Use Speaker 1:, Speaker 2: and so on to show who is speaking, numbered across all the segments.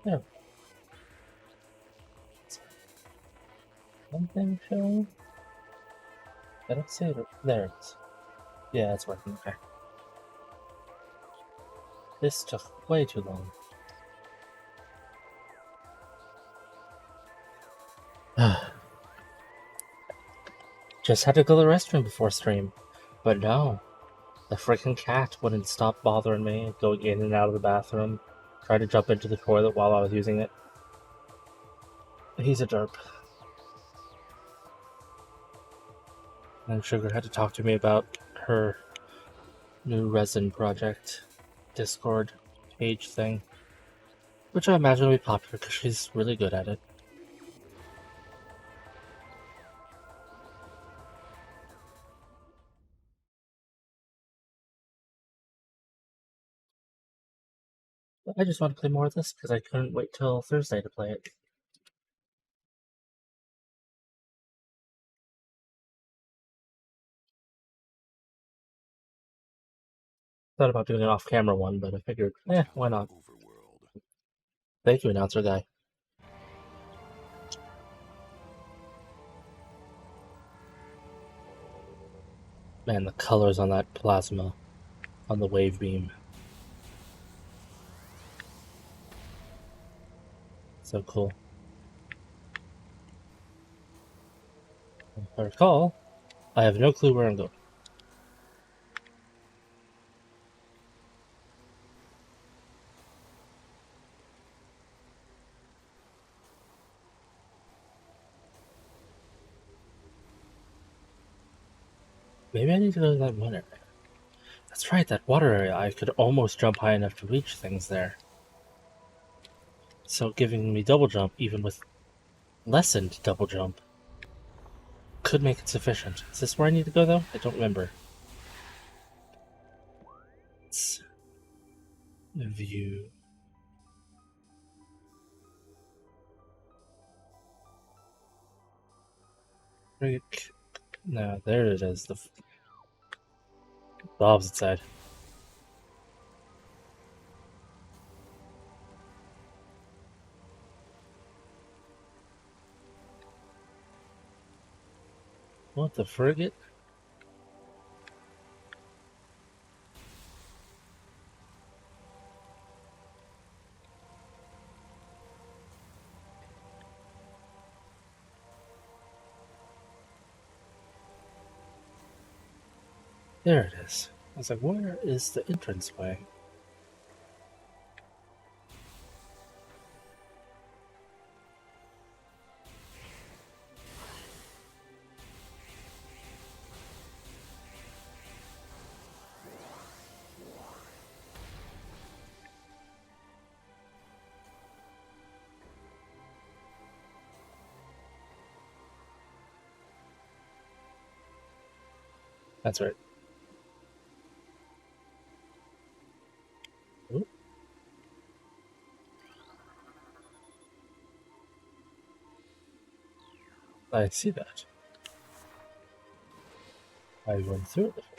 Speaker 1: Yeah. One thing showing? I don't see it. There it is. Yeah, it's working. Okay. This took way too long. Just had to go to the restroom before stream. But no. The freaking cat wouldn't stop bothering me, going in and out of the bathroom, trying to jump into the toilet while I was using it. He's a derp. And Sugar had to talk to me about her new resin project Discord page thing, which I imagine will be popular because she's really good at it. But I just want to play more of this because I couldn't wait till Thursday to play it. Thought about doing an off-camera one, but I figured, why not? Thank you, announcer guy. Man, the colors on that plasma, on the wave beam. So cool. If I recall, I have no clue where I'm going. Maybe I need to go to that one area. That's right, that water area. I could almost jump high enough to reach things there. So giving me double jump, even with lessened double jump, could make it sufficient. Is this where I need to go, though? I don't remember. It's view. No, there it is. The opposite side. What the frigate? There it is. I was like, where is the entranceway? That's right. Ooh. I see that. I went through it before.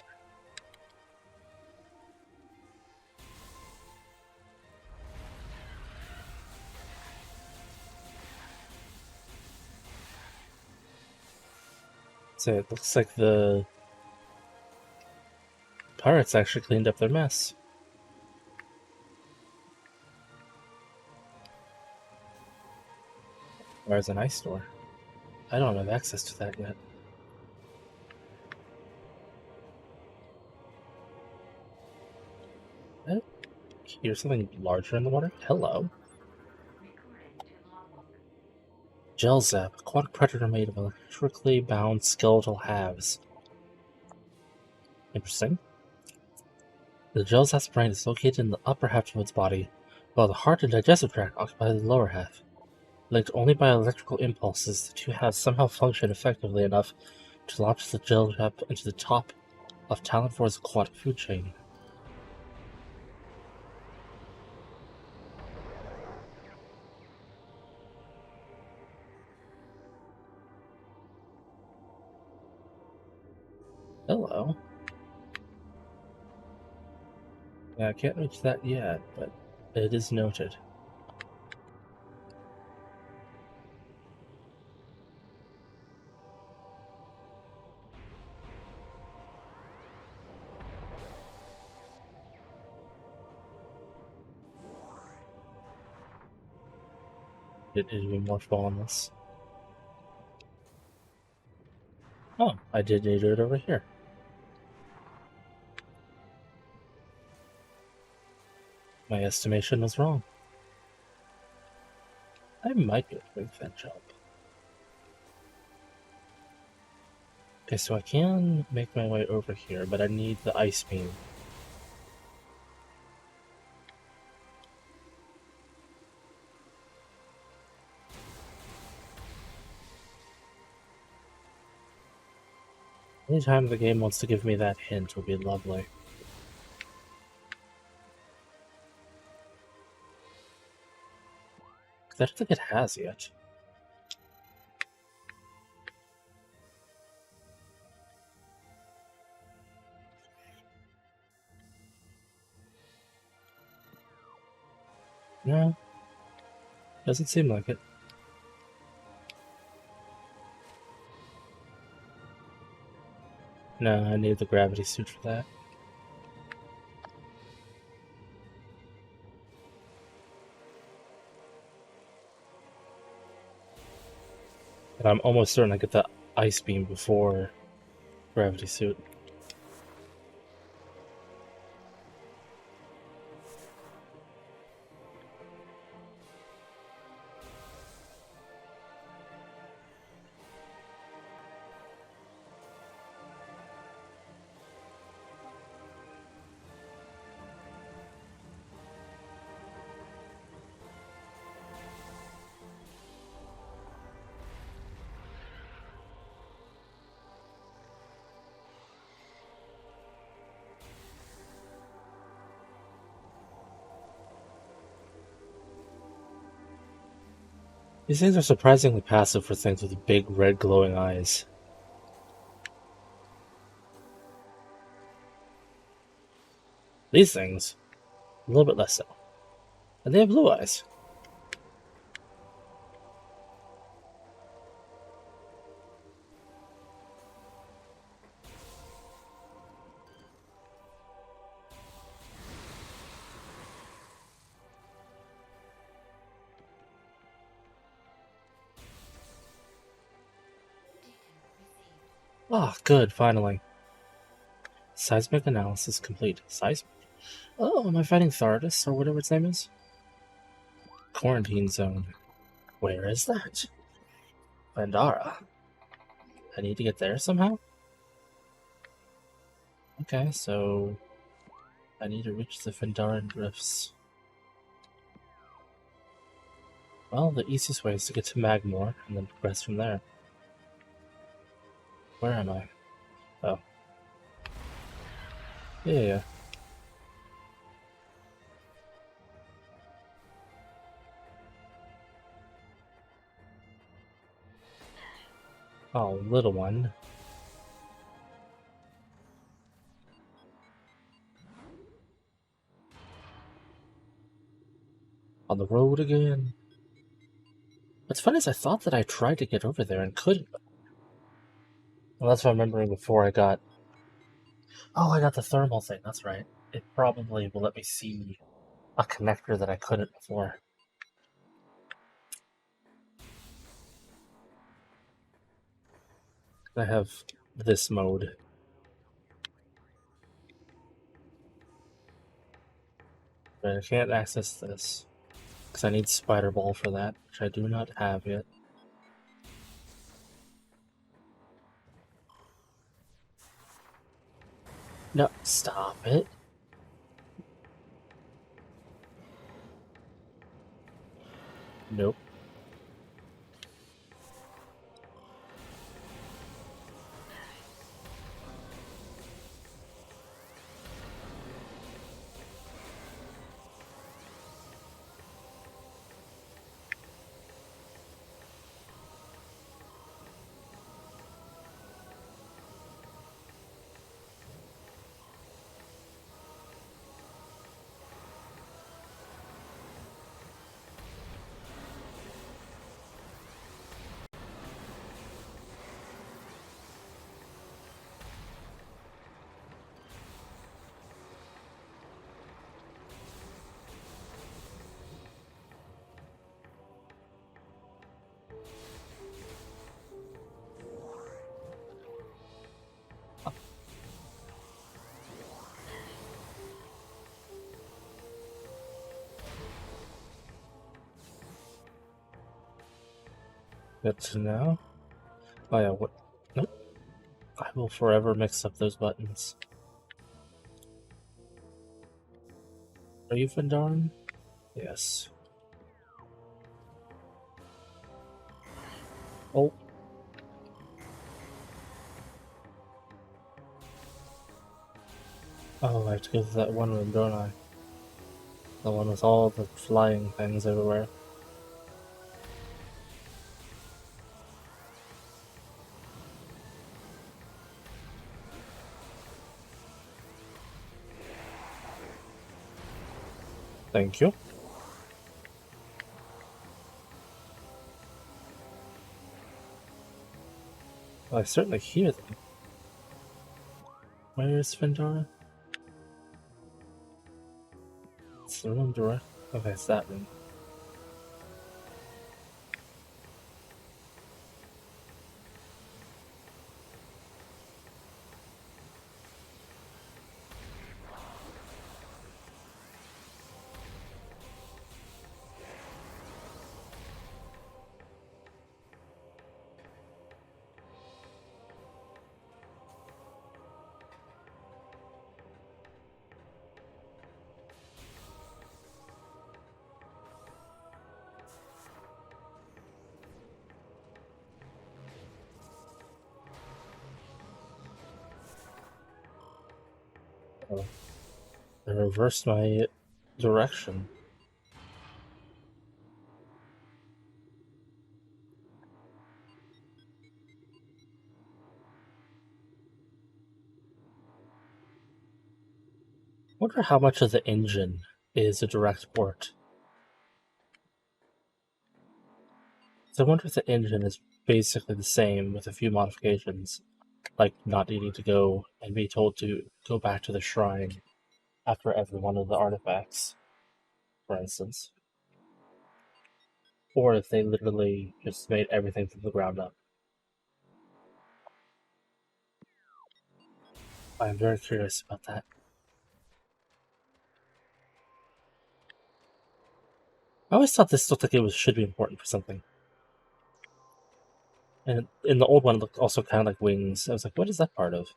Speaker 1: So it looks like the pirates actually cleaned up their mess. Where's an ice store? I don't have access to that yet. I hear something larger in the water. Hello. Gel Zap, aquatic predator made of electrically bound skeletal halves. Interesting. The gel zap's brain is located in the upper half of its body, while the heart and digestive tract occupy the lower half. Linked only by electrical impulses, the two halves somehow function effectively enough to launch the gel zap into the top of Talonfor's aquatic food chain. Hello. Yeah, I can't reach that yet, but it is noted. It is even more boneless. Oh, I did need it over here. My estimation was wrong. I might be able to make that jump. Okay, so I can make my way over here, but I need the ice beam. Anytime the game wants to give me that hint would be lovely. I don't think it has yet. No, doesn't seem like it. No, I need the gravity suit for that. And I'm almost certain I get the ice beam before gravity suit. These things are surprisingly passive for things with big red glowing eyes. These things, a little bit less so. And they have blue eyes. Ah, good, finally. Seismic analysis complete. Seismic? Oh, am I fighting Thardus, or whatever its name is? Quarantine zone. Where is that? Vandara. I need to get there somehow? Okay, so I need to reach the Vandaran drifts. Well, the easiest way is to get to Magmore and then progress from there. Where am I? Oh. Yeah. Oh, little one. On the road again. What's funny is I thought that I tried to get over there and couldn't. Well, that's what I'm remembering before I got... Oh, I got the thermal thing, that's right. It probably will let me see a connector that I couldn't before. I have this mode. But I can't access this. Because I need Spider Ball for that, which I do not have yet. No, stop it. Nope. Good to know. Oh yeah, what? Nope. I will forever mix up those buttons. Are you Vendarin? Yes. Oh. Oh, I have to go to that one room, don't I? The one with all the flying things everywhere. Thank you. Well, I certainly hear them. Where is Vendara? It's the room direct. Okay, it's that room. Oh, I reversed my direction. Wonder how much of the engine is a direct port. So I wonder if the engine is basically the same with a few modifications, like not needing to go and be told to go back to the shrine after every one of the artifacts, for instance. Or if they literally just made everything from the ground up. I'm very curious about that. I always thought this looked like it should be important for something. And in the old one, it looked also kind of like wings. I was like, what is that part of?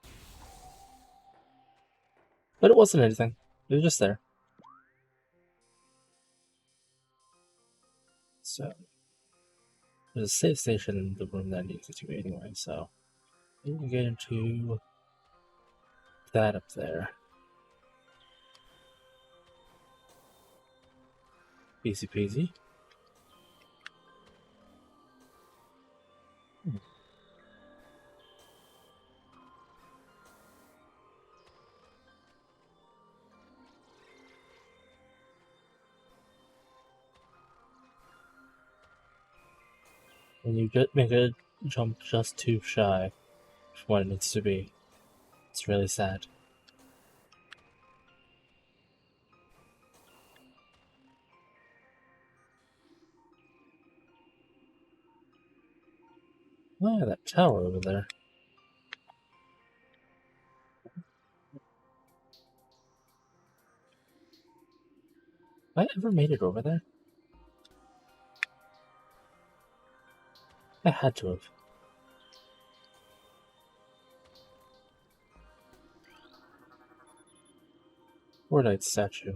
Speaker 1: But it wasn't anything. It was just there. So, there's a save station in the room that I need to do anyway, so we can get into that up there. Easy peasy. When you make a jump just too shy from what it needs to be, it's really sad. Oh, yeah, that tower over there. Have I ever made it over there? I had to have. Fordite statue.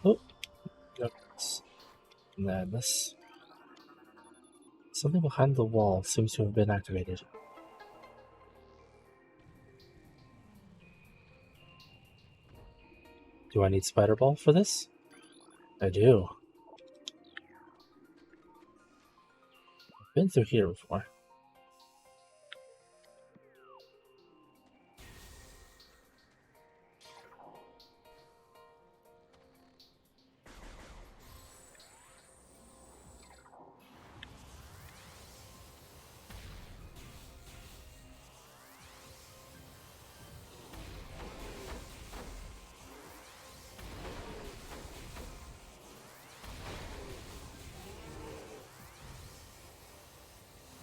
Speaker 1: Oh, goodness. Madness. Something behind the wall seems to have been activated. Do I need Spider Ball for this? I do. I've been through here before.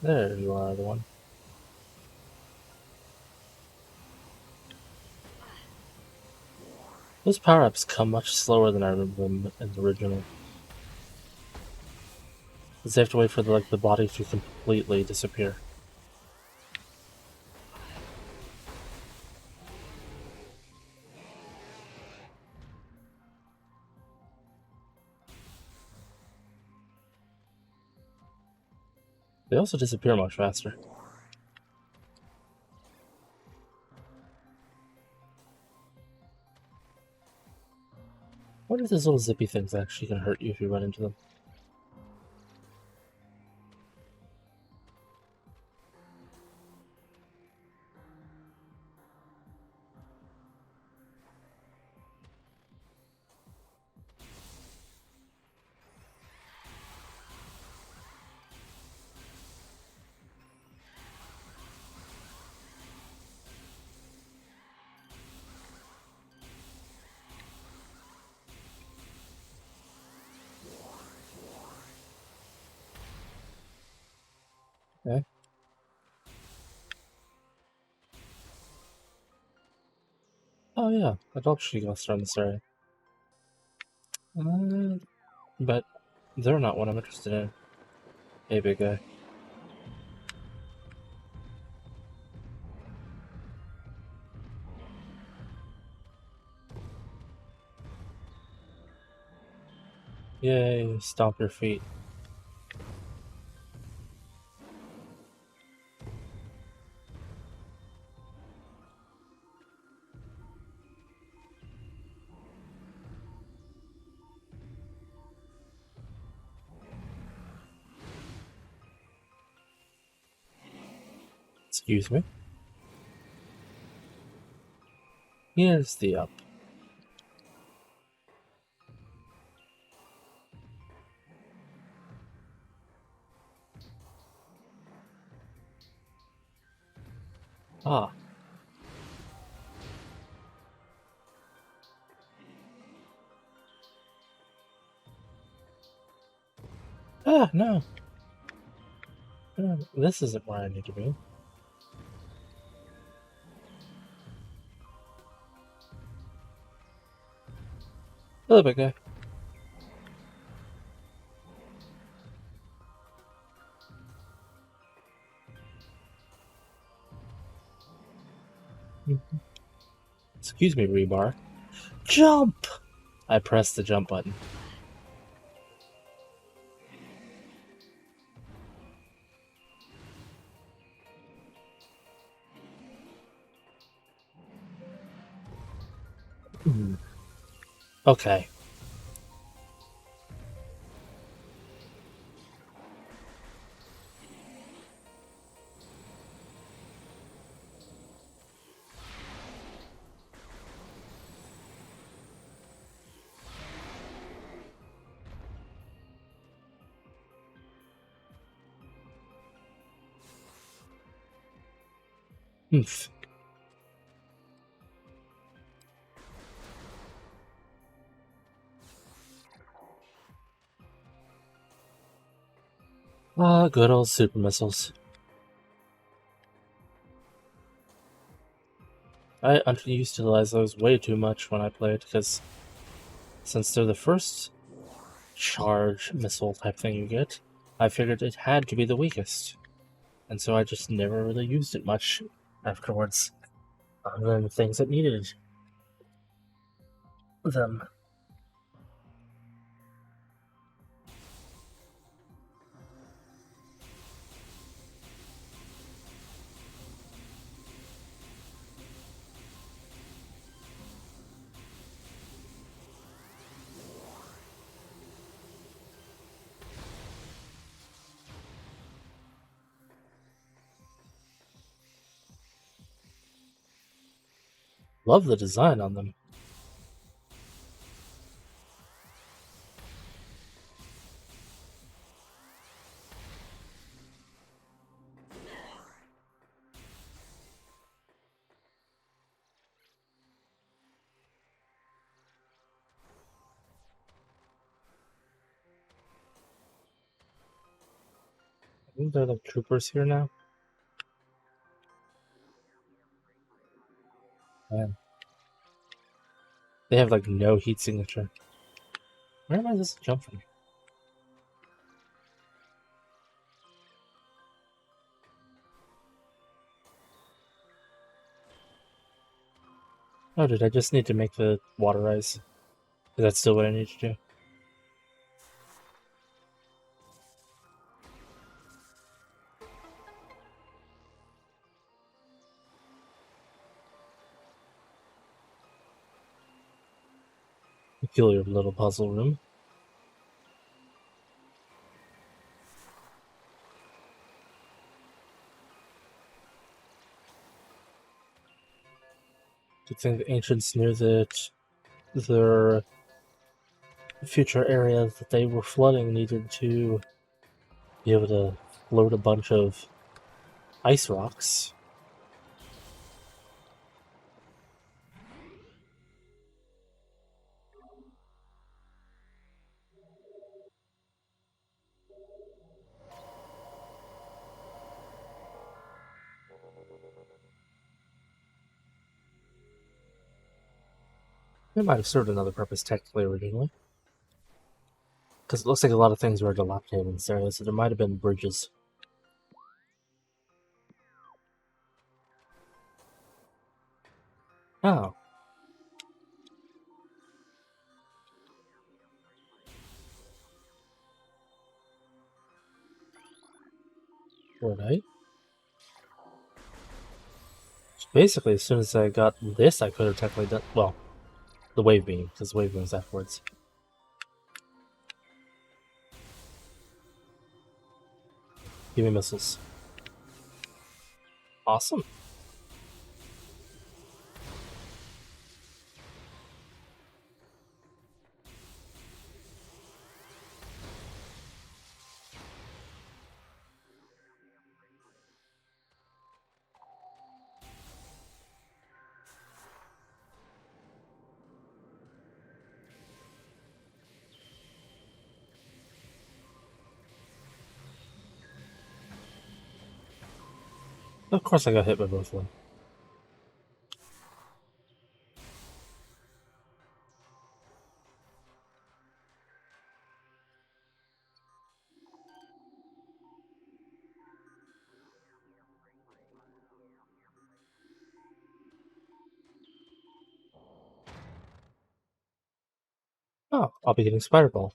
Speaker 1: There you are, the one. Those power-ups come much slower than I remember them in the original. Because they have to wait for the body to completely disappear. They also disappear much faster. What if those little zippy things actually can hurt you if you run into them? Okay. Oh yeah, adult Shigas are in this area. But they're not what I'm interested in. Hey, big guy. Yay, stomp your feet. Excuse me. Here's the up. Ah. Ah, no. This isn't where I need to be. Hello, big guy. Excuse me, Rebar. Jump! I pressed the jump button. Okay. Oomph. Ah, good old super missiles. I underutilized those way too much when I played, because since they're the first charge missile type thing you get, I figured it had to be the weakest. And so I just never really used it much afterwards, other than the things that needed them. Love the design on them. think they're like troopers here now. Man. They have like no heat signature. Where am I supposed to jump from? Oh, did I just need to make the water rise? Is that still what I need to do? Peculiar little puzzle room. Do you think the ancients knew that their future area that they were flooding needed to be able to float a bunch of ice rocks? It might have served another purpose technically originally. Because it looks like a lot of things were dilapidated in this area, so there might have been bridges. Oh. Right. So basically, as soon as I got this, I could have technically done. Well, the wave beam, because the wave beam was afterwards. Give me missiles. Awesome. Of course, I got hit by both of them. Oh, I'll be getting Spider Ball.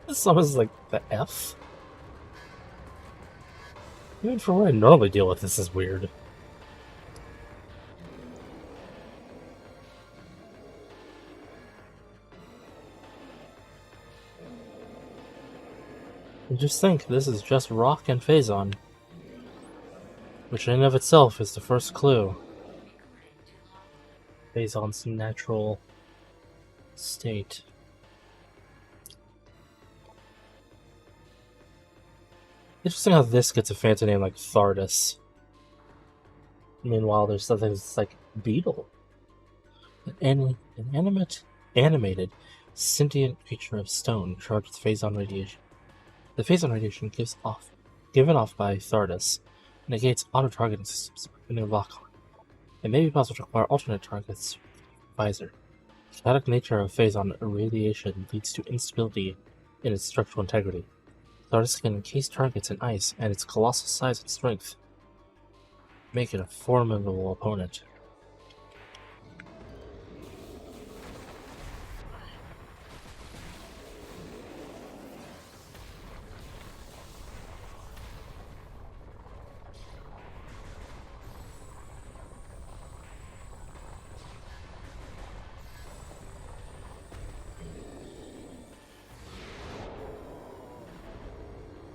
Speaker 1: This summons like the F. Even for what I normally deal with, this is weird. And just think, this is just rock and Phazon, which in and of itself is the first clue. Phazon's natural state. Interesting how this gets a fancy name like Thardus. Meanwhile, there's something that's like Beetle. An animated, sentient creature of stone charged with Phazon radiation. The Phazon radiation given off by Thardus negates auto-targeting systems when they lock on. It may be possible to acquire alternate targets visor. The static nature of Phazon radiation leads to instability in its structural integrity. Thardus can encase targets in ice, and its colossal size and strength make it a formidable opponent.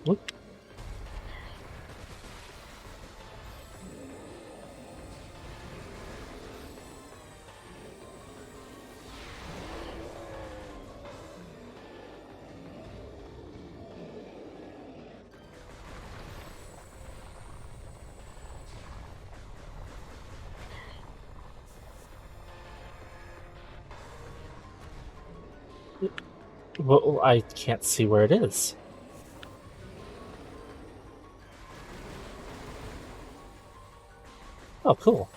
Speaker 1: Whoop. Well, I can't see where it is. Oh, cool.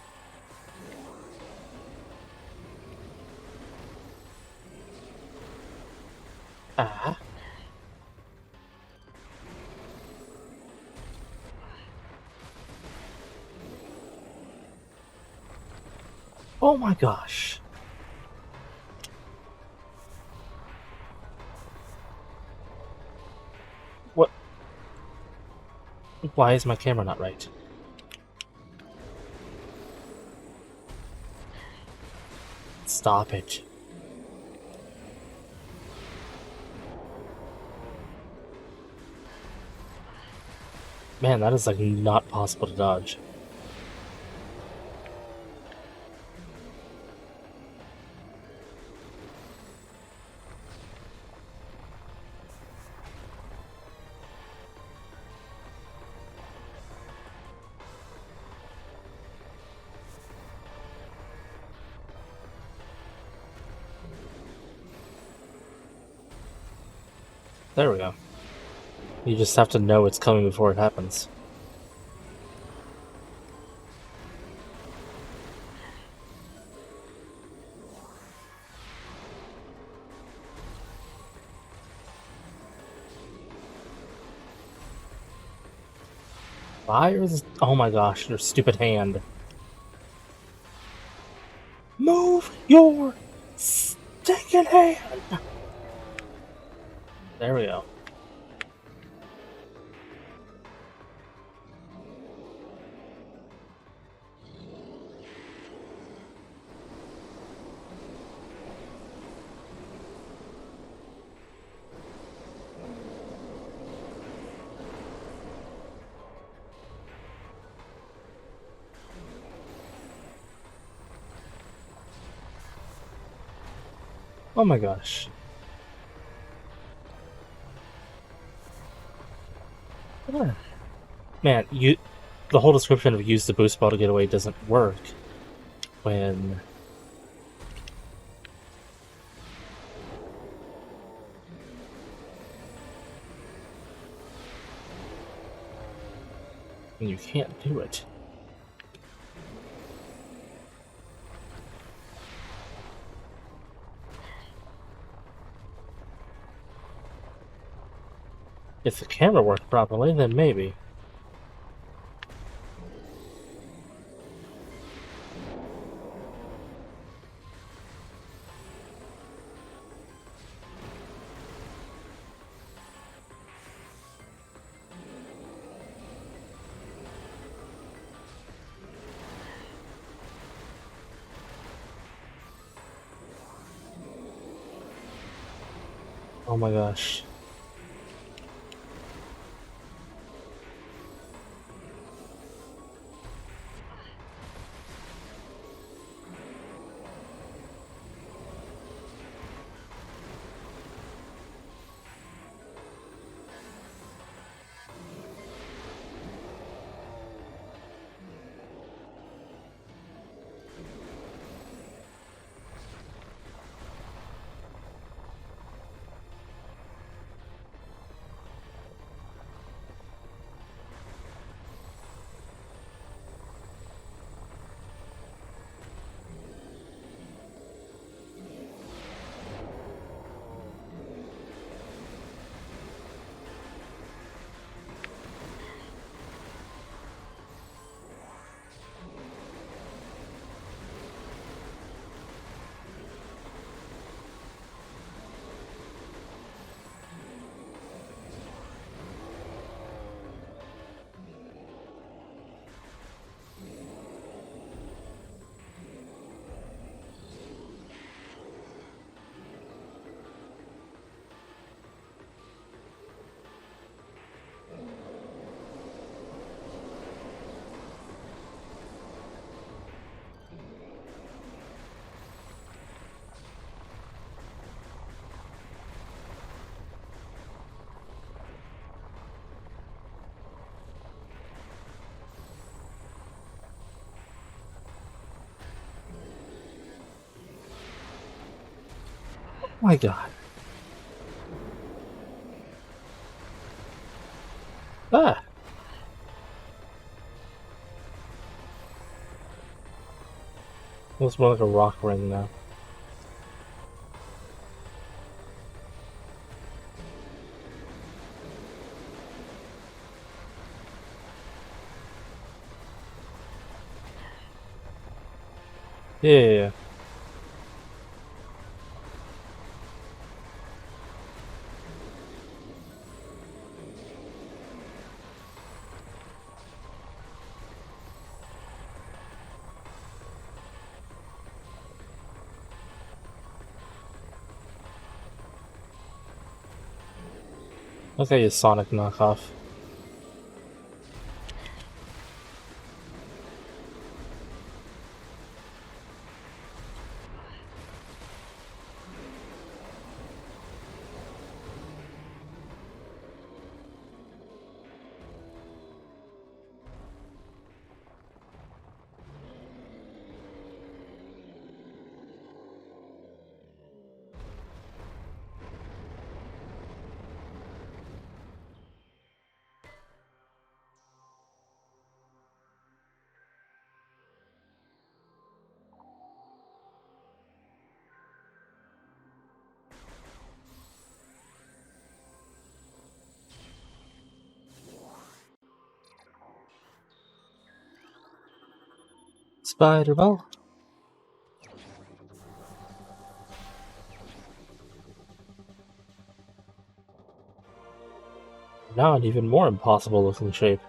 Speaker 1: Ah. Oh my gosh. What? Why is my camera not right? Stop it. Man, that is like not possible to dodge. There we go. You just have to know it's coming before it happens. Fires? Oh my gosh, your stupid hand. Move your stinking hand! There we go. Oh my gosh. Yeah. Man, the whole description of use the boost ball to get away doesn't work when you can't do it. If the camera worked properly, then maybe. Oh my gosh. Oh my god. Ah! Looks more like a rock ring now. Yeah. Okay, you Sonic knockoff. Spider-Ball. Now an even more impossible looking shape.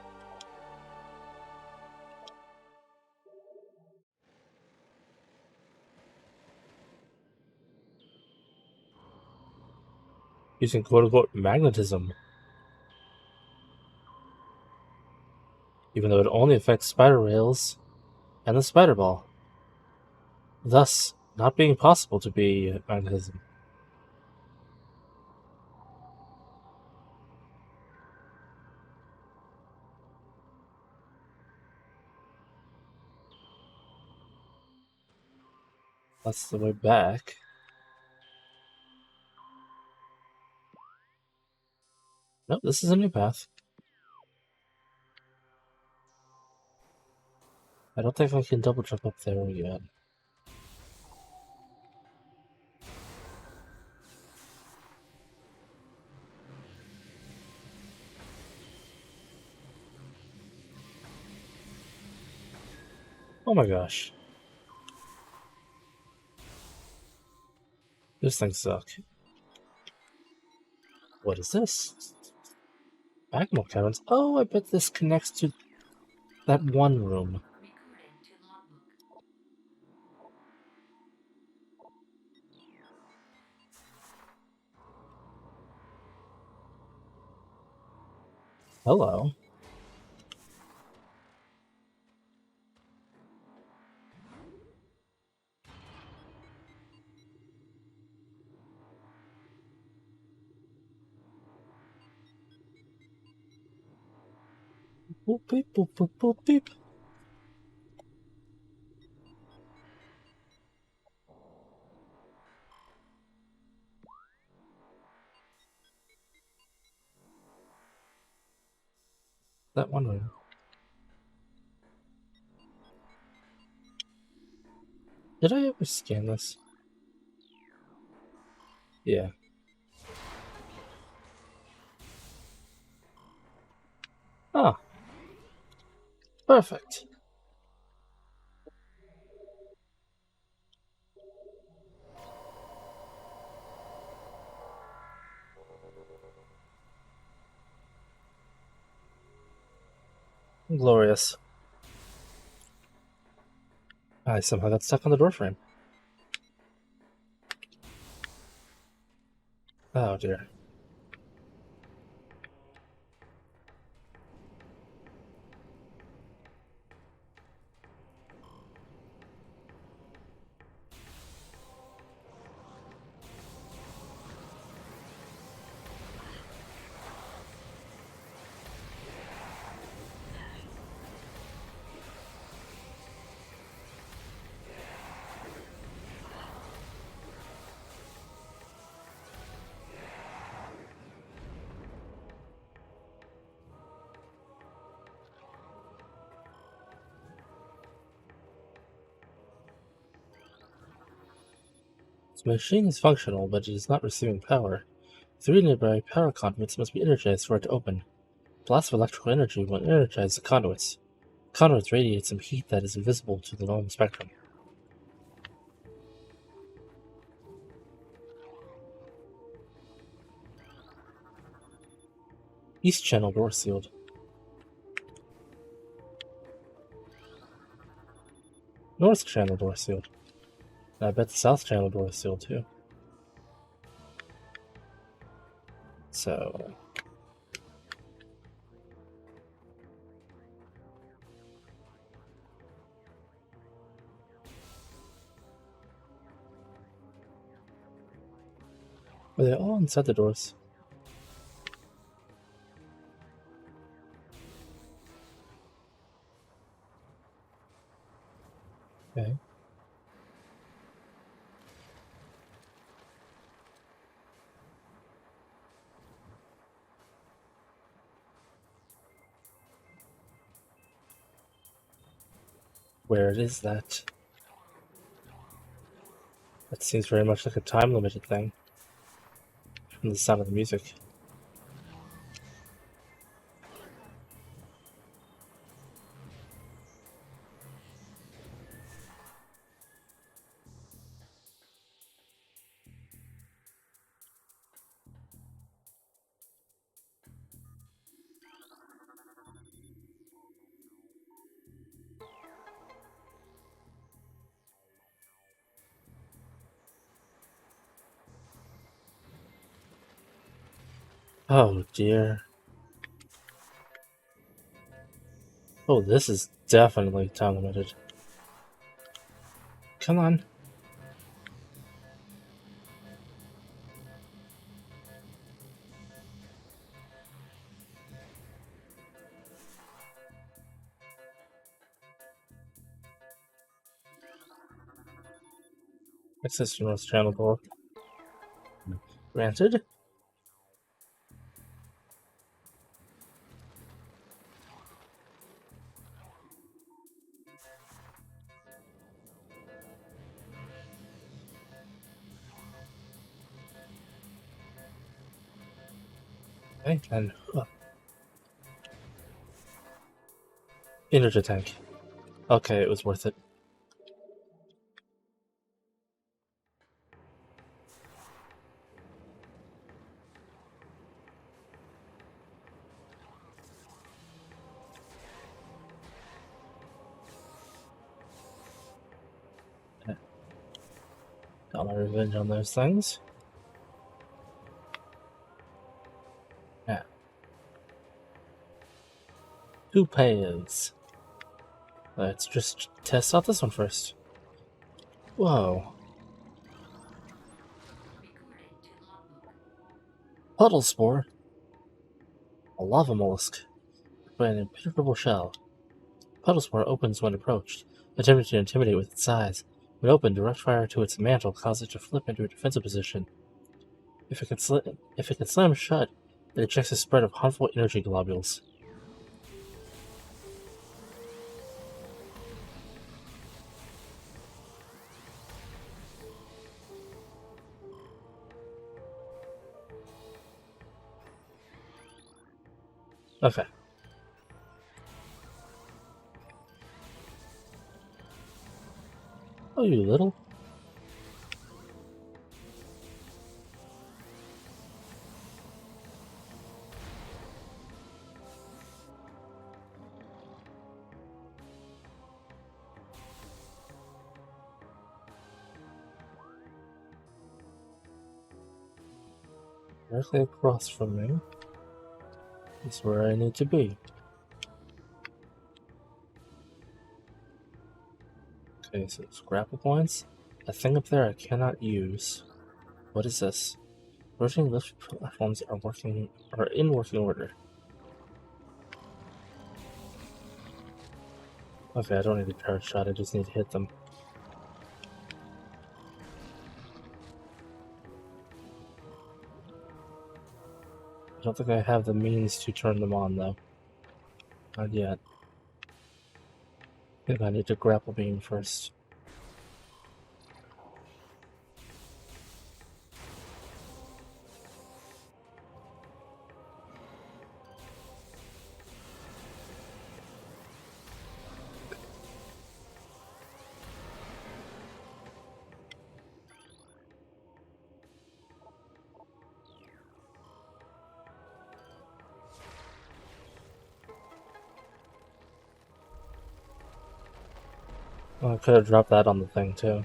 Speaker 1: Using quote-unquote magnetism. Even though it only affects spider rails and the spider ball. Thus, not being possible to be magnetism. That's the way back. Nope, this is a new path. I don't think I can double jump up there again. Oh my gosh. These things suck. What is this? Magma caverns? Oh, I bet this connects to that one room. Hello. Boop beep boop boop boop beep. That one room. Did I ever scan this? Yeah. Ah, perfect. Glorious. I somehow got stuck on the doorframe. Oh dear. The machine is functional, but it is not receiving power. 3 nearby power conduits must be energized for it to open. Blasts of electrical energy will energize the conduits. Conduits radiate some heat that is invisible to the normal spectrum. East channel door sealed. North channel door sealed. And I bet the south channel door is sealed too. So... Are they all inside the doors? Okay. Where is that? That seems very much like a time-limited thing. From the sound of the music. Oh dear. Oh, this is definitely time-limited. Come on. Access to North Channel door. Granted. Okay, and... Energy tank. Okay, it was worth it. Got my revenge on those things. Yeah. Who pays? Let's just test out this one first. Whoa. Puddle spore. A lava mollusk. By an impenetrable shell. Puddle spore opens when approached, attempting to intimidate with its size. When opened, direct fire to its mantle causes it to flip into a defensive position. If it can slam shut, it ejects a spread of harmful energy globules. Okay. Oh, you little. Directly across from me is where I need to be. Okay, so it's grapple points. A thing up there I cannot use. What is this? Rotating lift platforms are in working order. Okay, I don't need a parrot shot, I just need to hit them. I don't think I have the means to turn them on though. Not yet. I think I need to grapple beam first. Well, I could have dropped that on the thing too.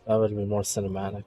Speaker 1: That would be more cinematic.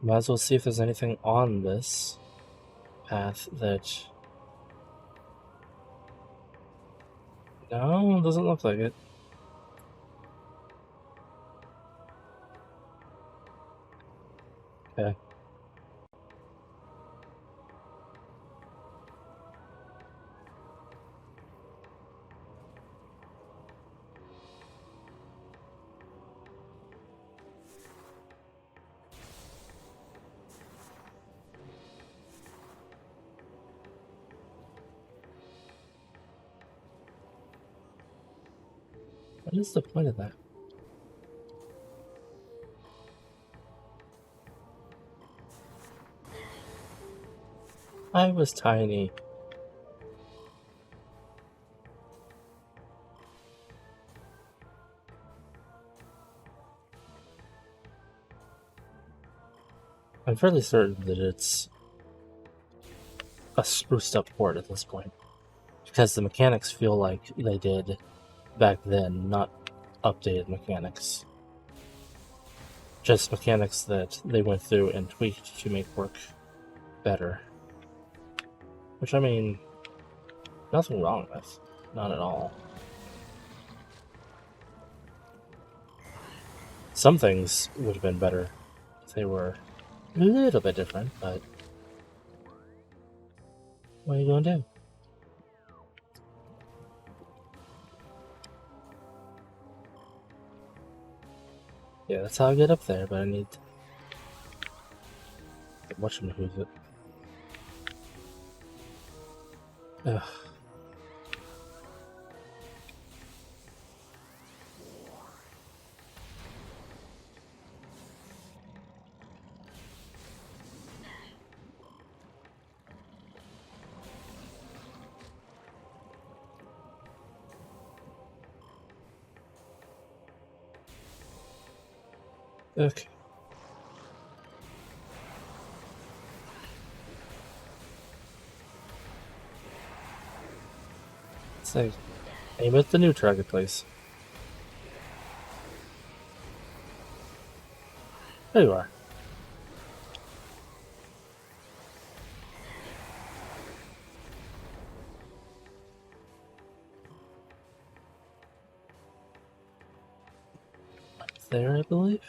Speaker 1: Might as well see if there's anything on this path that... No, doesn't look like it. Okay. What is the point of that? I was tiny. I'm fairly certain that it's a spruced up port at this point, because the mechanics feel like they did back then, not updated mechanics. Just mechanics that they went through and tweaked to make work better. Which, I mean, nothing wrong with. Not at all. Some things would have been better if they were a little bit different, but what are you gonna do? Yeah, that's how I get up there, but I need to whatchamahoo's it. Ugh. Okay. Say, aim at the new target, please. There you are. There, I believe.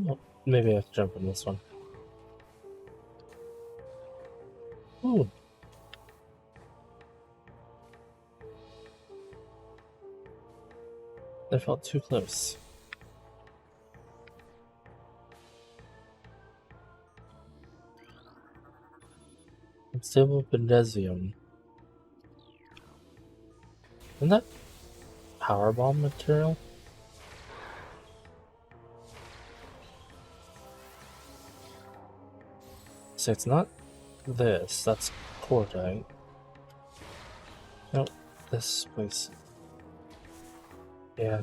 Speaker 1: Oh, maybe I have to jump in this one. Ooh. That felt too close. Unstable Bendesium. Isn't that Powerball material? So it's not this, that's cordite. Nope, this place. Yeah.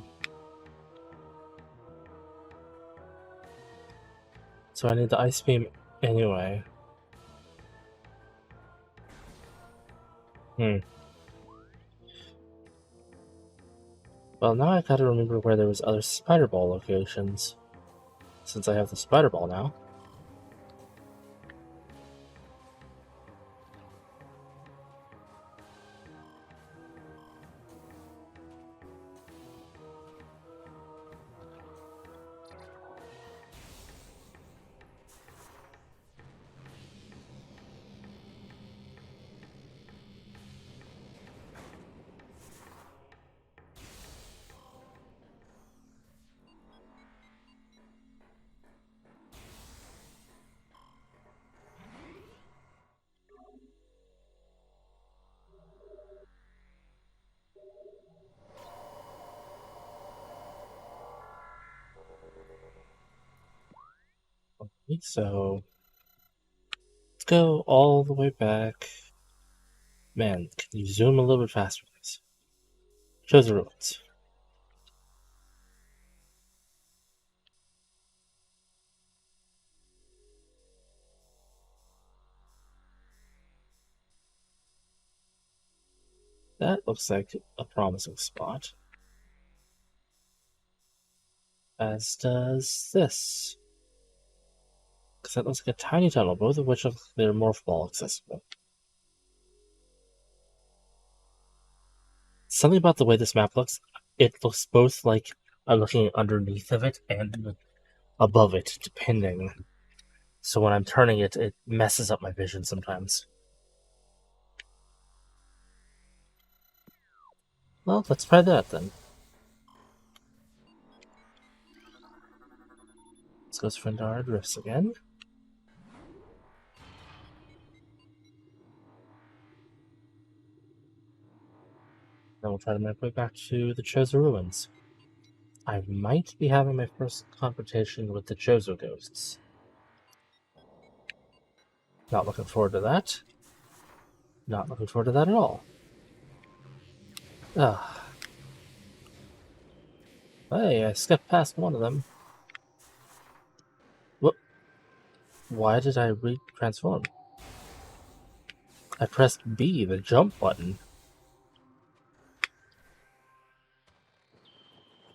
Speaker 1: So I need the ice beam anyway. Well, now I gotta remember where there was other spider ball locations. Since I have the spider ball now. Okay, so let's go all the way back. Man, can you zoom a little bit faster, please? Shows the ruins. That looks like a promising spot. As does this. Because that looks like a tiny tunnel, both of which look like they're morph ball accessible. Something about the way this map looks, it looks both like I'm looking underneath of it and above it, depending. So when I'm turning it, it messes up my vision sometimes. Well, let's try that then. Let's go find our drifts again. Then we'll try to make our way back to the Chozo ruins. I might be having my first confrontation with the Chozo ghosts. Not looking forward to that. Not looking forward to that at all. Ah. Hey, I skipped past one of them. What? Why did I re-transform? I pressed B, the jump button.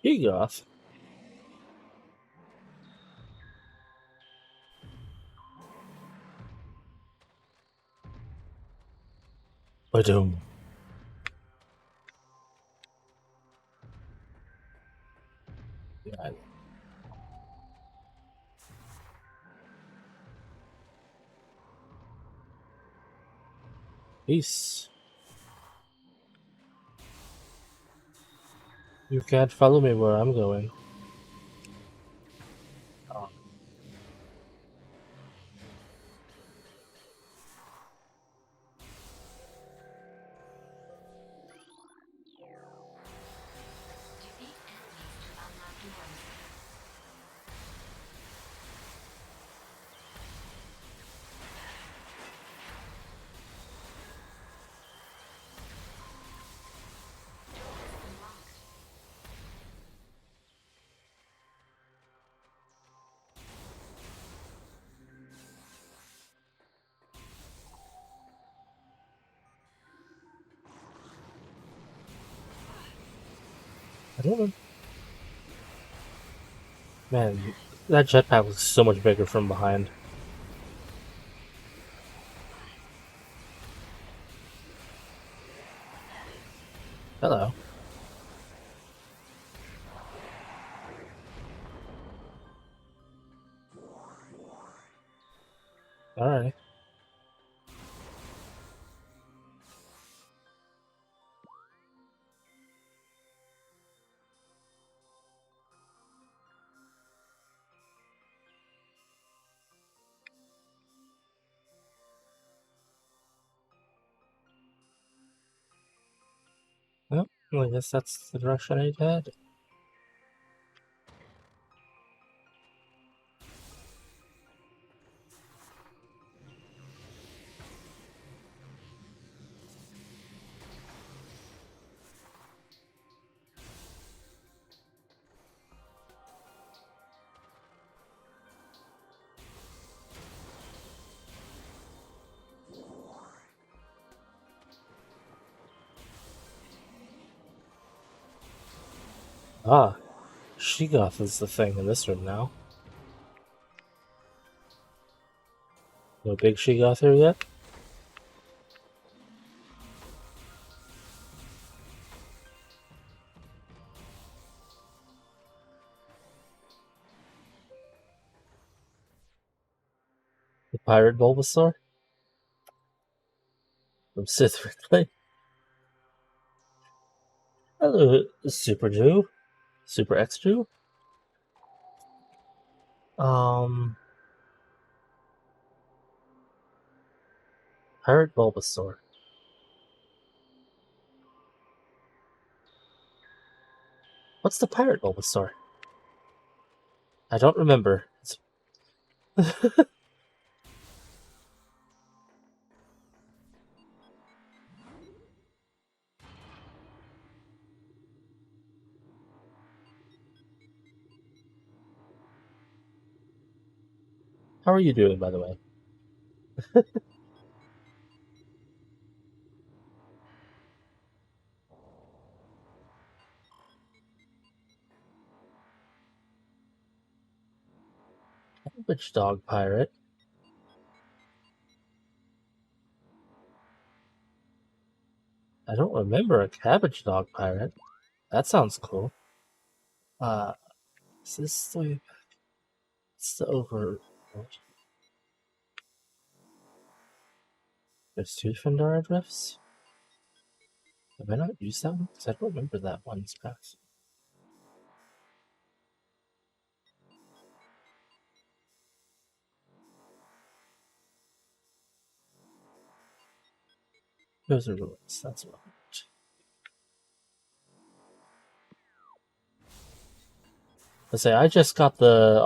Speaker 1: Egoth. Ba-doom. Yeah. Peace. You can't follow me where I'm going. Oh. I don't know. Man, that jetpack was so much bigger from behind. Hello. Alright. Well, Well, I guess that's the direction I'd head. Ah, Sheegoth is the thing in this room now. No big Sheegoth here yet? The Pirate Bulbasaur? From Sith Ridley? Hello, Super Jew? Super X Jew? Pirate Bulbasaur. What's the Pirate Bulbasaur? I don't remember. How are you doing, by the way? Which dog pirate? I don't remember a cabbage dog pirate. That sounds cool. Is this the way back? It's the over. There's two Fendara drifts? Have I not used that one? Because I don't remember that one's path. Those are ruins, that's what I meant. Let's say I just got the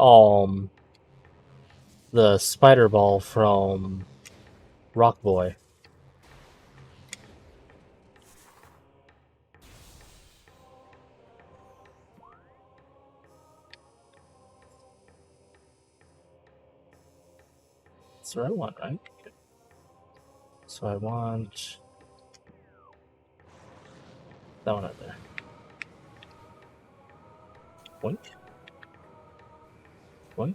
Speaker 1: spider ball from Rock Boy. That's what I want, right? Okay. So I want that one right there. Boink. Boink.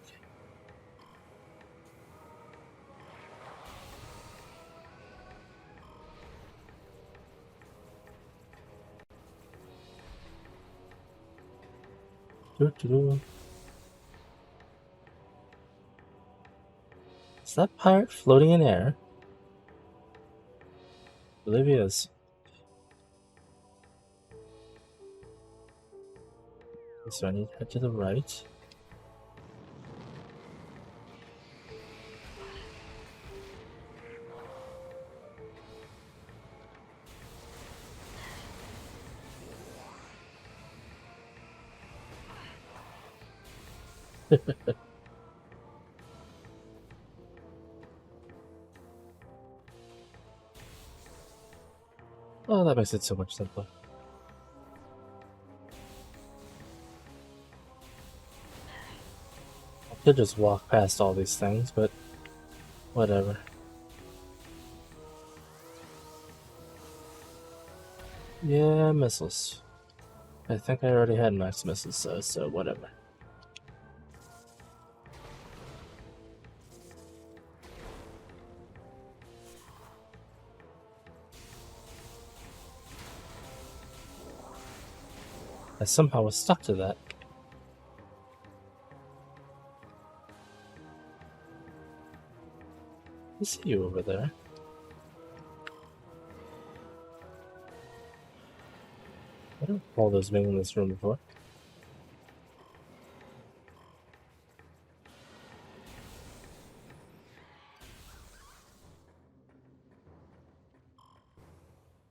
Speaker 1: Doo-doo-doo. Is that pirate floating in air? I believe he is. So I need to head to the right. Oh, that makes it so much simpler. I could just walk past all these things, but whatever. Yeah, missiles. I think I already had max missiles, so whatever. I somehow was stuck to that. I see you over there. I don't recall those being in this room before.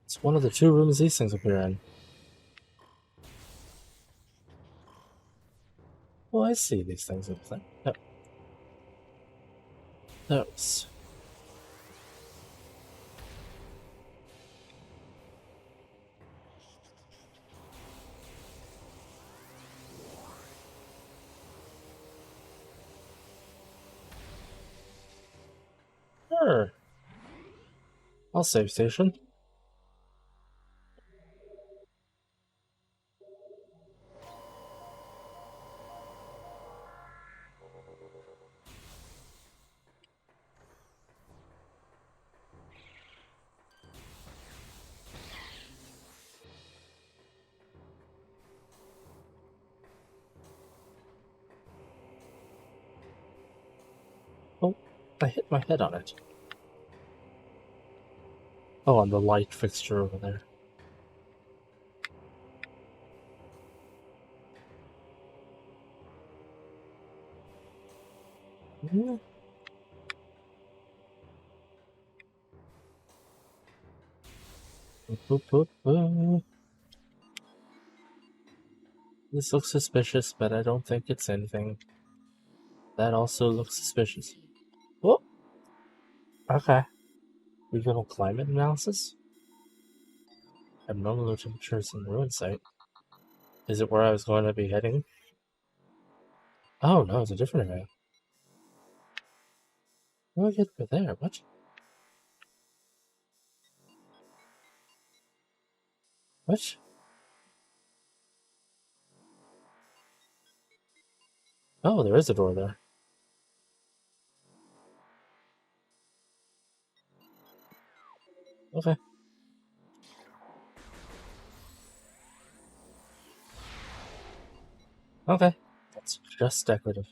Speaker 1: It's one of the two rooms these things appear in. I see these things in play. Yep. Those. Sure. I'll save station. Oh, I hit my head on it. Oh, on the light fixture over there. Yeah. Boop, boop, boop, boop. This looks suspicious, but I don't think it's anything. That also looks suspicious. Oh, okay. Regional climate analysis? Abnormal low temperatures in ruin site. Is it where I was going to be heading? Oh no, it's a different area. How do I get over there? What? What? Oh, there is a door there. Okay. Okay. That's just decorative.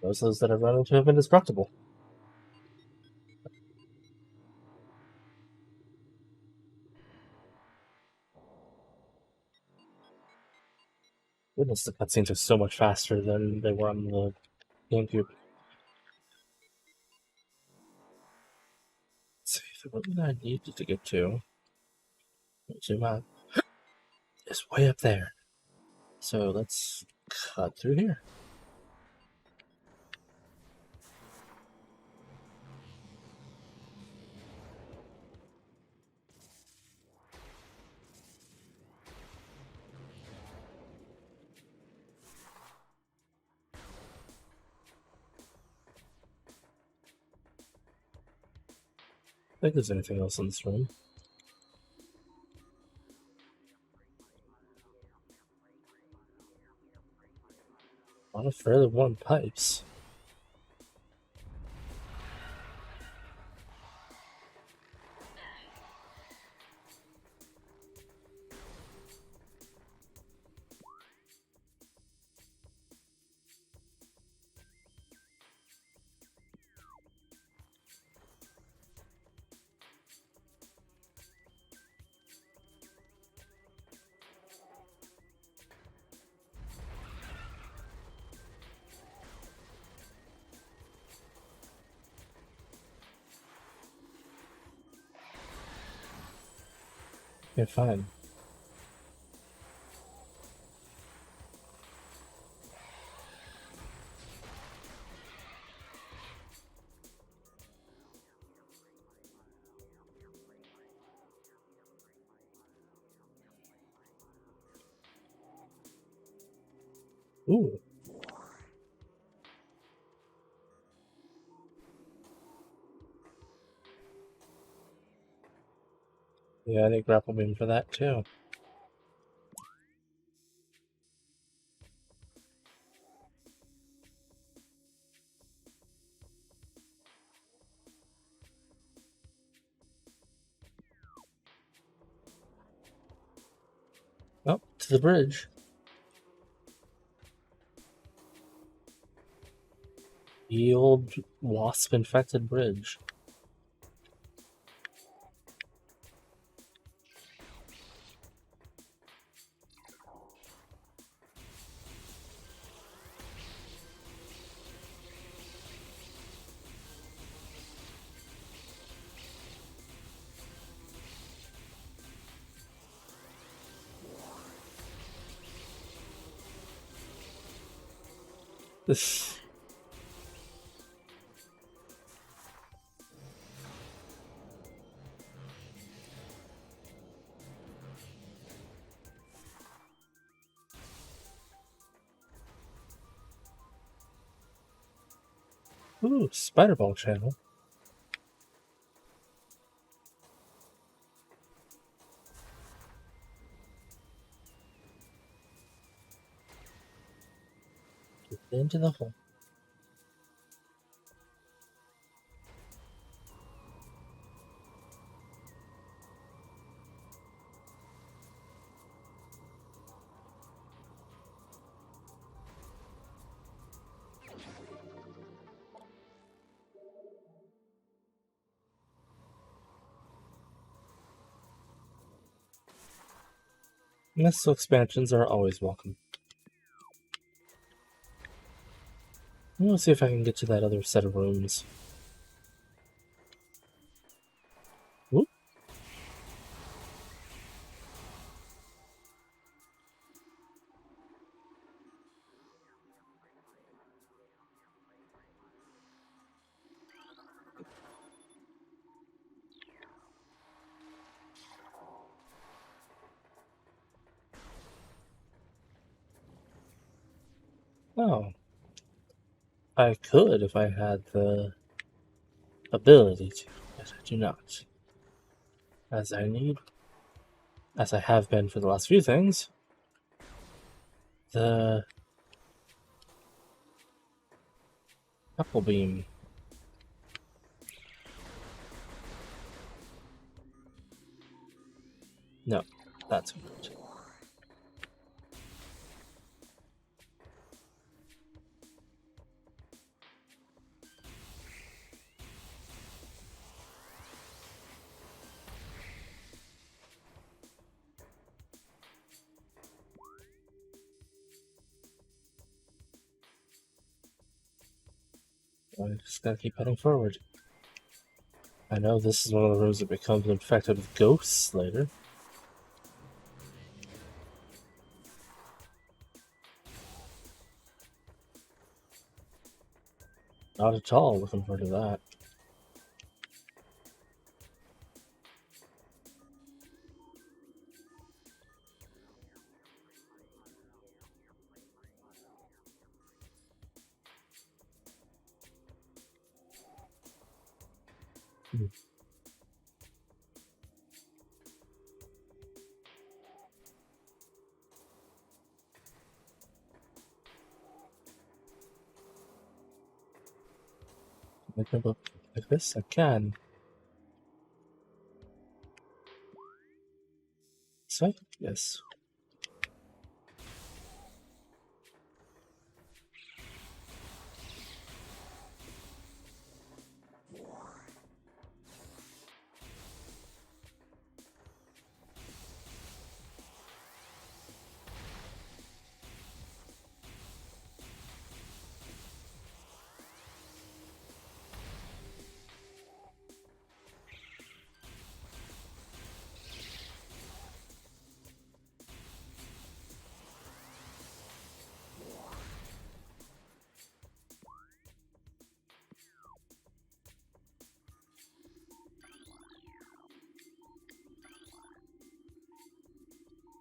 Speaker 1: Those that I've run into have been indestructible. Goodness, the cutscenes are so much faster than they were on the GameCube. Let's see, the one that I needed to get to, zoom out, is way up there. So let's cut through here. I think there's anything else in this room. A lot of fairly warm pipes. Okay, fine. Ooh. Yeah, I need grapple beam for that too. Oh, to the bridge. The old wasp-infected bridge. This. Ooh, spider ball channel. Get into the hole. Missile expansions are always welcome. Let's see if I can get to that other set of rooms. Whoop. Oh. I could if I had the ability to, but I do not. As I have been for the last few things, the Apple Beam. No, that's good. I just gotta keep heading forward. I know this is one of the rooms that becomes infected with ghosts later. Not at all looking forward to that. Make a book like this? I can. So, yes.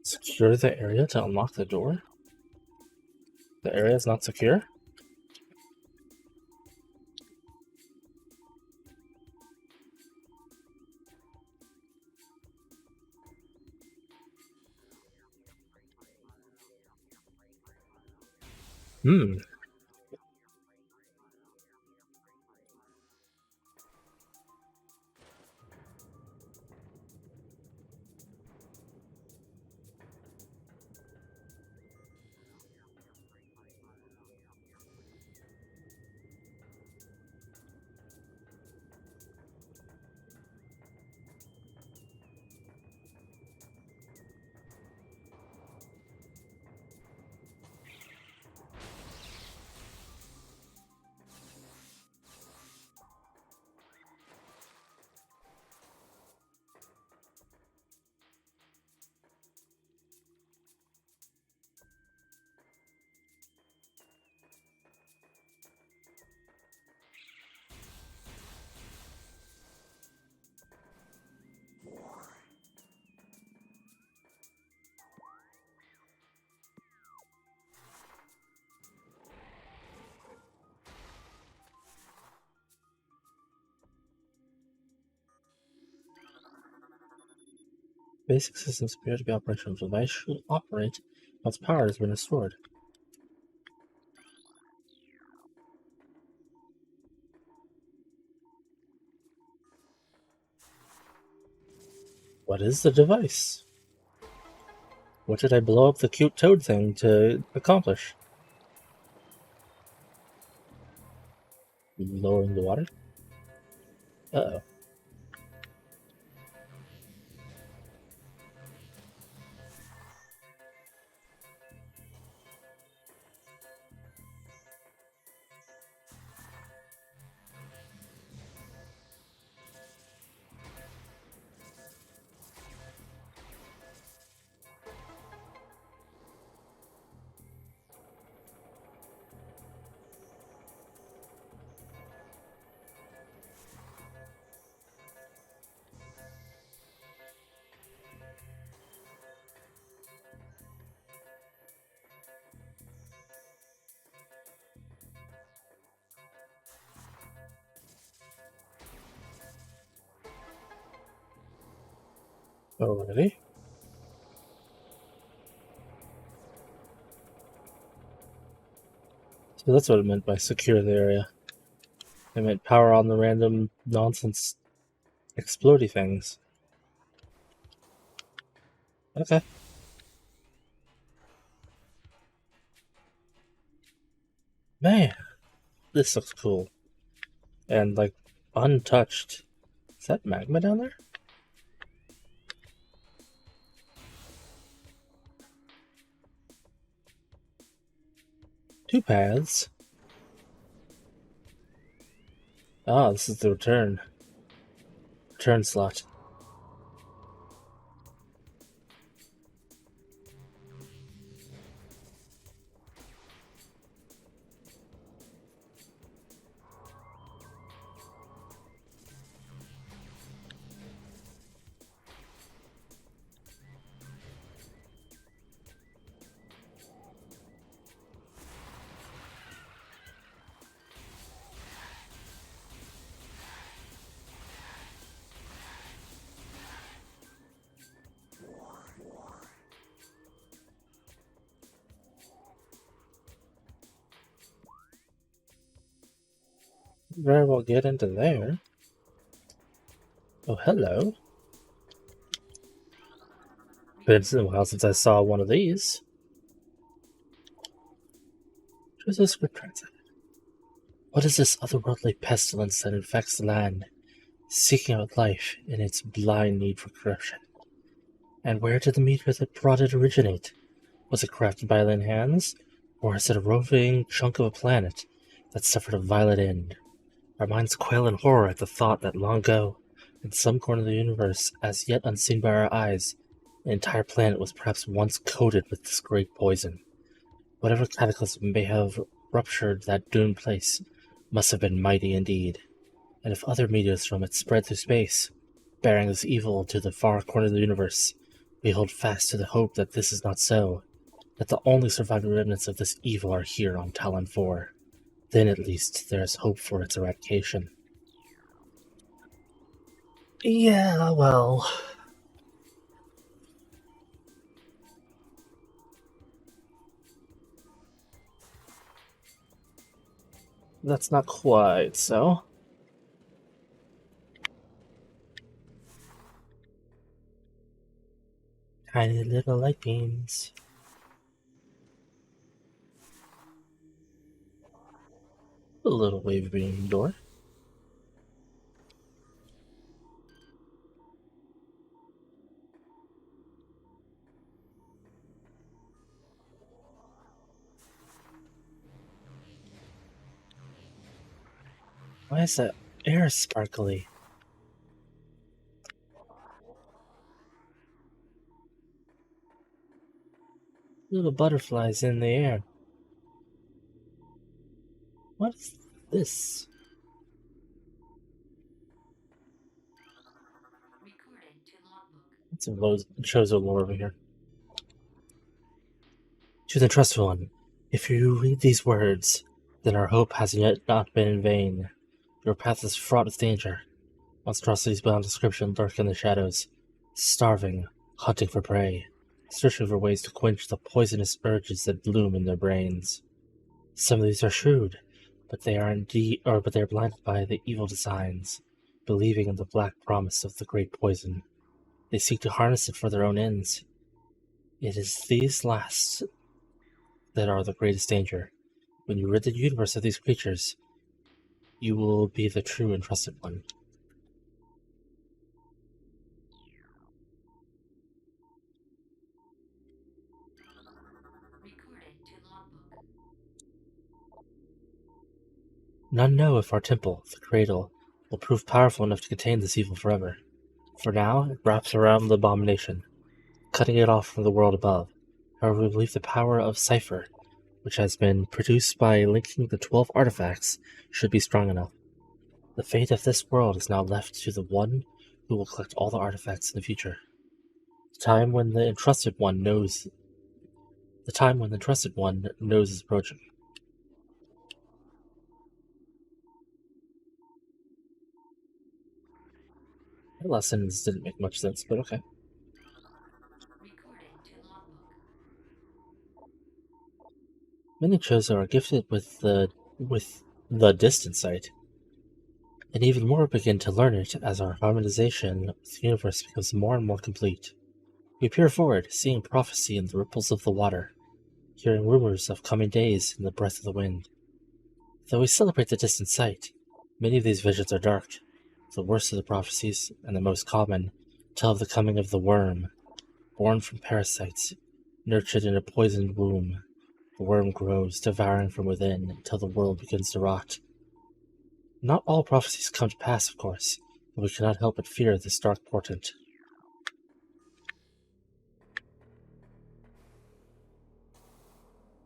Speaker 1: Secure the area to unlock the door? The area is not secure? Hmm. basic systems appear to be operational. The device should operate once power has been restored. What is the device? What did I blow up the cute toad thing to accomplish? Lowering the water? Uh-oh. Already? So that's what it meant by secure the area. It meant power on the random nonsense explodey things. Okay. Man, this looks cool. And, like, untouched. Is that magma down there? Two paths. Ah, this is the return slot. Very well get into there. Oh, hello. It's been a while since I saw one of these. There's a script transit. What is this otherworldly pestilence that infects the land, seeking out life in its blind need for corruption? And where did the meteor that brought it originate? Was it crafted by alien hands, or is it a roving chunk of a planet that suffered a violent end? Our minds quail in horror at the thought that long ago, in some corner of the universe, as yet unseen by our eyes, the entire planet was perhaps once coated with this great poison. Whatever cataclysm may have ruptured that doomed place must have been mighty indeed. And if other meteors from it spread through space, bearing this evil to the far corner of the universe, we hold fast to the hope that this is not so, that the only surviving remnants of this evil are here on Talon 4. Then at least there is hope for its eradication. Yeah, well... that's not quite so. Tiny little light beams. A little wave beam door. Why is that air sparkly? Little butterflies in the air. What is this? It's a Chozo lore over here. To the trustful one, if you read these words, then our hope has yet not been in vain. Your path is fraught with danger. Monstrosities beyond description lurk in the shadows, starving, hunting for prey, searching for ways to quench the poisonous urges that bloom in their brains. Some of these are shrewd, but they are blinded by the evil designs, believing in the black promise of the great poison. They seek to harness it for their own ends. It is these last that are the greatest danger. When you rid the universe of these creatures, you will be the true and trusted one. None know if our temple, the cradle, will prove powerful enough to contain this evil forever. For now, it wraps around the abomination, cutting it off from the world above. However, we believe the power of Cipher, which has been produced by linking the 12 artifacts, should be strong enough. The fate of this world is now left to the one who will collect all the artifacts in the future. The time when the entrusted one knows is approaching. The lessons didn't make much sense, but okay. Many Chozo are gifted with the distant sight, and even more begin to learn it as our harmonization with the universe becomes more and more complete. We peer forward, seeing prophecy in the ripples of the water, hearing rumors of coming days in the breath of the wind. Though we celebrate the distant sight, many of these visions are dark. The worst of the prophecies, and the most common, tell of the coming of the worm, born from parasites, nurtured in a poisoned womb. The worm grows, devouring from within, until the world begins to rot. Not all prophecies come to pass, of course, but we cannot help but fear this dark portent.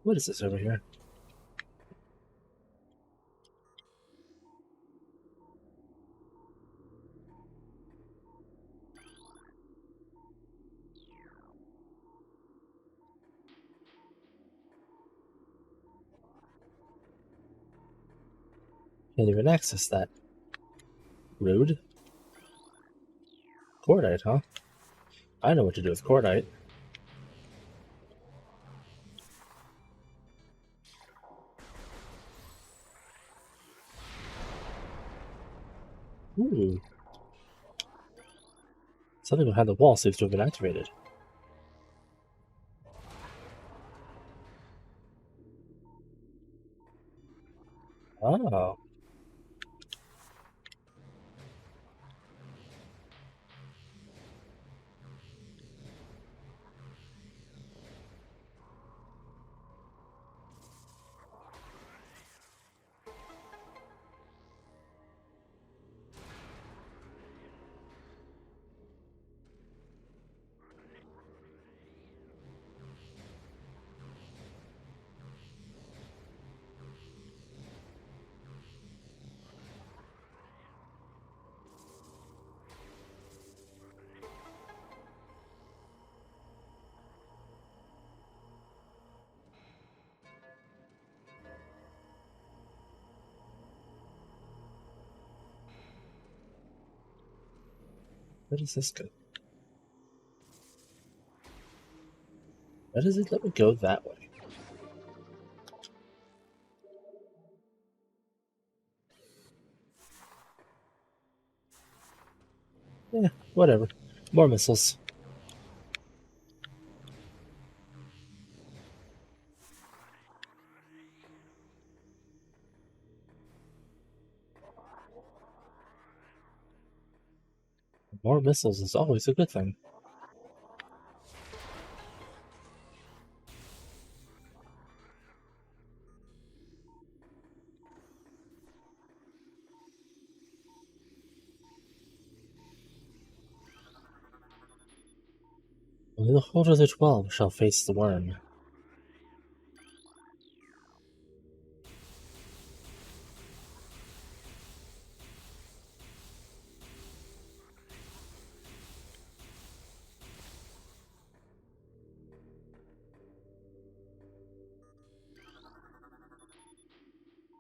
Speaker 1: What is this over here? Can't even access that. Rude. Cordite, huh? I know what to do with cordite. Ooh. Something behind the wall seems to have been activated. Oh. Where does this go? Why does it let me go that way? Yeah, whatever. More missiles. More missiles is always a good thing. Only the holder of the 12 shall face the worm.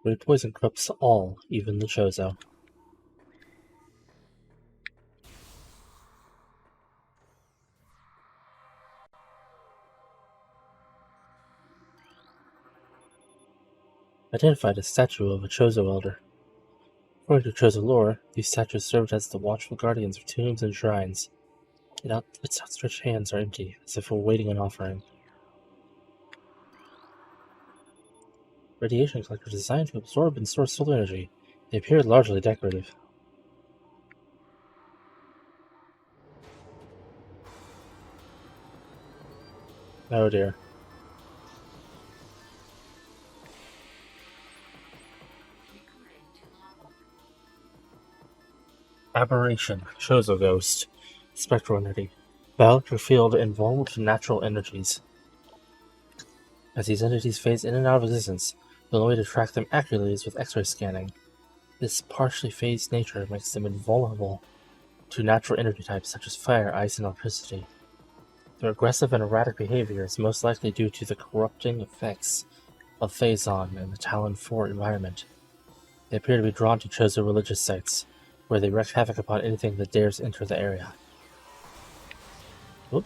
Speaker 1: Great poison corrupts all, even the Chozo. identified a statue of a Chozo elder. According to Chozo lore, these statues served as the watchful guardians of tombs and shrines. Its outstretched hands are empty, as if awaiting an offering. Radiation collectors designed to absorb and store solar energy. They appear largely decorative. Oh dear. Aberration, Chozo Ghost, Spectral Entity. Biological field invulnerable to natural energies. As these entities phase in and out of existence, the only way to track them accurately is with X-ray scanning. This partially phased nature makes them invulnerable to natural energy types such as fire, ice, and electricity. Their aggressive and erratic behavior is most likely due to the corrupting effects of Phazon and the Talon 4 environment. They appear to be drawn to Chozo religious sites, where they wreak havoc upon anything that dares enter the area. Oop.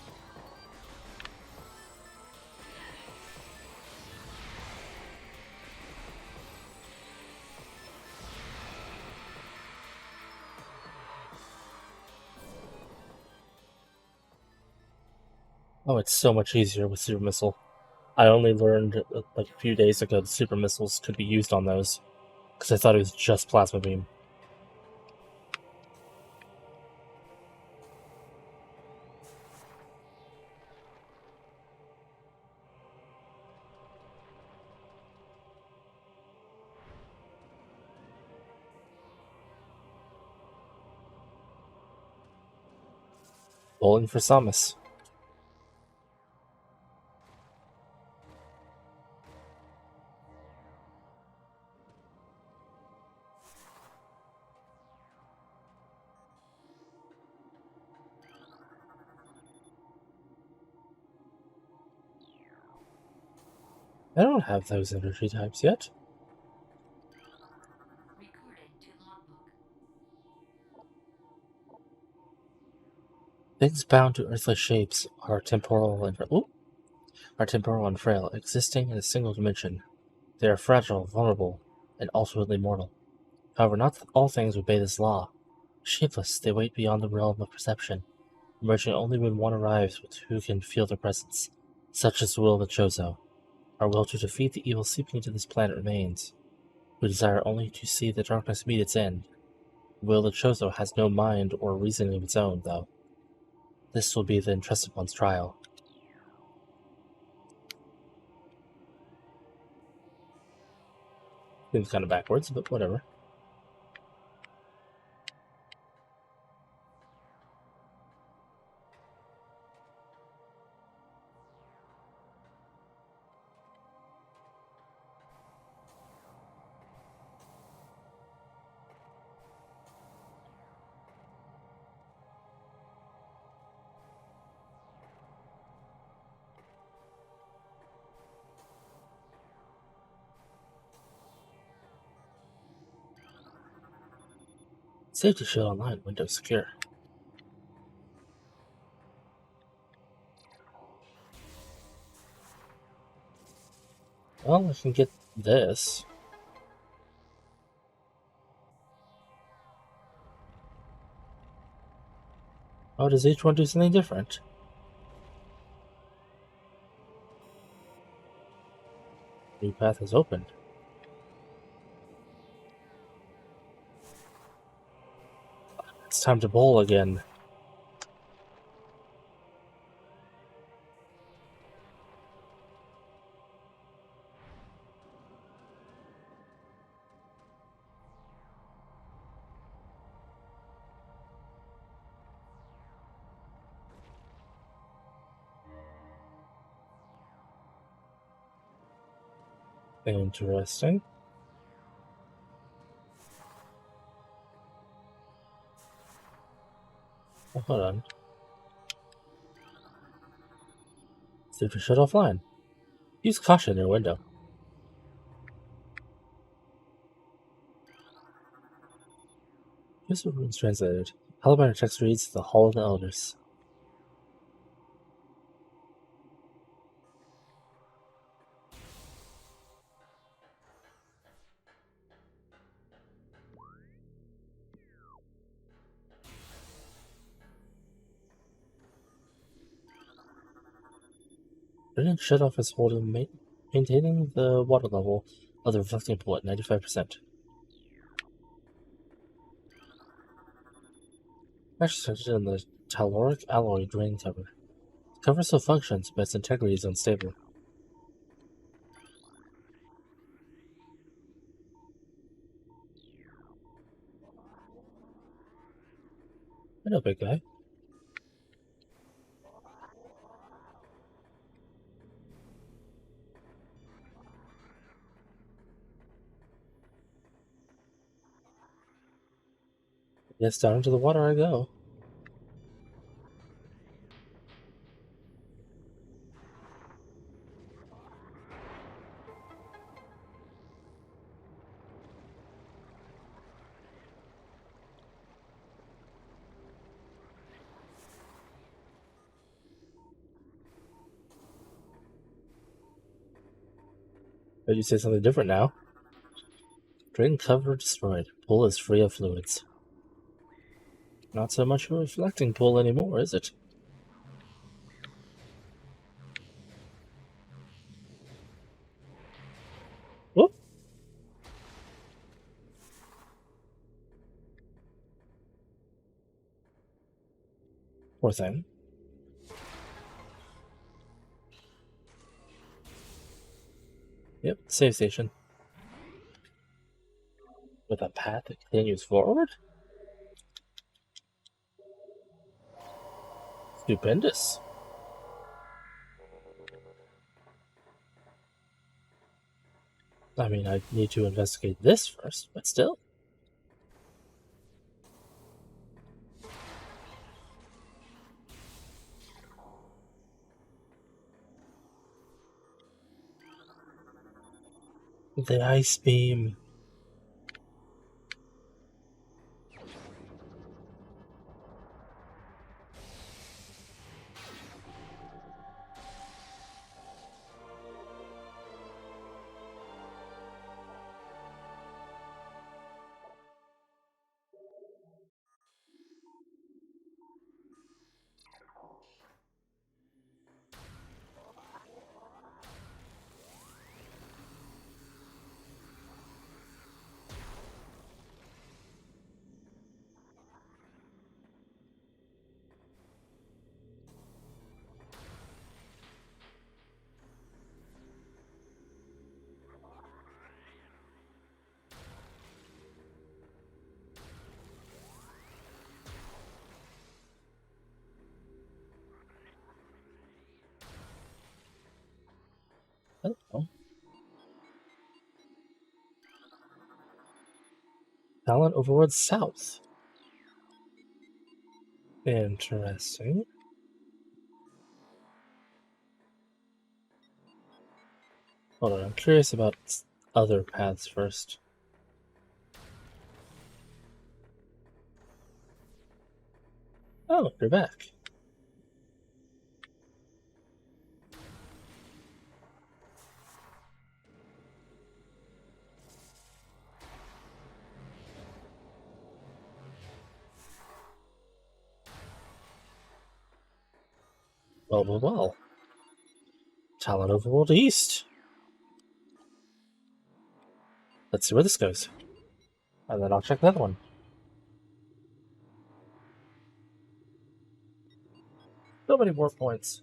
Speaker 1: Oh, it's so much easier with Super Missile. I only learned like a few days ago that Super Missiles could be used on those, because I thought it was just Plasma Beam. Bowling for Samus. I don't have those energy types yet. Things bound to earthly shapes are temporal and frail, existing in a single dimension. They are fragile, vulnerable, and ultimately mortal. However, not all things obey this law. Shapeless, they wait beyond the realm of perception, emerging only when one arrives with who can feel their presence. Such is the will of the Chozo. Our will to defeat the evil seeping into this planet remains. We desire only to see the darkness meet its end. The will of the Chozo has no mind or reasoning of its own, though. This will be the entrusted one's trial. Seems kind of backwards, but whatever. Safety shield online, window secure. Well, I can get this. Oh, does each one do something different? New path has opened. It's time to bowl again. Interesting. Oh, hold on. Safety shut offline. Use caution in your window. Use the runes translated. Hellbinder text reads the Hall of the Elders. Didn't shut off his hold in maintaining the water level of the reflecting pool at 95%. Pressure started in the telluric alloy drain cover. The cover still functions, but its integrity is unstable. I know, big guy. Yes, down into the water I go. But you say something different now. Drain cover destroyed. Pool is free of fluids. Not so much a reflecting pool anymore, is it? Whoop! Poor thing. Yep, save station. With a path that continues forward? Stupendous. I mean, I need to investigate this first, but still. The ice beam. Oh. Talon overworld south. Interesting. Hold on, I'm curious about other paths first. Oh, you're back. Well. Talon overworld east. Let's see where this goes. And then I'll check the other one. So many more points.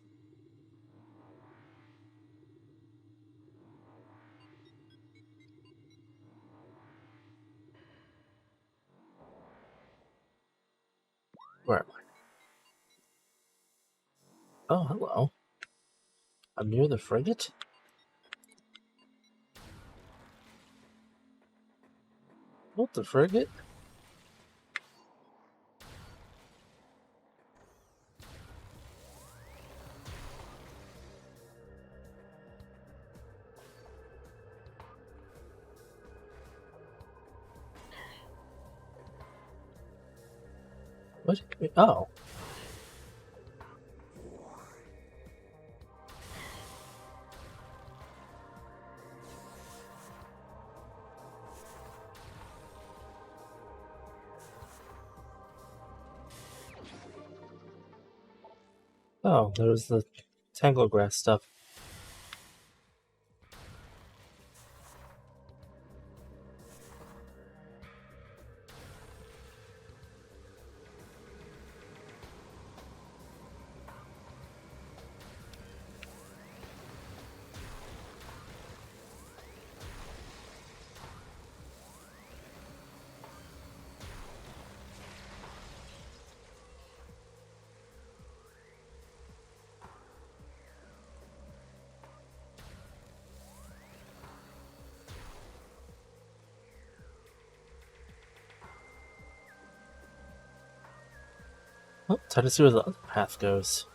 Speaker 1: Where am I? Oh, hello. I'm near the frigate? What, the frigate? What? Oh. Oh, there was the tangle grass stuff. Oh, time to see where the other path goes.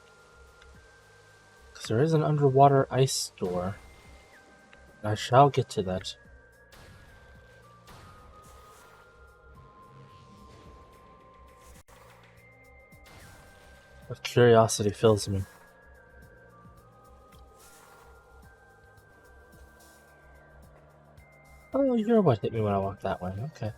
Speaker 1: Because there is an underwater ice door. I shall get to that. But curiosity fills me. Oh, you're what hit me when I walked that way. Okay.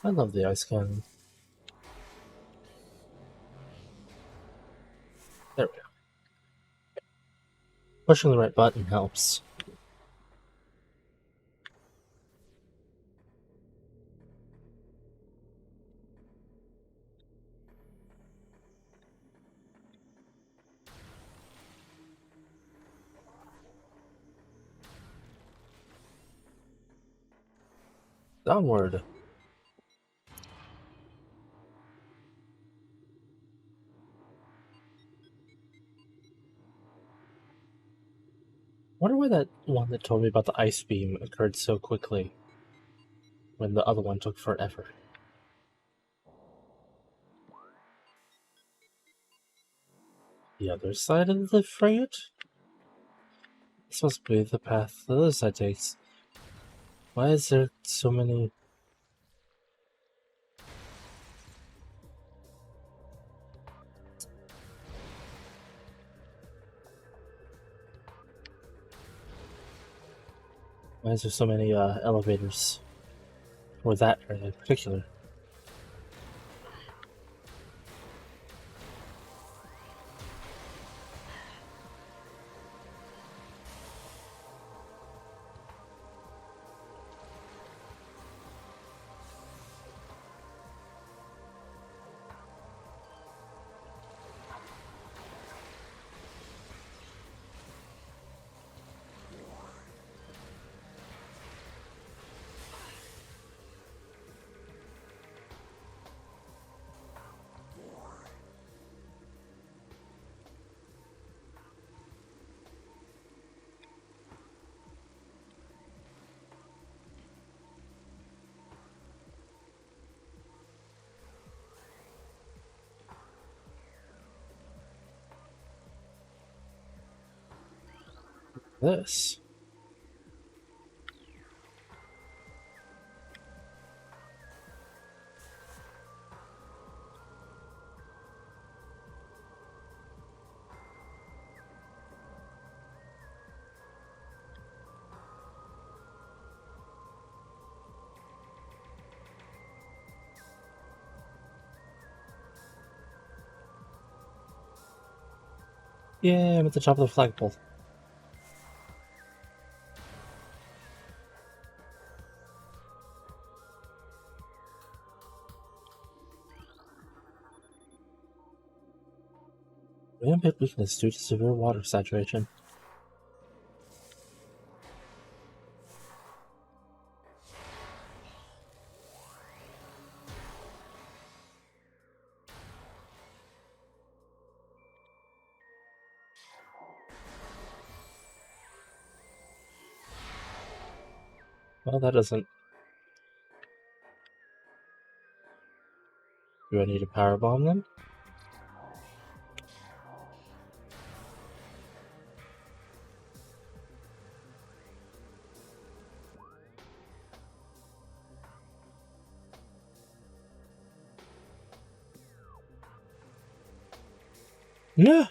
Speaker 1: I love the ice cannon. There we go. Pushing the right button helps. Downward. Wonder why that one that told me about the ice beam occurred so quickly when the other one took forever. The other side of the frigate? This must be the path the other side takes. Why is there so many... Why is there so many elevators? Or that area in particular? This. Yeah, I'm at the top of the flagpole. Rampant weakness due to severe water saturation. Well, that doesn't... Do I need a power bomb then? No!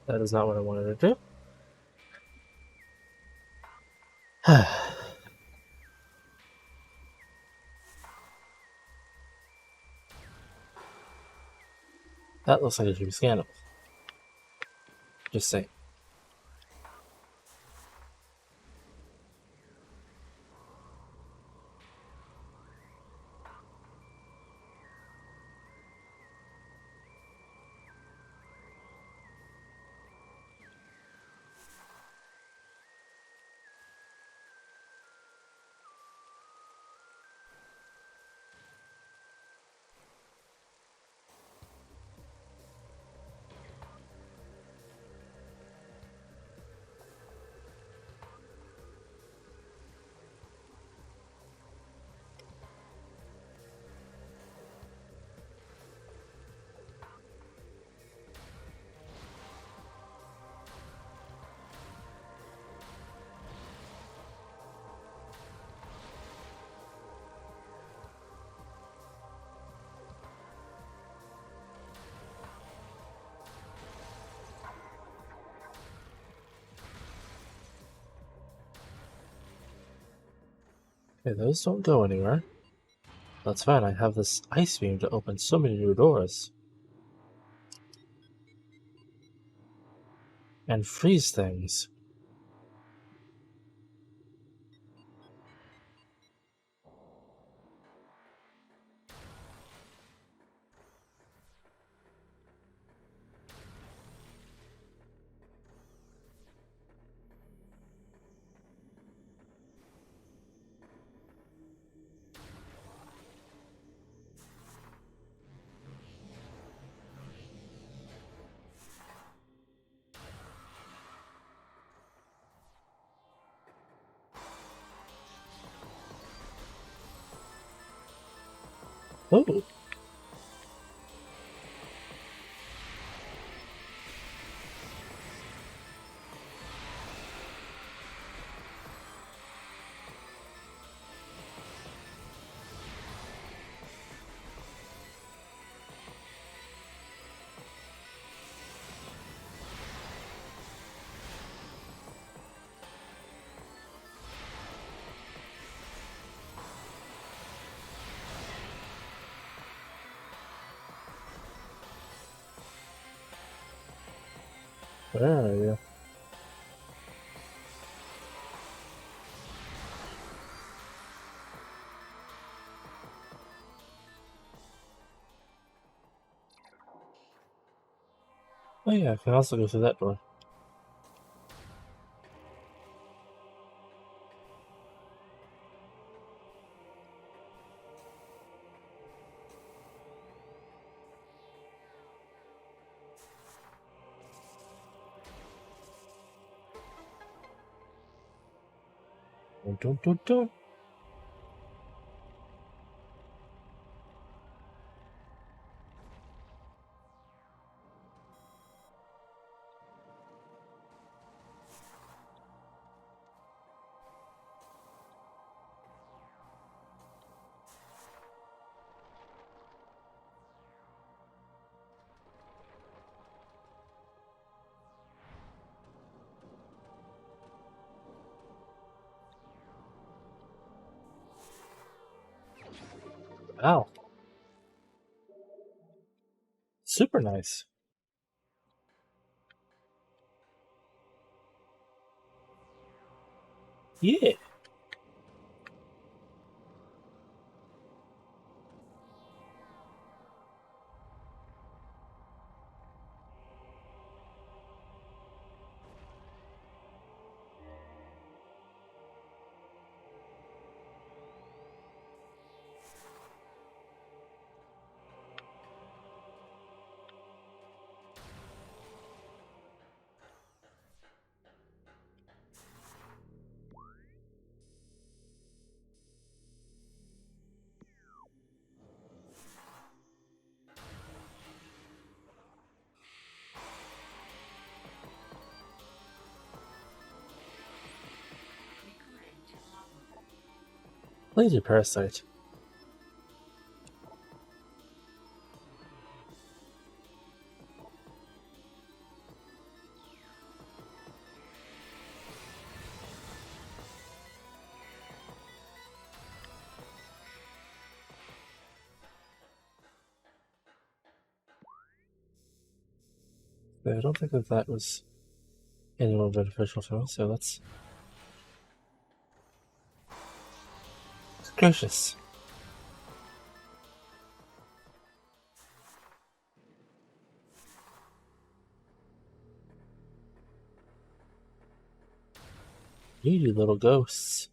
Speaker 1: That is not what I wanted to do. That looks like it should be scannable. Just saying. Okay, those don't go anywhere. That's fine, I have this ice beam to open so many new doors. And freeze things. Oh! Where are you? Oh yeah, I can also go through that door. Dun, dun, dun, dun. Wow. Super nice. Yeah. Laser parasite. I don't think that was any more beneficial to me, so let's... Gracious. You little ghosts.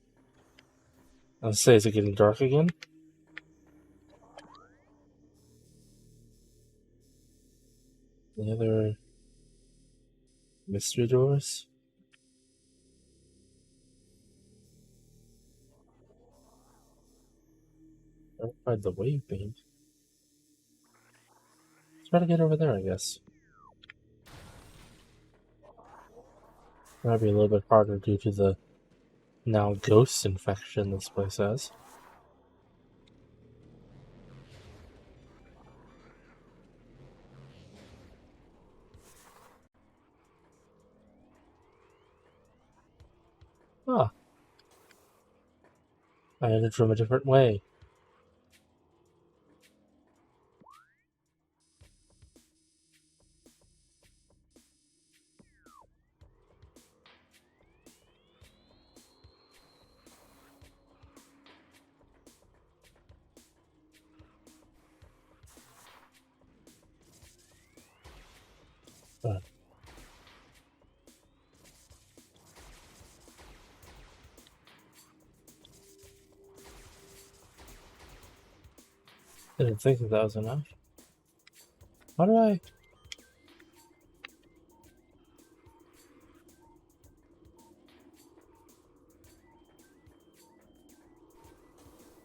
Speaker 1: I was say, is it getting dark again? The other mystery doors? By the wave beam. Try to get over there, I guess. Might be a little bit harder due to the now ghost infection this place has. Ah, I entered from a different way. Uh, I didn't think that was enough. How do I...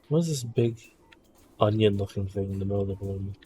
Speaker 1: What is this big onion-looking thing in the middle of the room?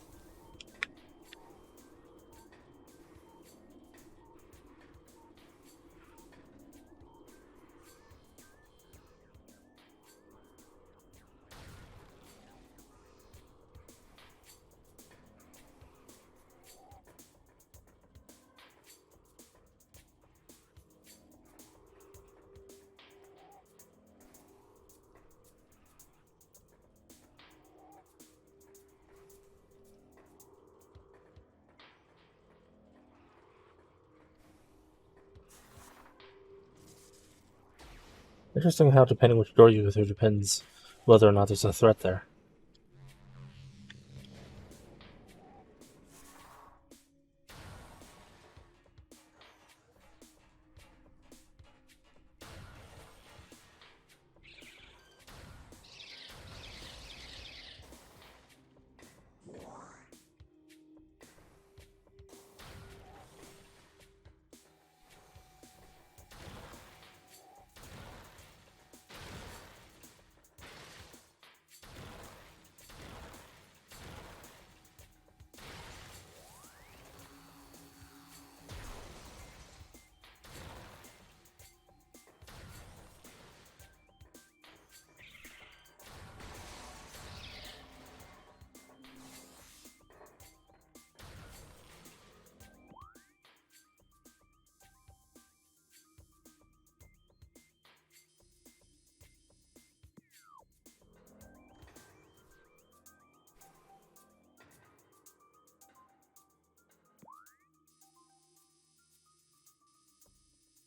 Speaker 1: Interesting how depending which door you go through depends whether or not there's a threat there.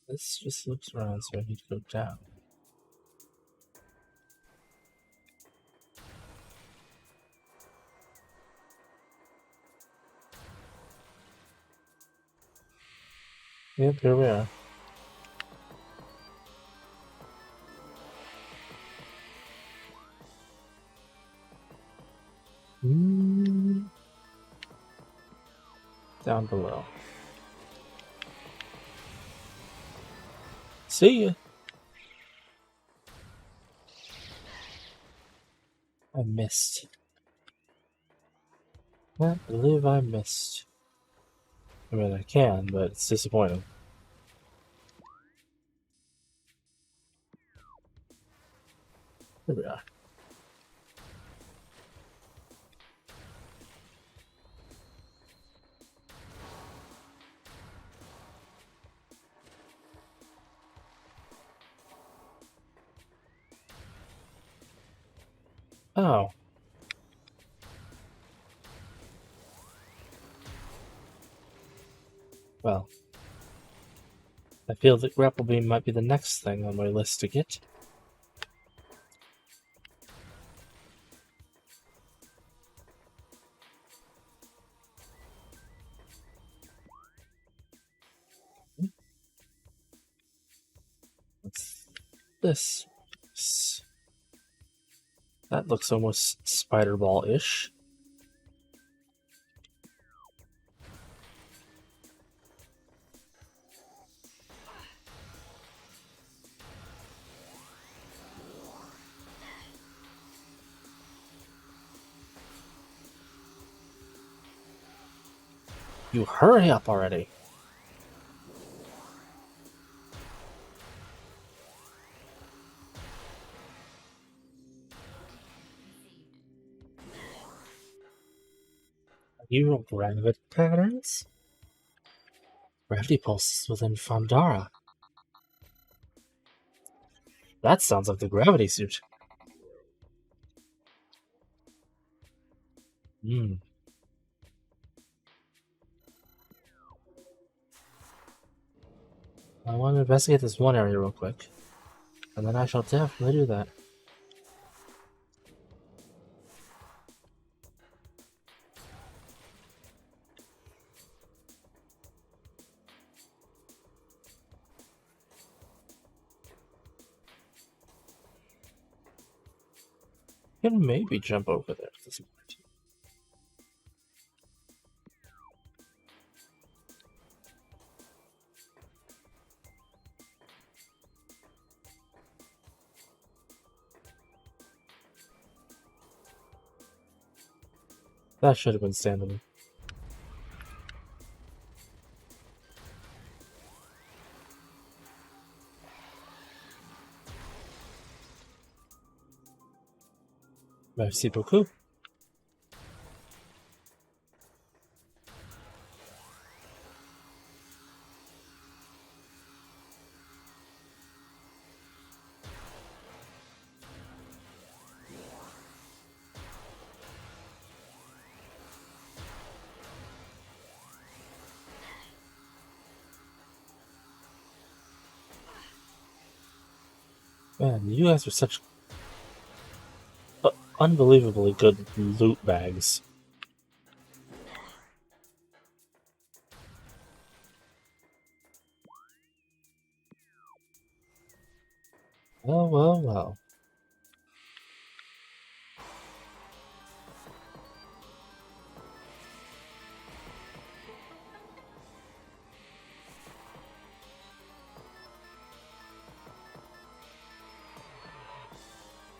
Speaker 1: This just looks around, so I need to go down. Yep, here we are. Down below. See ya! I missed. Can't believe I missed. I mean, I can, but it's disappointing. Here we are. Oh. Well, I feel that grapple beam might be the next thing on my list to get. What's this? That looks almost spider ball-ish. You hurry up already! You gravity patterns? Gravity pulses within Fandara. That sounds like the gravity suit. Hmm. I want to investigate this one area real quick, and then I shall definitely do that. Can maybe jump over there at this point. That should have been standable. Merci beaucoup. Man, you guys are such unbelievably good loot bags. Well, well, well.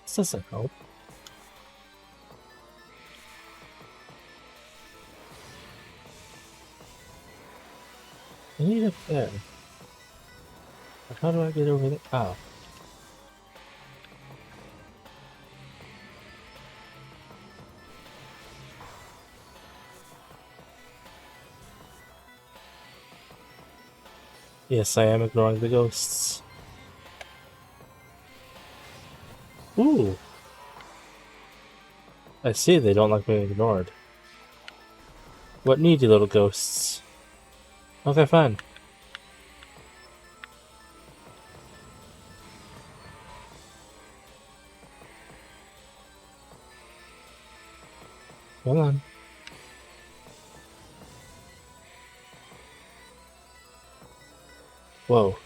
Speaker 1: This doesn't help. I need it there. But how do I get over there? Oh. Yes, I am ignoring the ghosts. Ooh. I see they don't like being ignored. What needy little ghosts. Okay, fine. Hold on. Whoa.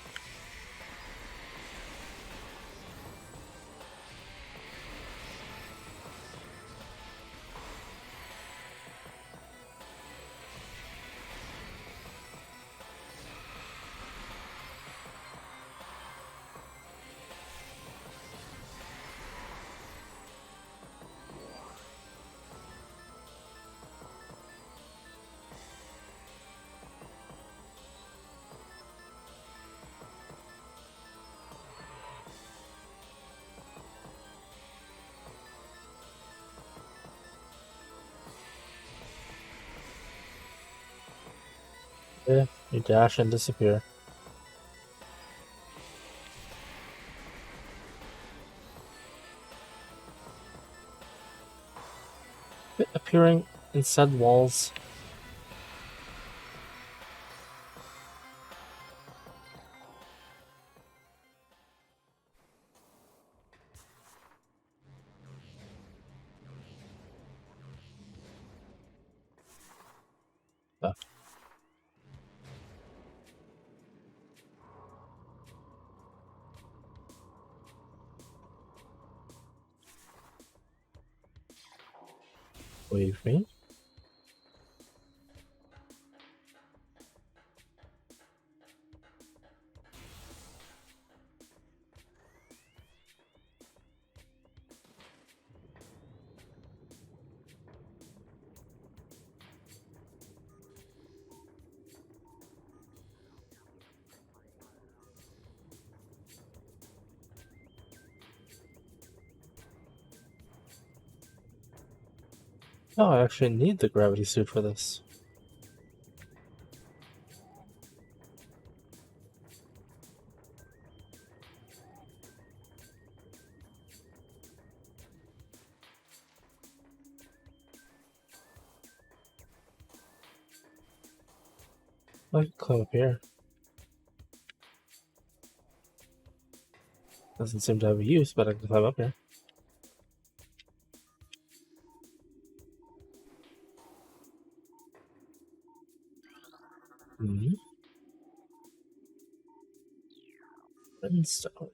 Speaker 1: Yeah, you dash and disappear. Appearing inside walls. Wave me. Oh, I actually need the gravity suit for this. I can climb up here. Doesn't seem to have a use, but I can climb up here. Hmm. Redstone.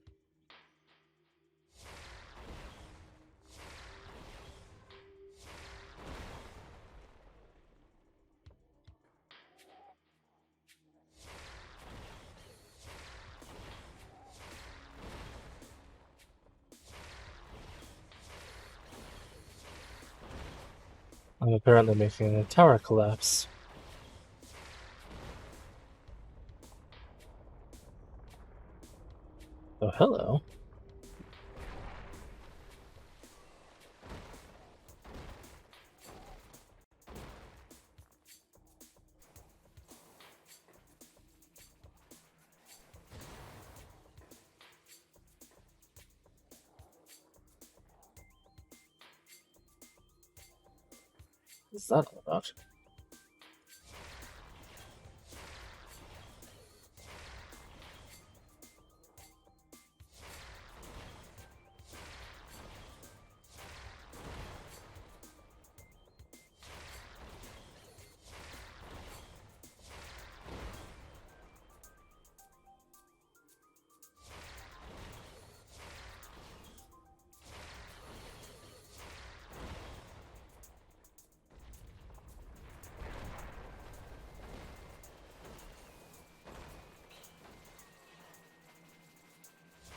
Speaker 1: I'm apparently making a tower collapse. Oh, hello. What's that all about?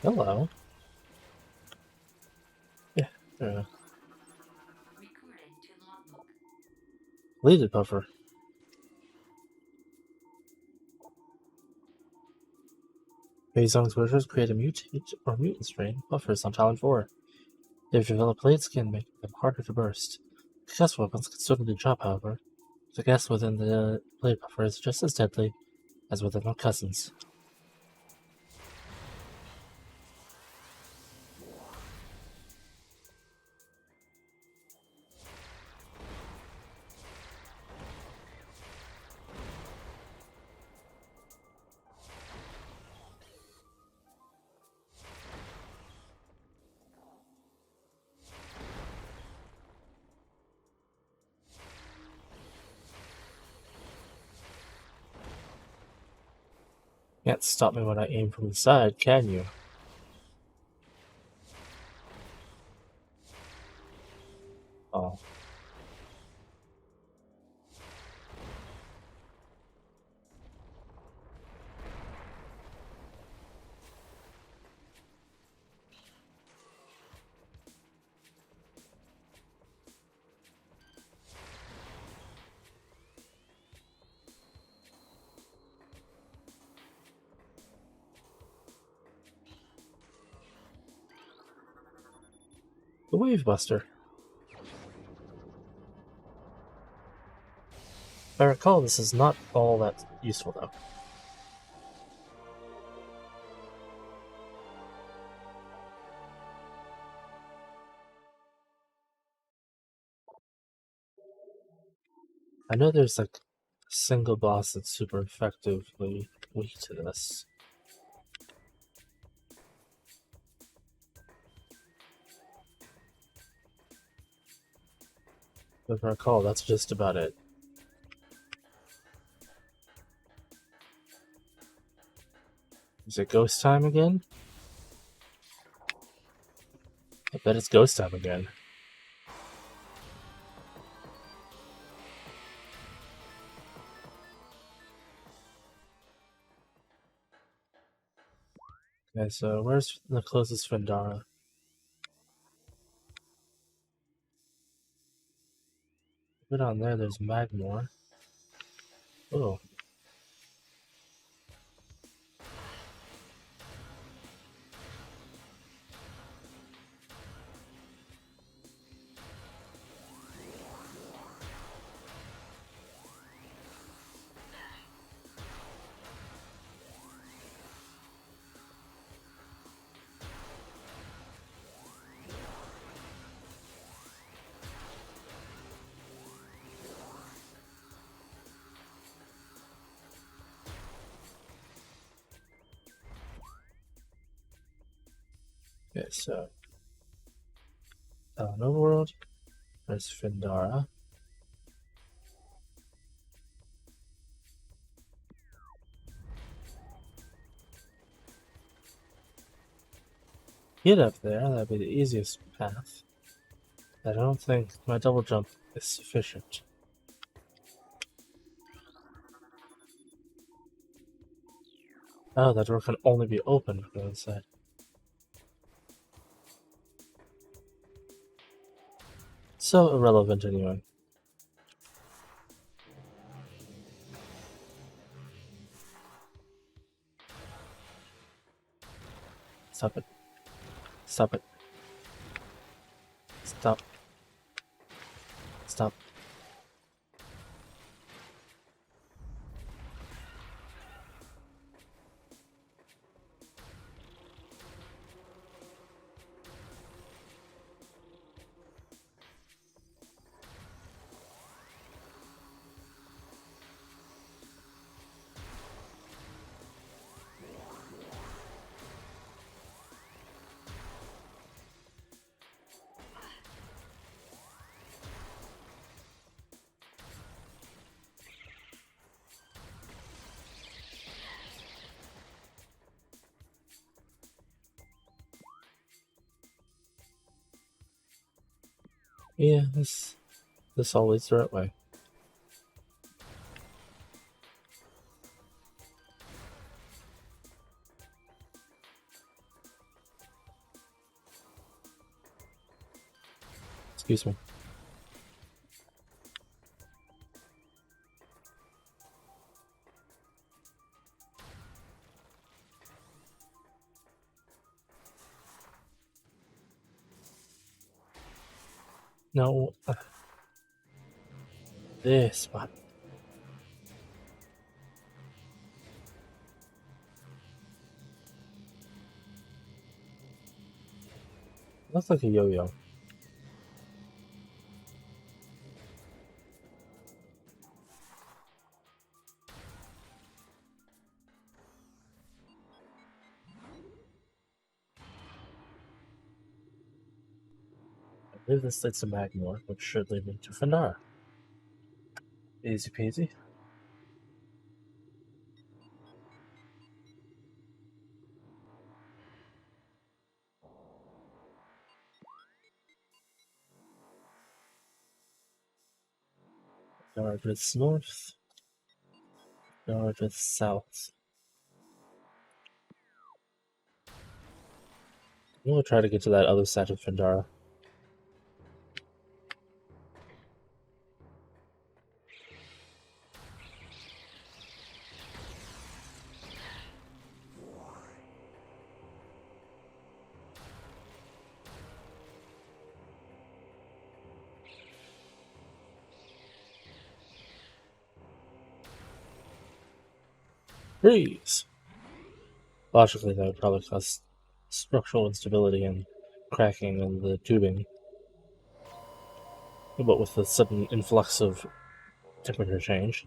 Speaker 1: Hello. Yeah, there we go. Leaded buffer. Phase zone exposures create a mutate or mutant strain buffers on Talon 4. They've developed blade skin, making them harder to burst. Gas weapons can certainly drop, however. The gas within the blade buffer is just as deadly as within their cousins. Can't stop me when I aim from the side, can you? Oh. The Wave Buster. If I recall, this is not all that useful, though. I know there's like a single boss that's super effectively weak to this. But if I recall, that's just about it. Is it ghost time again? I bet it's ghost time again. Okay, so where's the closest Vendara? Go down there, there's Magmore. Oh. Okay, so Overworld, there's Vendara. Get up there, that'd be the easiest path. I don't think my double jump is sufficient. Oh, that door can only be opened from the inside. So irrelevant anyway. Stop it. Stop it. Stop. Stop. Yeah, this all leads the right way. Excuse me. No. This spot. Looks like a yo-yo. I believe this leads to Magmore, which should lead me to Fandara. Easy peasy. Guardra's north. Guardra's south. We'll try to get to that other side of Fandara. Freeze! Logically, that would probably cause structural instability and cracking in the tubing. But with the sudden influx of temperature change.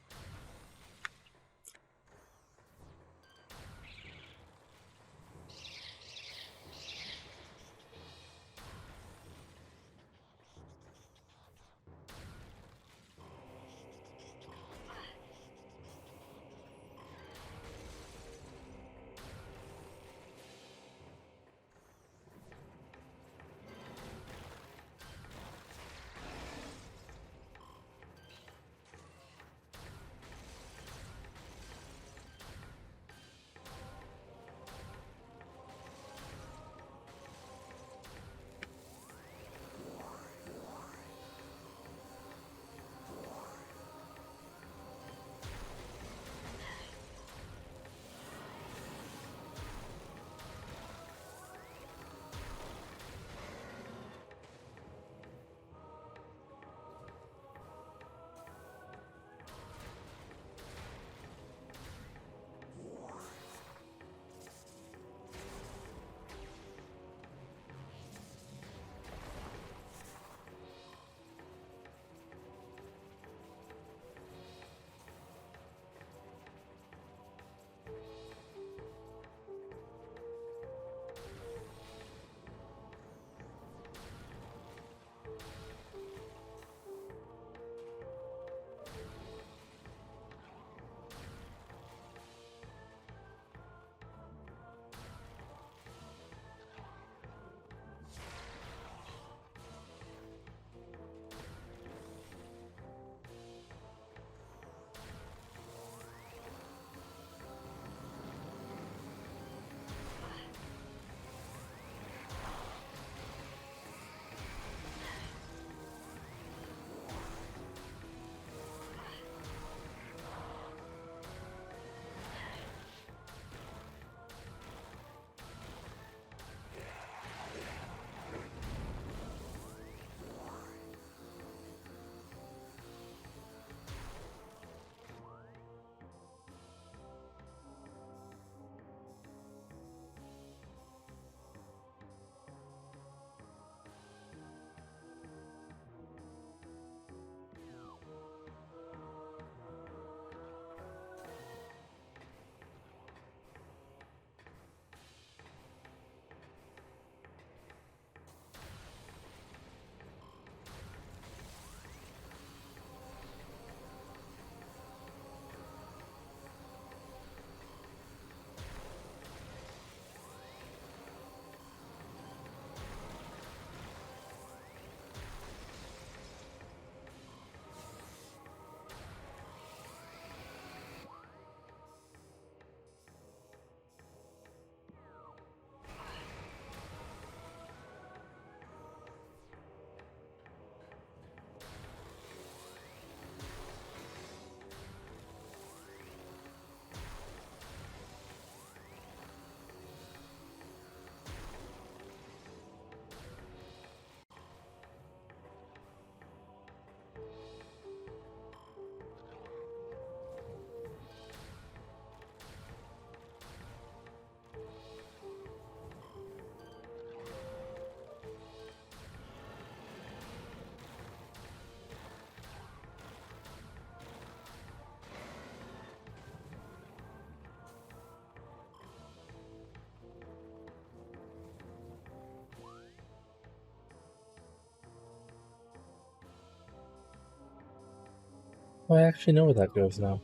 Speaker 1: Oh, I actually know where that goes now.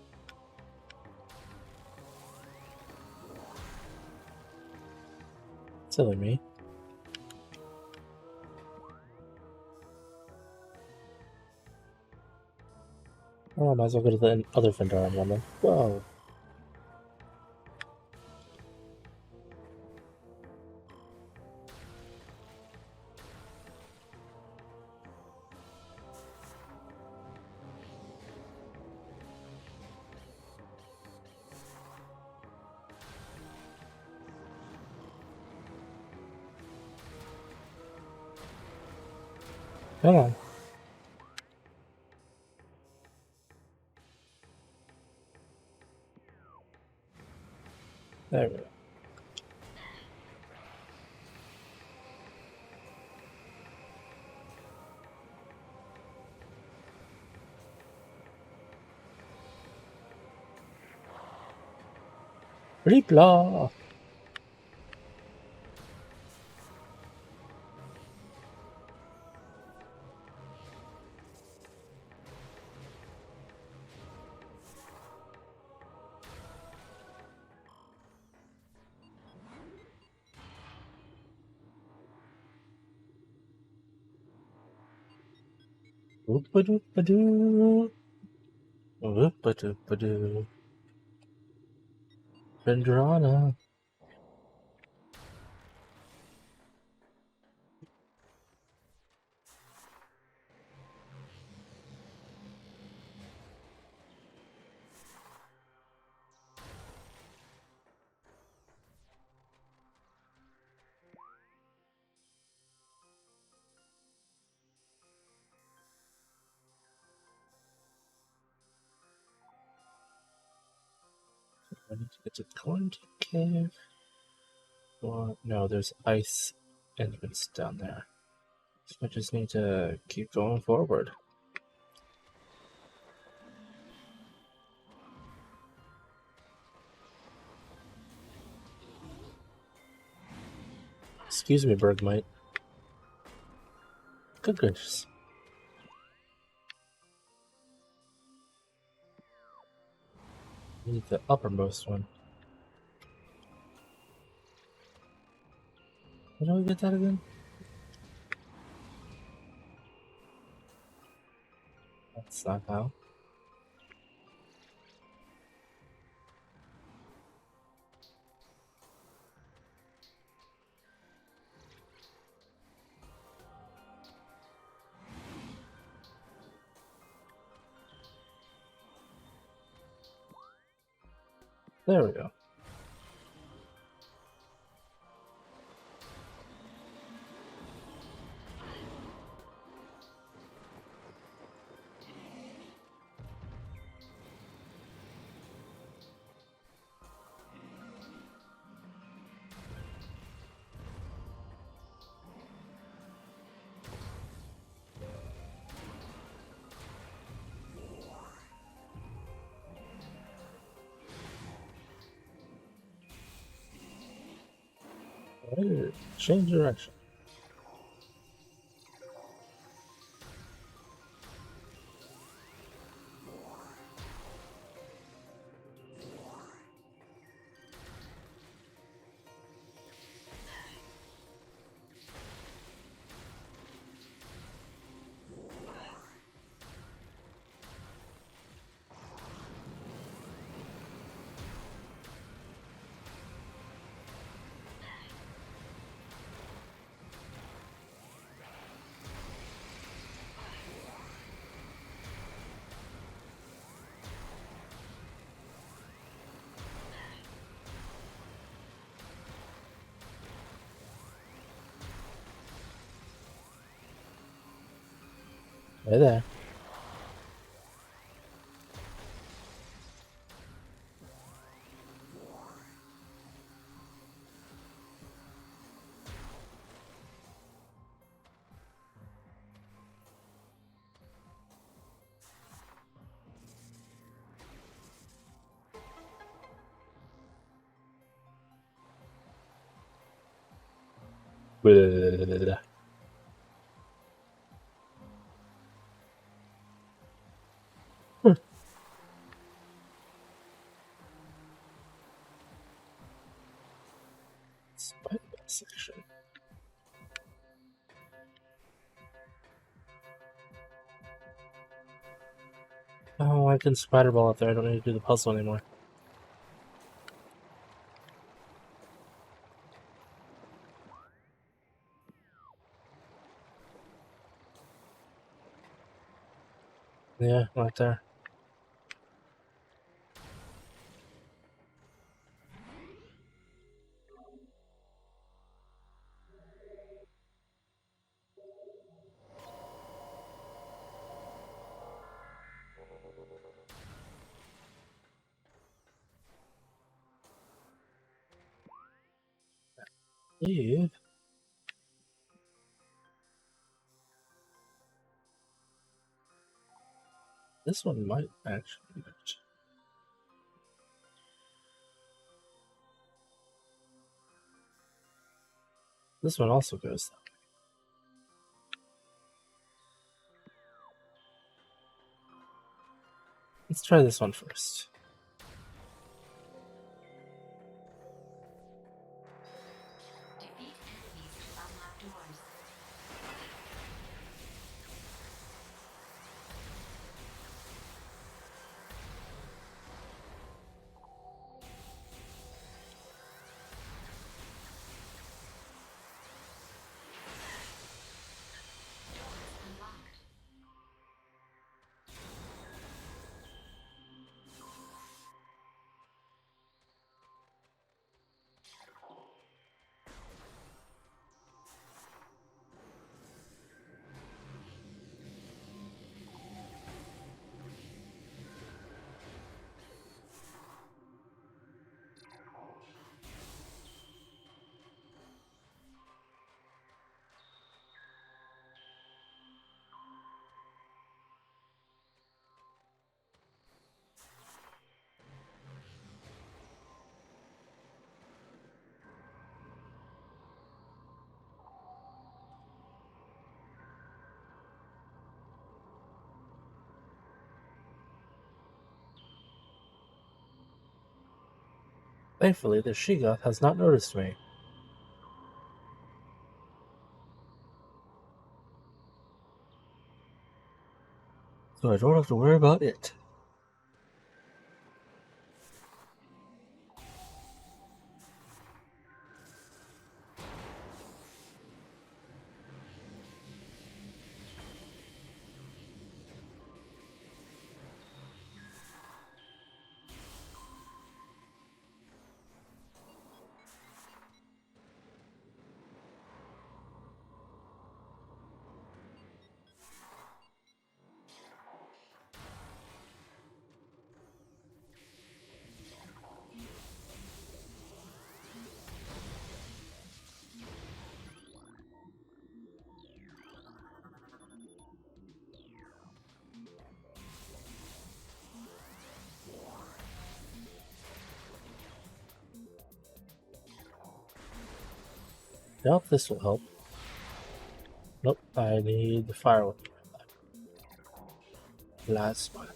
Speaker 1: Silly me. Oh, I might as well go to the other Vendarum one then. Whoa. Come on. There we go. Repla! Oop-a-doop-a-doo. Oop-a-doop-a-doo. Vendrana. I need to get to the quarantine cave. Or, no, there's ice entrance down there. So I just need to keep going forward. Excuse me, Bergmite. Good gracious. I need the uppermost one. How do I get that again? That's not how. There we go. Right, change direction. Hey there. Blah. section. Oh, I can spider ball up there. I don't need to do the puzzle anymore. Yeah, right there. Leave. This one might actually match. This one also goes that way. Let's try this one first.
Speaker 2: Defeat enemies to unlock doors. Doors unlocked.
Speaker 1: Thankfully, the She-Goth has not noticed me. So I don't have to worry about it. Doubt this will help. Nope, I need the firewood. Last one.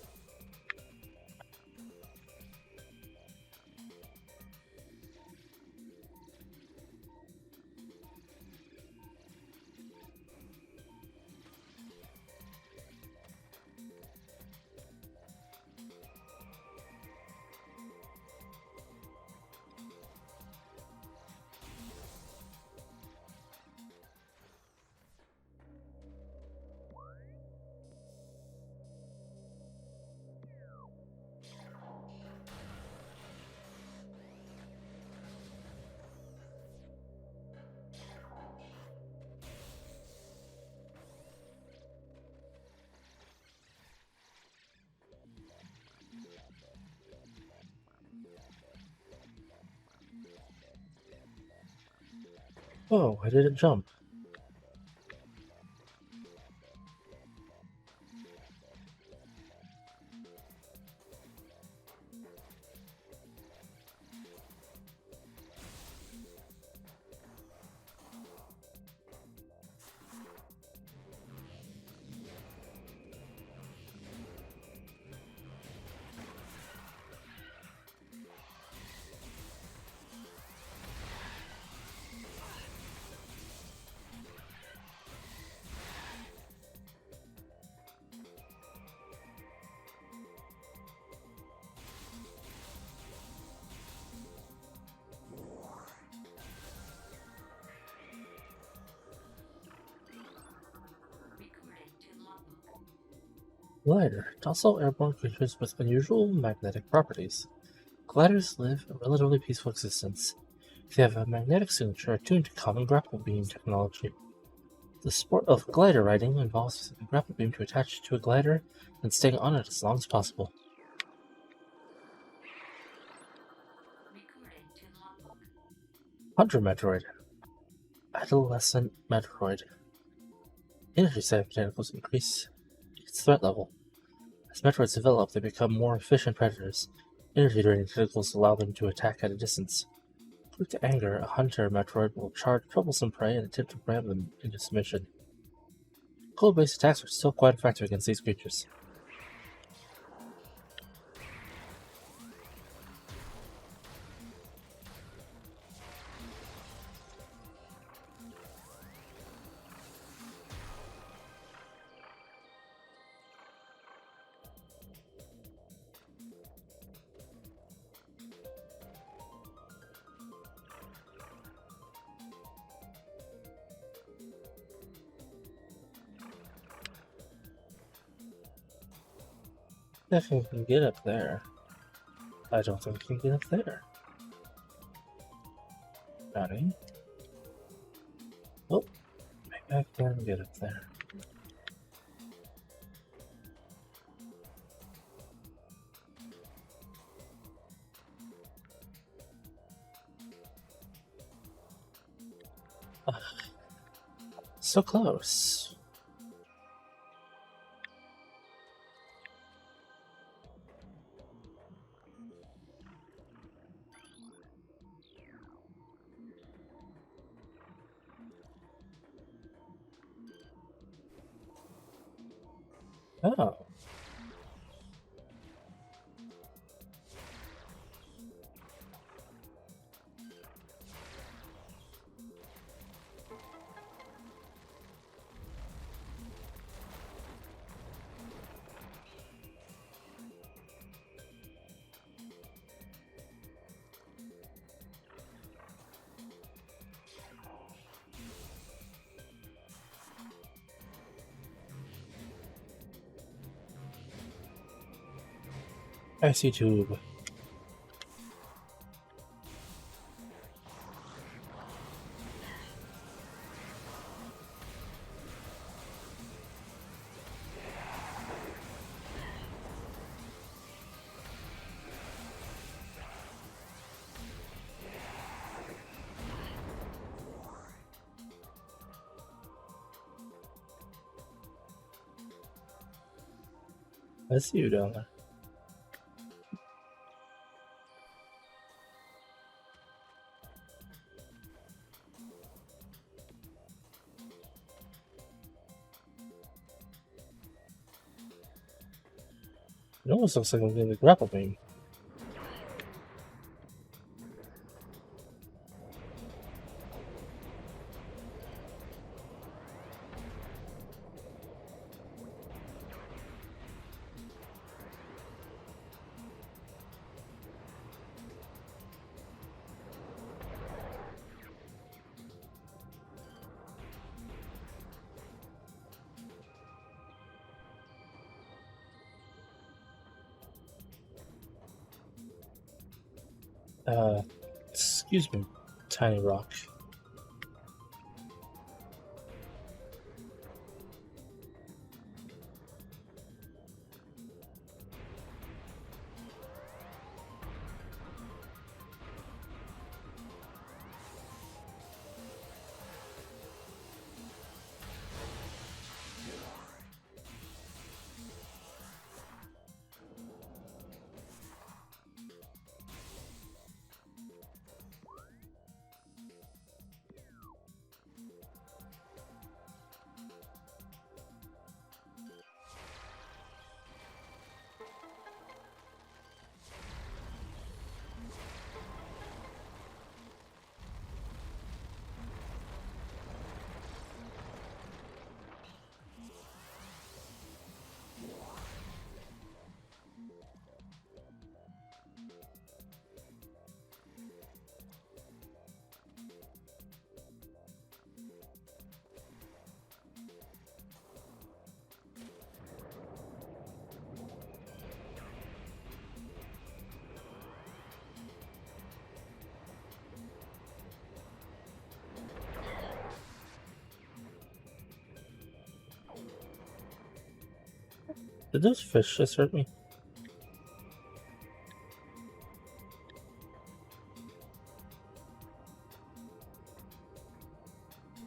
Speaker 1: Oh, I didn't jump. Glider. Docile airborne creatures with unusual magnetic properties. Gliders live a relatively peaceful existence. They have a magnetic signature attuned to common grapple beam technology. The sport of glider riding involves using a grapple beam to attach to a glider and staying on it as long as possible.
Speaker 2: Recording to logbook.
Speaker 1: Hunter Metroid. Adolescent Metroid. Energy side botanicals increase its threat level. As Metroids develop, they become more efficient predators. Energy draining tentacles allow them to attack at a distance. Quick to anger, a hunter Metroid will charge troublesome prey and attempt to ram them into submission. Cold-based attacks are still quite effective against these creatures. I think we can get up there. I don't think we can get up there. Howdy. Oh, maybe I can get up there. So close. Oh. Icy tube. I see you down there. It almost looks like I'm getting the grapple beam. Excuse me, tiny rock. Did those fish just hurt me?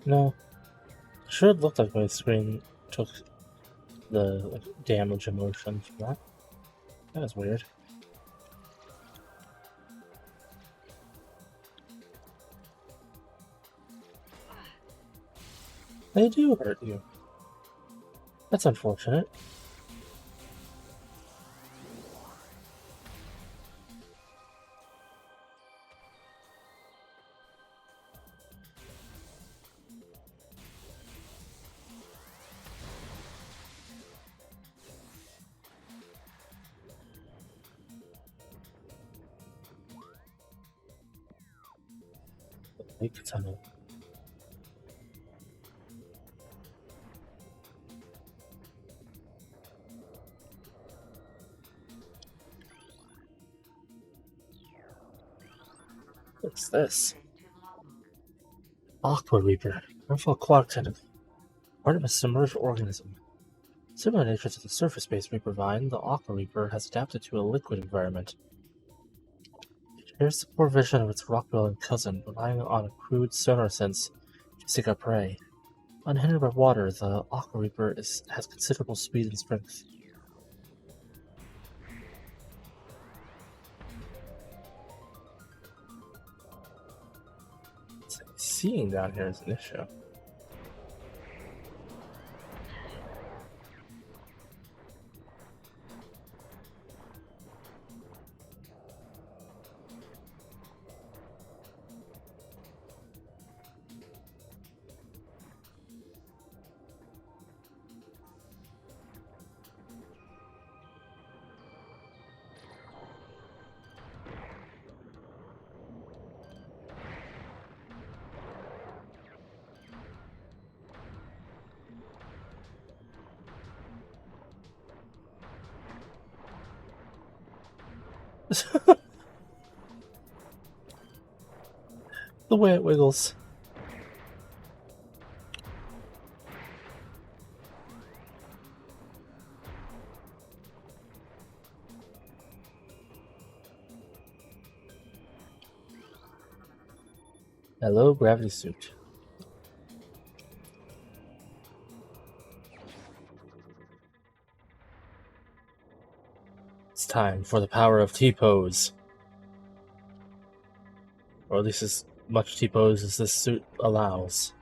Speaker 1: No. Sure, it looked like my screen took the damage and motion from that. That was weird. They do hurt you. That's unfortunate. Lake tunnel. What's this? Aqua Reaper. Powerful aquatic tentacle. Part of a submerged organism. Similar nature to the surface-based Reaper vine, the Aqua Reaper has adapted to a liquid environment. It shares the poor vision of its rock-dwelling cousin, relying on a crude sonar sense to seek out prey. Unhindered by water, the Aqua Reaper has considerable speed and strength. Seeing down here is an issue. The way it wiggles. Hello, gravity suit. It's time for the power of T-pose. Or at least as much T-pose as this suit allows.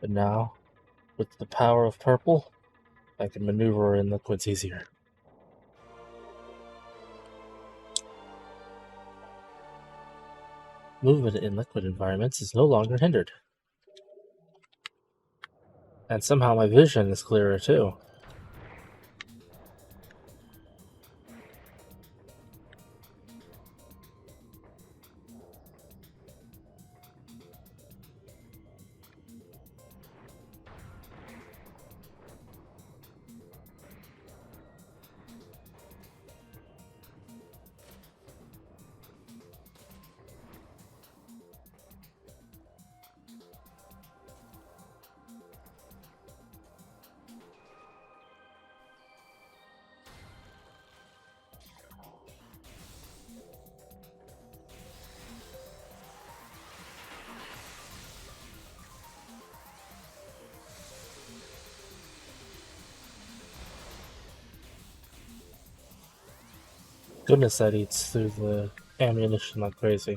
Speaker 1: But now, with the power of purple, I can maneuver in liquids easier. Movement in liquid environments is no longer hindered. And somehow my vision is clearer too. Goodness, that eats through the ammunition like crazy.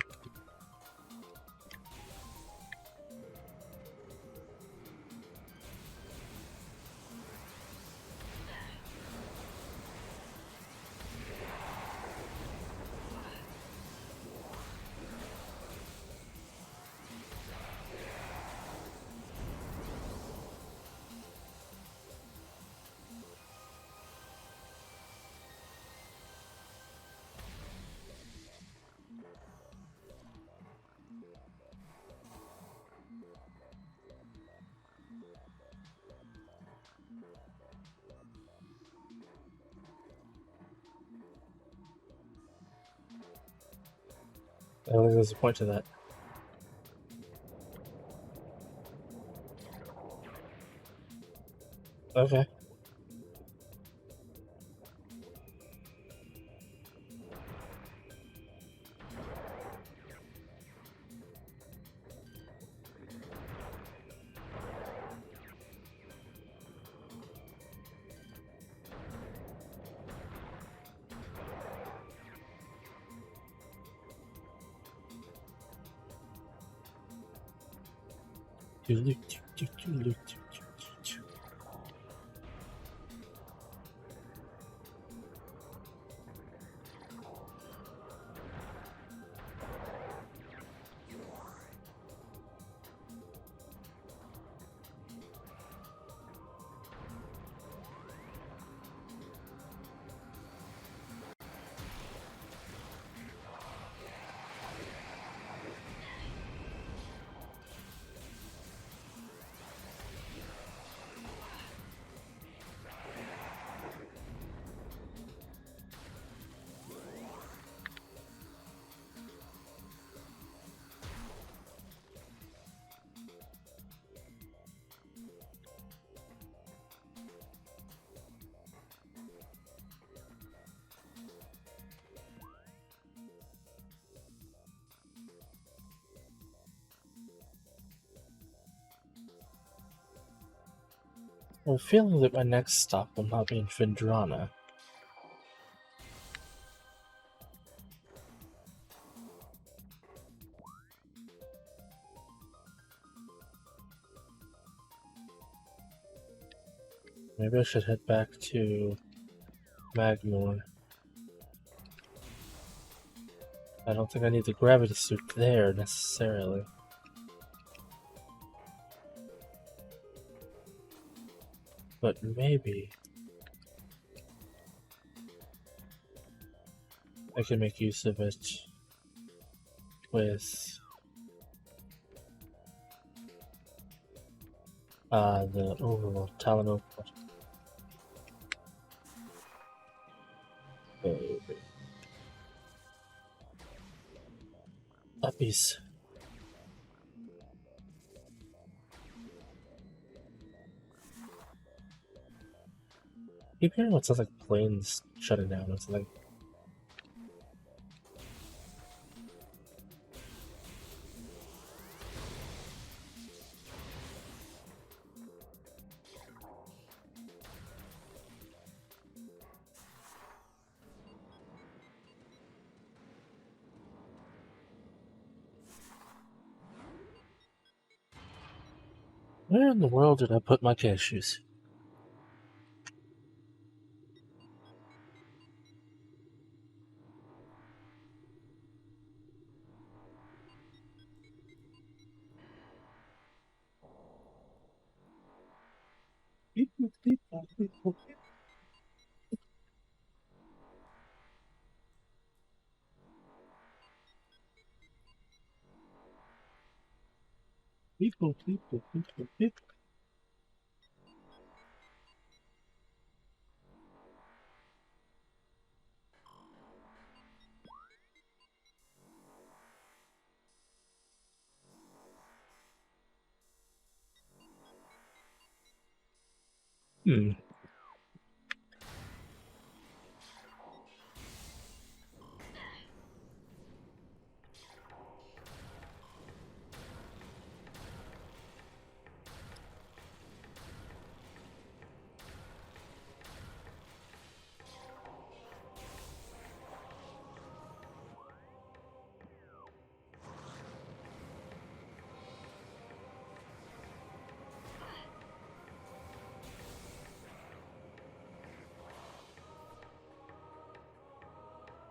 Speaker 1: I don't think there's a point to that. Okay. I'm feeling that my next stop will not be in Findrana. Maybe I should head back to Magmore. I don't think I need the gravity suit there necessarily. But maybe I can make use of it with the overall Talon Uppies. Keep hearing what sounds like planes shutting down or something. Where in the world did I put my cashews? Hmm.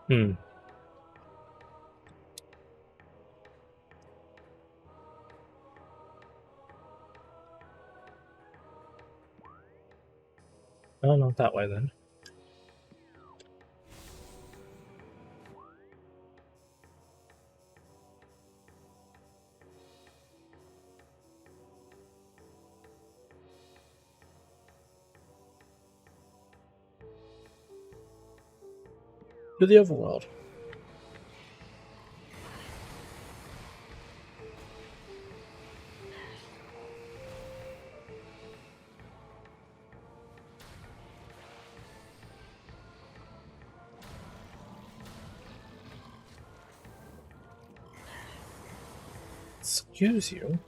Speaker 1: Hmm. Oh, not that way then. To the overworld. Excuse you?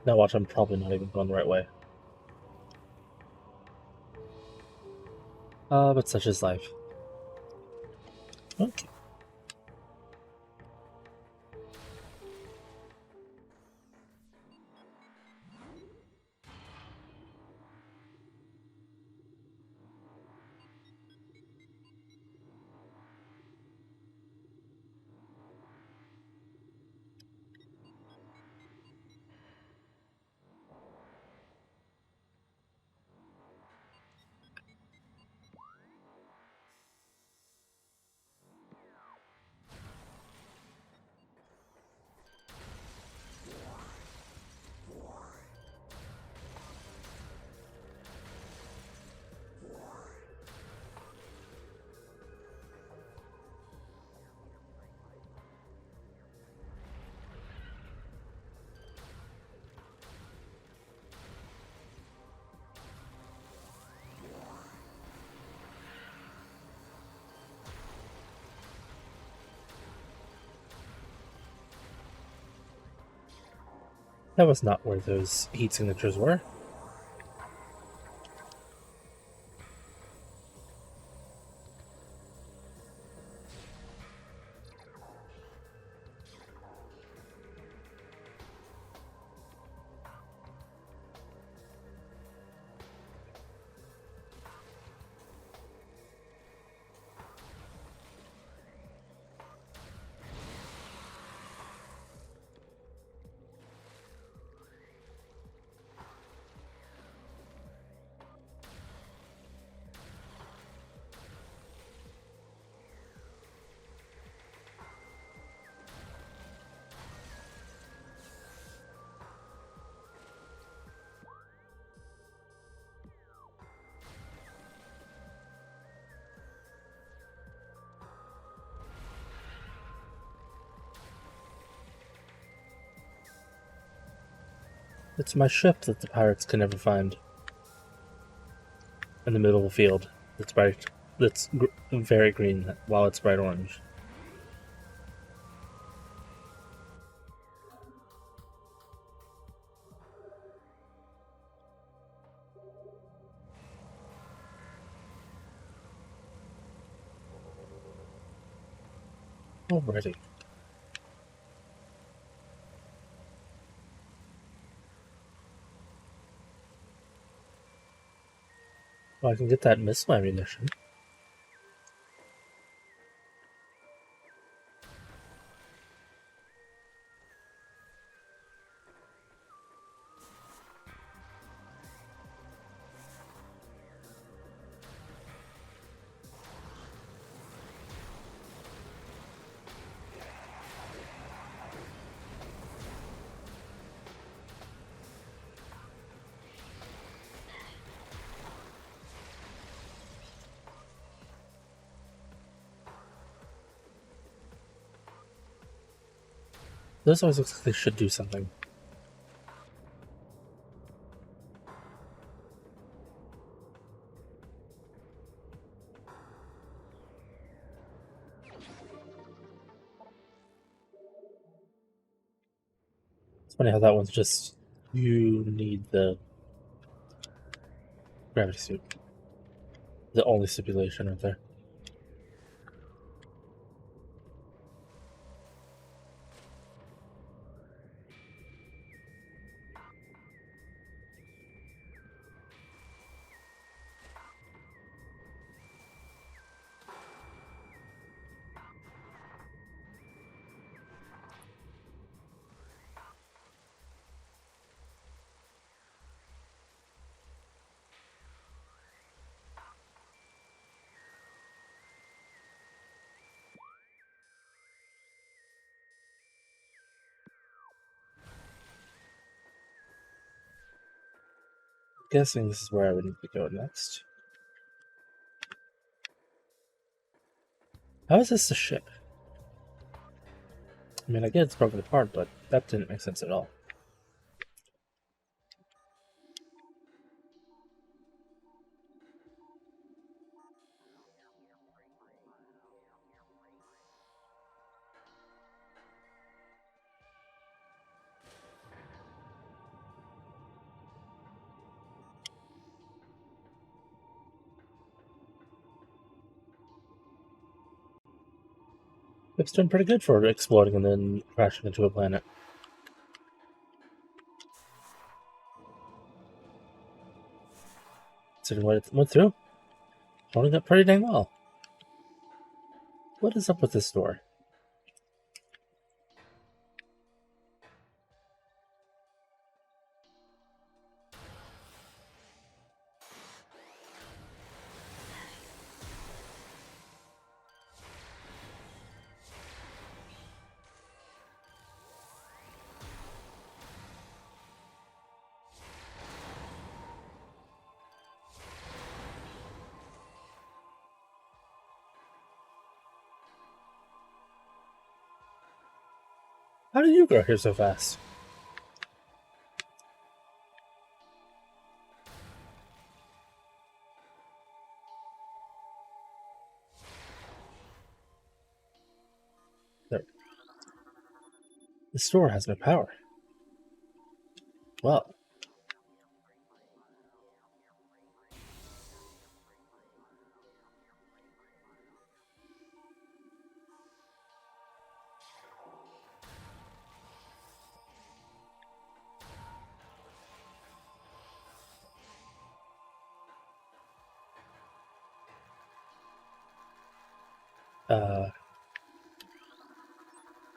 Speaker 1: Now watch, I'm probably not even going the right way. But such is life. Okay. That was not where those heat signatures were. It's my ship that the pirates can never find. In the middle of a field that's bright, very green while it's bright orange. Alrighty. Well, I can get that missile ammunition. Those always looks like they should do something. It's funny how that one's just, you need the gravity suit. The only stipulation right there. I'm guessing this is where I would need to go next. How is this a ship? I mean, I get it's broken apart, but that didn't make sense at all. It's doing pretty good for exploding and then crashing into a planet. Considering what it went through, holding up pretty dang well. What is up with this door? How did you grow here so fast? There. This door has no power. Well,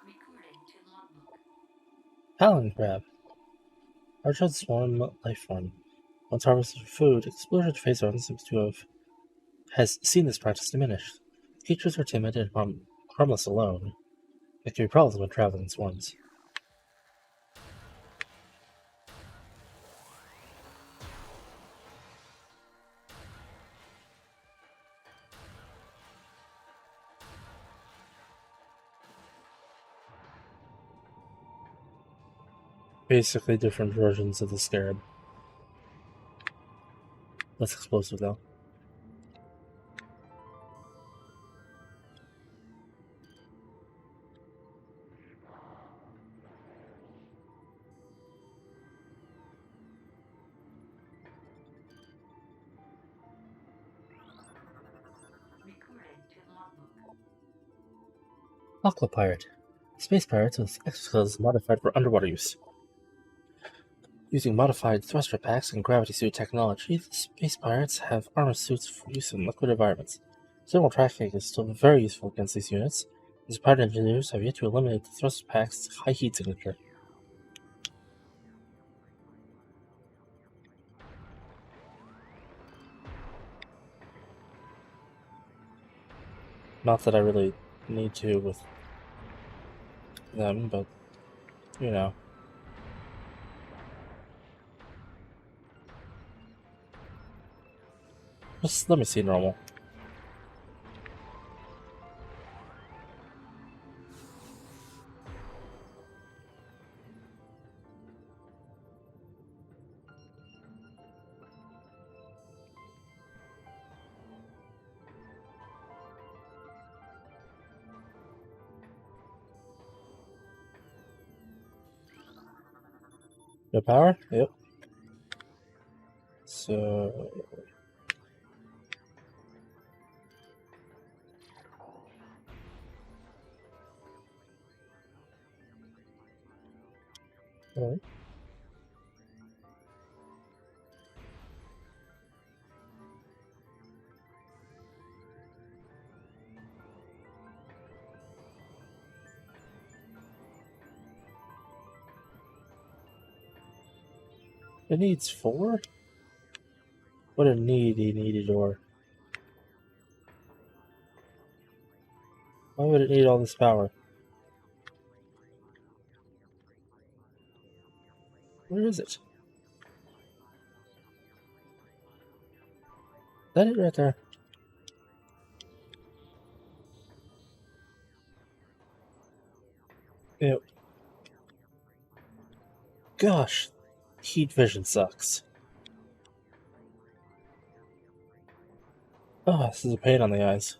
Speaker 2: Recording to logbook.
Speaker 1: Talon crab. Large swarm life form. Once harvested for food, exposure to phase one seems to have has seen this practice diminish. Creatures are timid and harmless alone. It can be problems when traveling in swarms. Basically different versions of the scarab. Less explosive though.
Speaker 2: Recording to logbook.
Speaker 1: Aqua pirate. Space pirates with exoskeleton modified for underwater use. Using modified thruster packs and gravity suit technology, the space pirates have armor suits for use in liquid environments. Thermal tracking is still very useful against these units, as pirate engineers have yet to eliminate the thruster pack's high heat signature. Not that I really need to with them, but you know. Just let me see normal. No power? Yep. So... Alright. It needs 4? What a needy door. Why would it need all this power? Where is it? Is that it right there? Yep. Gosh, heat vision sucks. Oh, this is a pain on the eyes.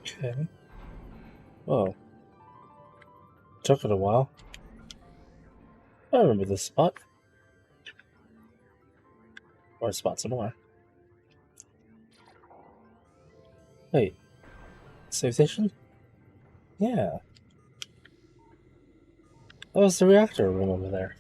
Speaker 1: Okay. Whoa. Took it a while. I remember this spot. Or spot some more. Wait. Save station? Yeah. That was the reactor room over there.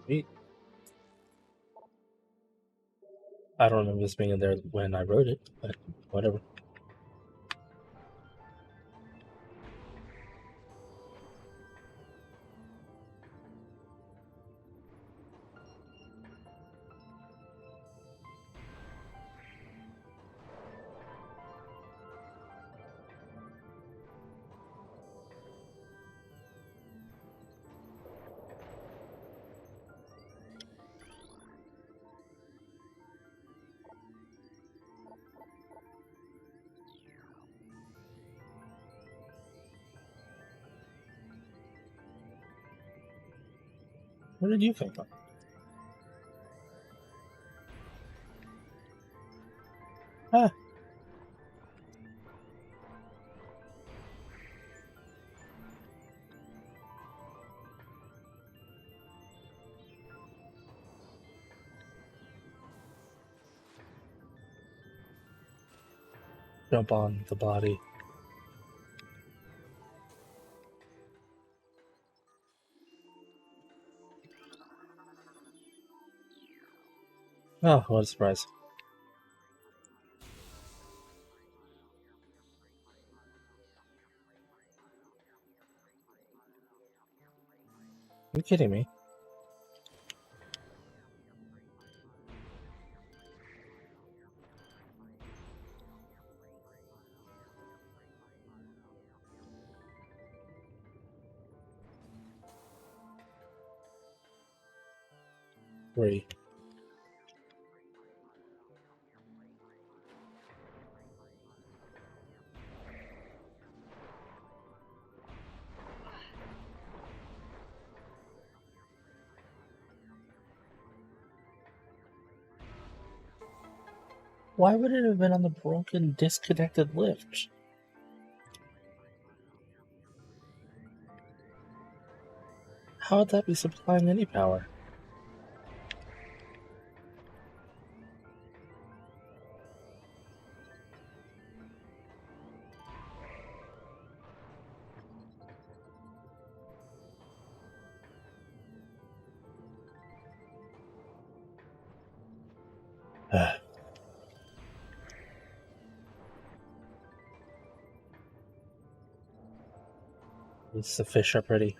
Speaker 1: Neat. I don't remember this being in there when I wrote it, but whatever. Where did you come from? Ah. Jump on the body. Oh, what a surprise. Are you kidding me? Three. Why would it have been on the broken, disconnected lift? How would that be supplying any power? At least the fish are pretty.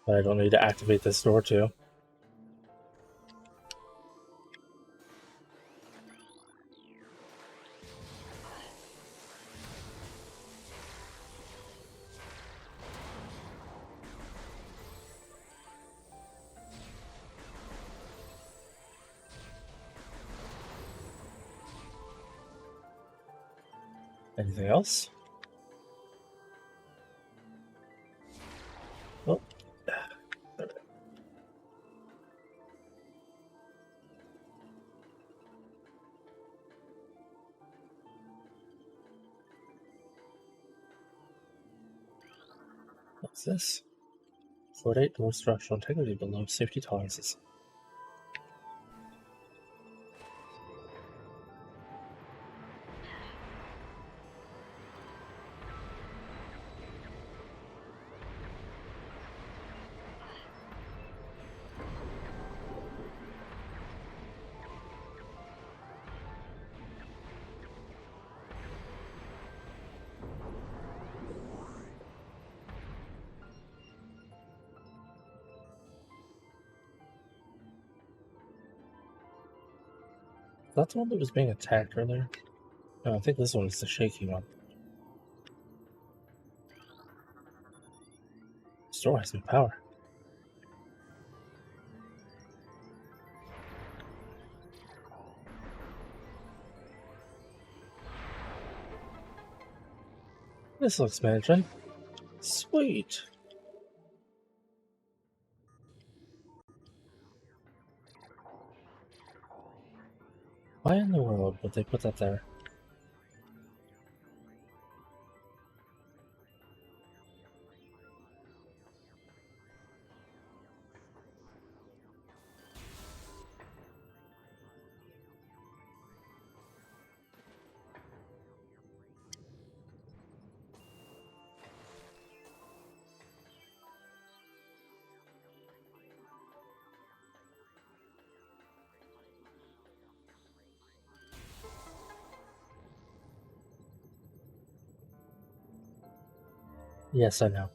Speaker 1: But I don't need to activate this door too. Anything else? Oh. What's this? Fluoridate door structural integrity below safety tolerances. That's the one that was being attacked earlier. No, I think this one is the shaky one. This door has no power. This looks management. Sweet. Why in the world would they put that there? Yes, I know.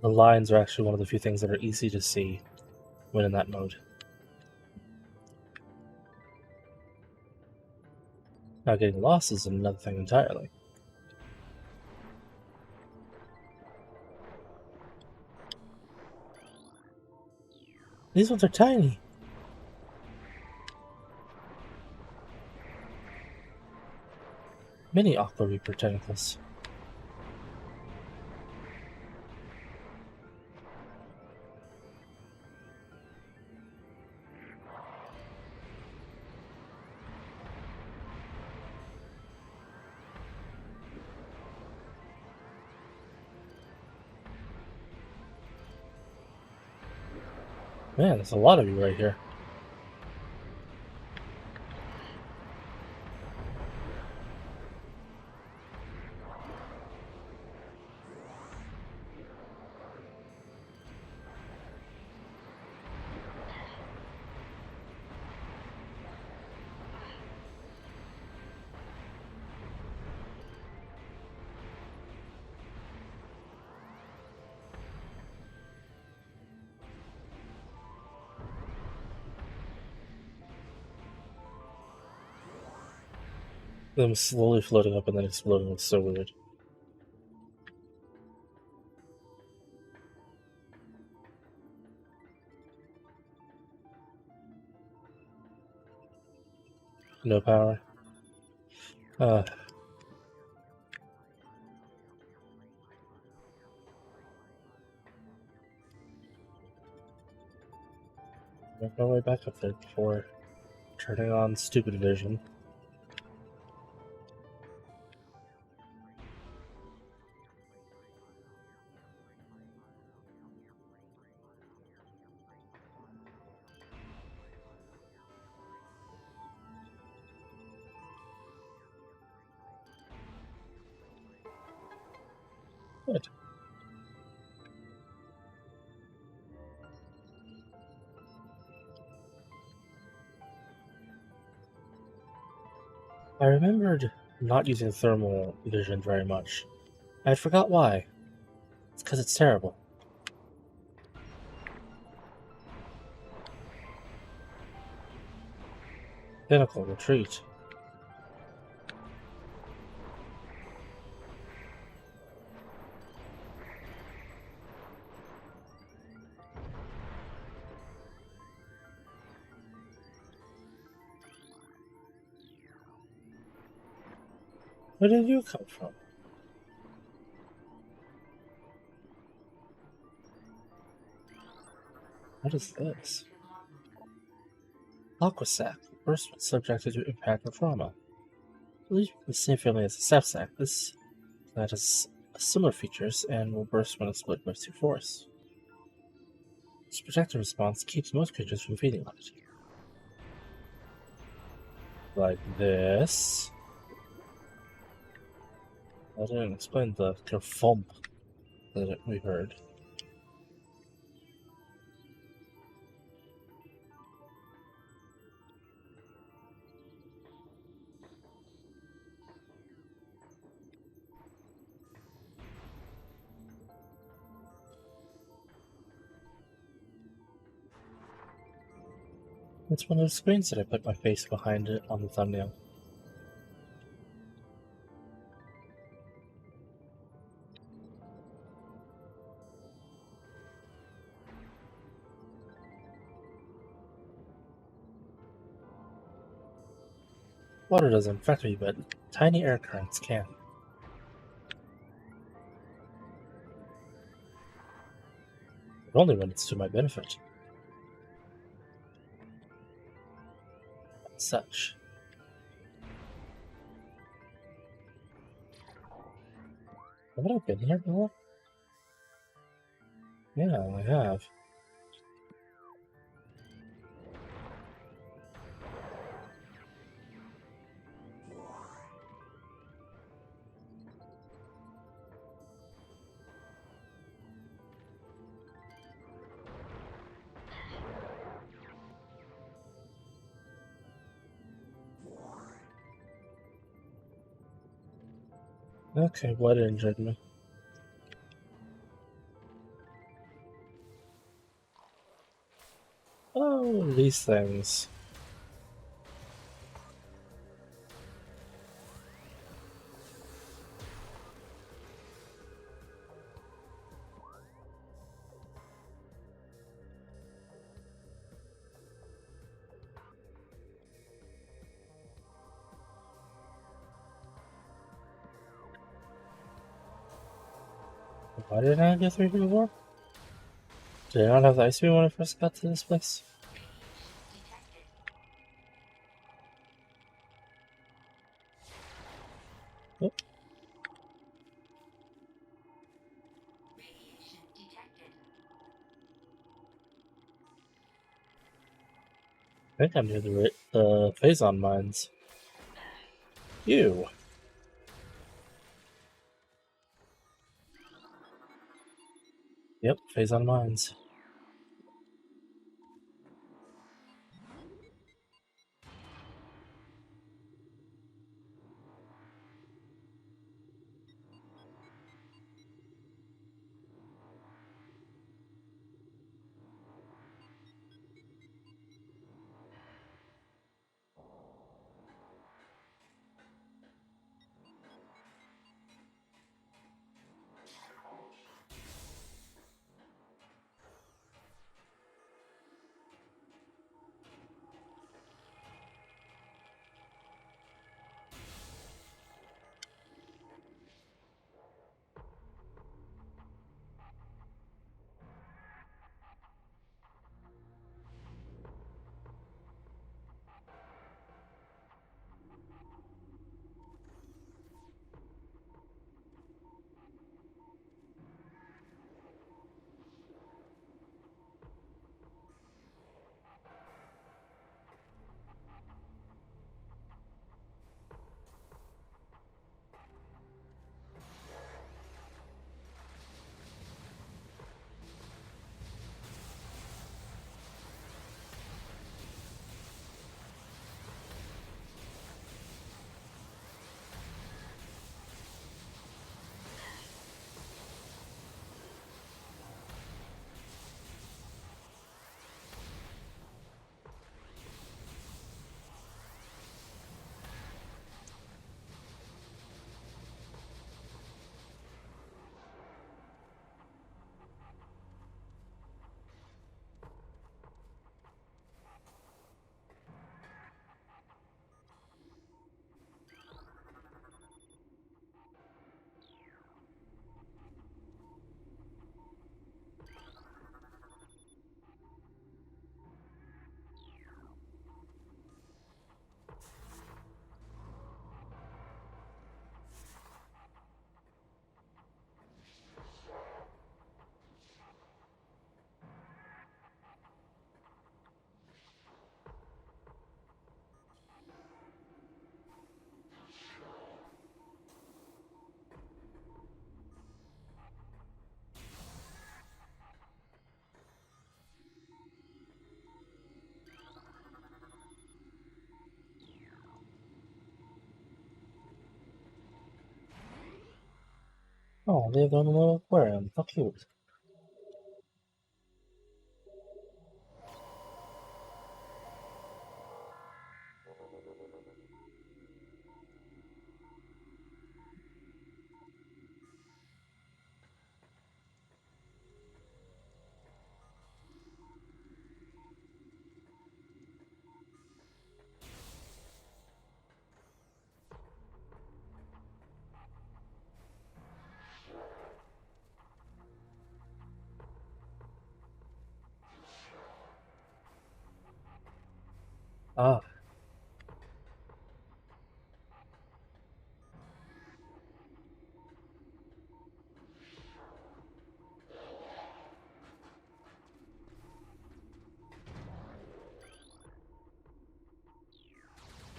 Speaker 1: The lines are actually one of the few things that are easy to see when in that mode. Now, getting lost is another thing entirely. These ones are tiny. Mini Aqua Reaper tentacles. Man, there's a lot of you right here. Them slowly floating up and then exploding looks so weird. No power. Make my way back up there before turning on stupid vision. Good. I remembered not using thermal vision very much. I forgot why. It's because it's terrible. Pinnacle, retreat. Where did you come from? What is this? Aquasac, burst when subjected to impact or trauma. I believe the same family as the Sapsac. This plant has similar features and will burst when exploded by 2 force. Its protective response keeps most creatures from feeding on it. Like this. I didn't explain the kerfump that we heard. It's one of the screens that I put my face behind it on the thumbnail. Water doesn't affect me, but tiny air currents can. But only when it's to my benefit. Such. Have I been here before? Yeah, I have. Okay, what injured me? Oh, these things. Why did I get 3 before? Did I not have the ice beam when I first got to this place? Oh,
Speaker 2: Radiation detected.
Speaker 1: I think I'm near the Phazon mines. You! Yep, Phazon mines. Oh, they have their own little aquarium. How cute. Ah,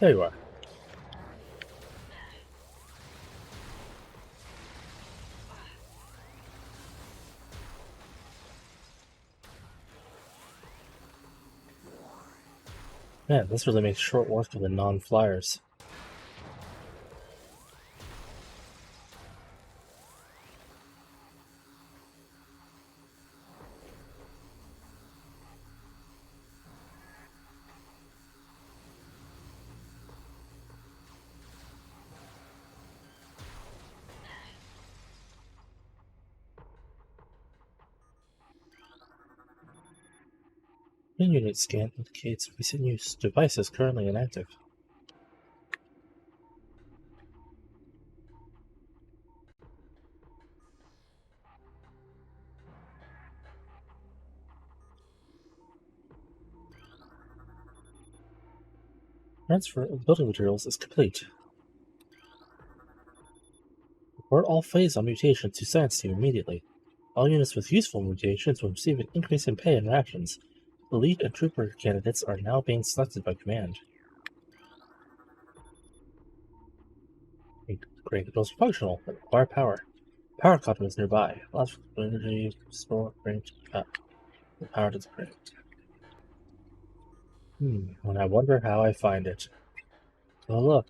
Speaker 1: there you are. Man, this really makes short work of the non-flyers. In-unit scan indicates recent use. Device is currently inactive. Transfer of building materials is complete. Report all phase on mutations to science team immediately. All units with useful mutations will receive an increase in pay and rations. Elite and trooper candidates are now being selected by command. Grain controls are functional, but require power. Power conduit is nearby. Allows for energy store grain to cut. The power to the grain. And I wonder how I find it. Oh look.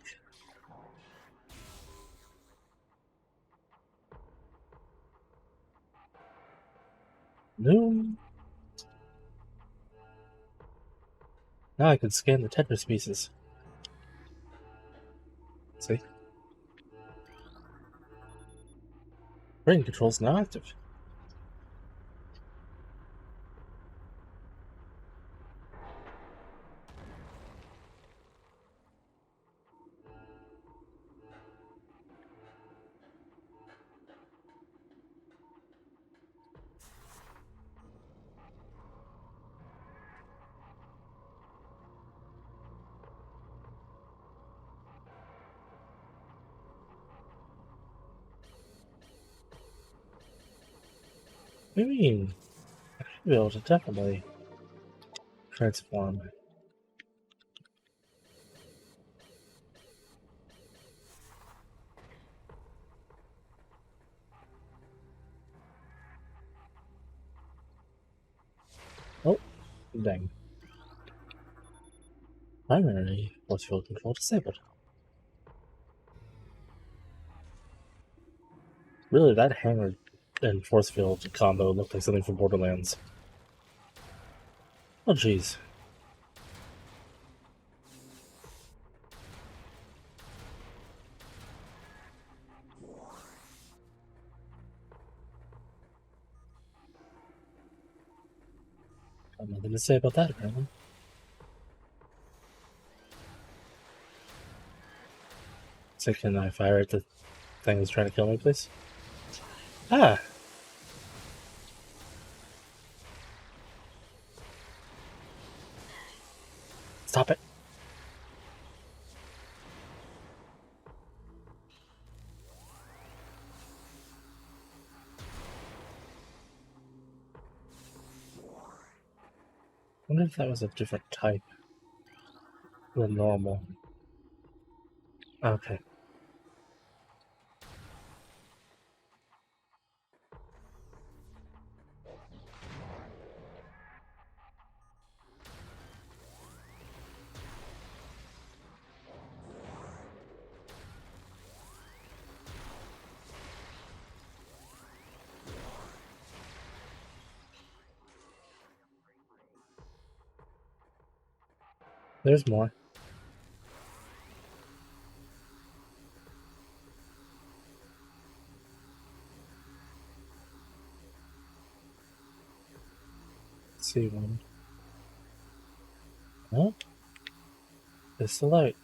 Speaker 1: Noon. Now I can scan the Tetris pieces. See? Brain controls now active. What do you mean? I should be able to definitely transform. Oh, dang. Primary force field control disabled. Really, that hammer and force field combo looked like something from Borderlands. Oh jeez. Got nothing to say about that apparently. So can I fire at the thing that's trying to kill me, please? Ah! Stop it! I wonder if that was a different type than normal. Okay. There's more. Let's see one. Oh, it's the light.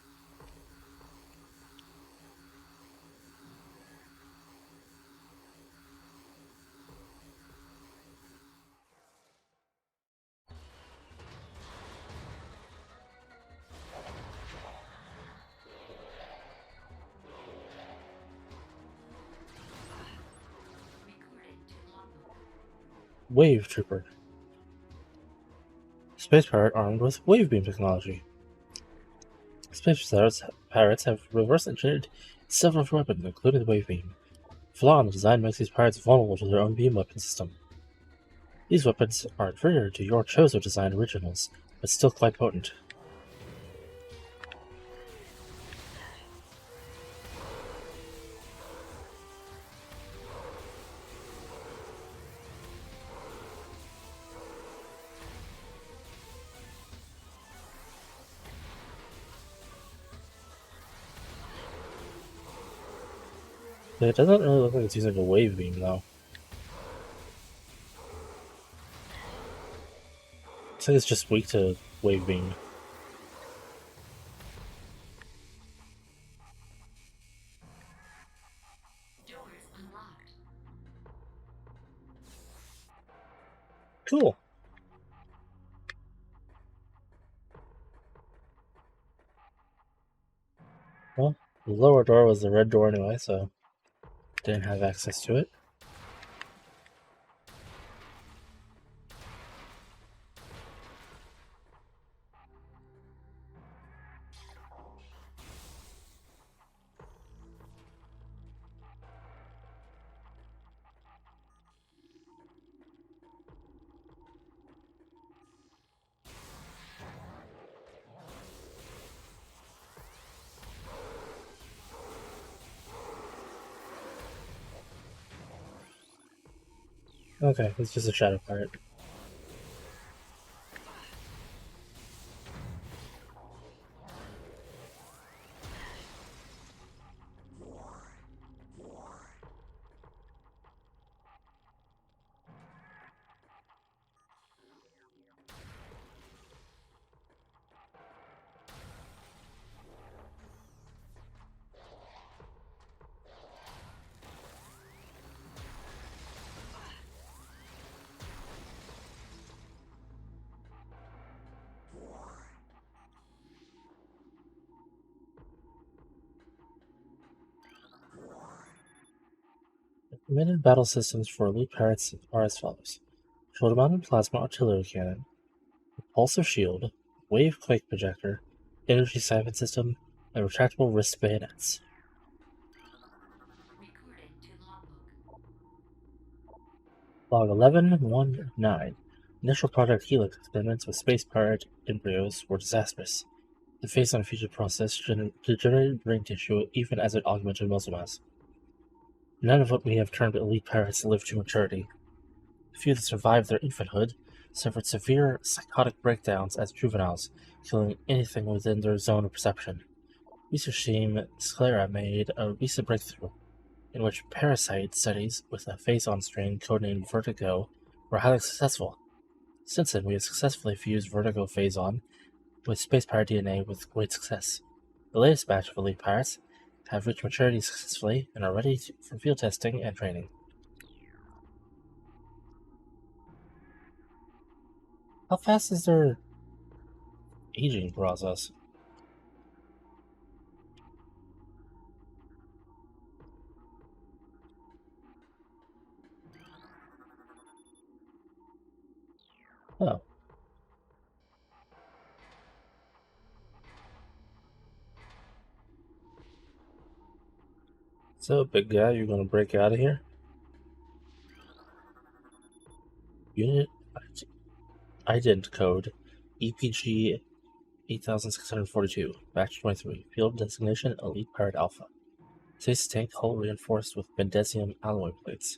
Speaker 2: Recording to logbook.
Speaker 1: Wave Trooper. Space pirate armed with wave beam technology. Space pirates have reverse engineered several weapons, including the wave beam. Flaw in the design makes these pirates vulnerable to their own beam weapon system. These weapons are inferior to your Chozo design originals, but still quite potent. It doesn't really look like it's using a wave beam, though. Looks like it's just weak to wave beam.
Speaker 2: Doors unlocked.
Speaker 1: Cool. Well, the lower door was the red door anyway, so didn't have access to it. Okay, it's just a shadow pirate. Recommended battle systems for elite pirates are as follows: shoulder mounted plasma artillery cannon, repulsor shield, wave quake projector, energy siphon system, and retractable wrist bayonets.
Speaker 2: Recording to logbook.
Speaker 1: Log 1119. Initial Project Helix experiments with space pirate embryos were disastrous. The phase-on fusion process degenerated brain tissue even as it augmented muscle mass. None of what we have termed elite pirates lived to maturity. The few that survived their infanthood suffered severe psychotic breakdowns as juveniles, killing anything within their zone of perception. Research team Sclera made a recent breakthrough in which parasite studies with a phase-on strain codenamed Vertigo were highly successful. Since then, we have successfully fused Vertigo phase-on with space pirate DNA with great success. The latest batch of elite pirates have reached maturity successfully and are ready for field testing and training. How fast is their aging process? Oh. So, big guy, you're gonna break out of here? Unit ident code EPG 8642, batch 23, field designation Elite Pirate Alpha. Space tank hull reinforced with bendesium alloy plates.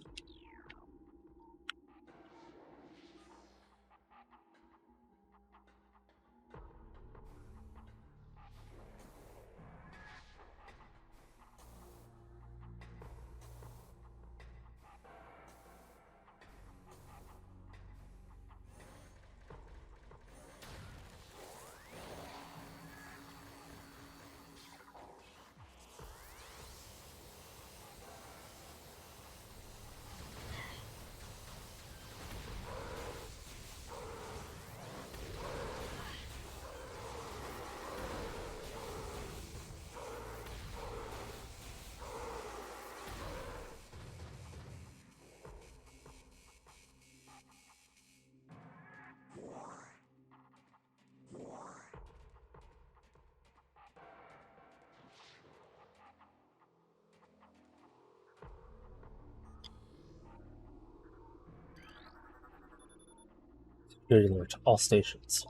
Speaker 1: Security alert, all stations.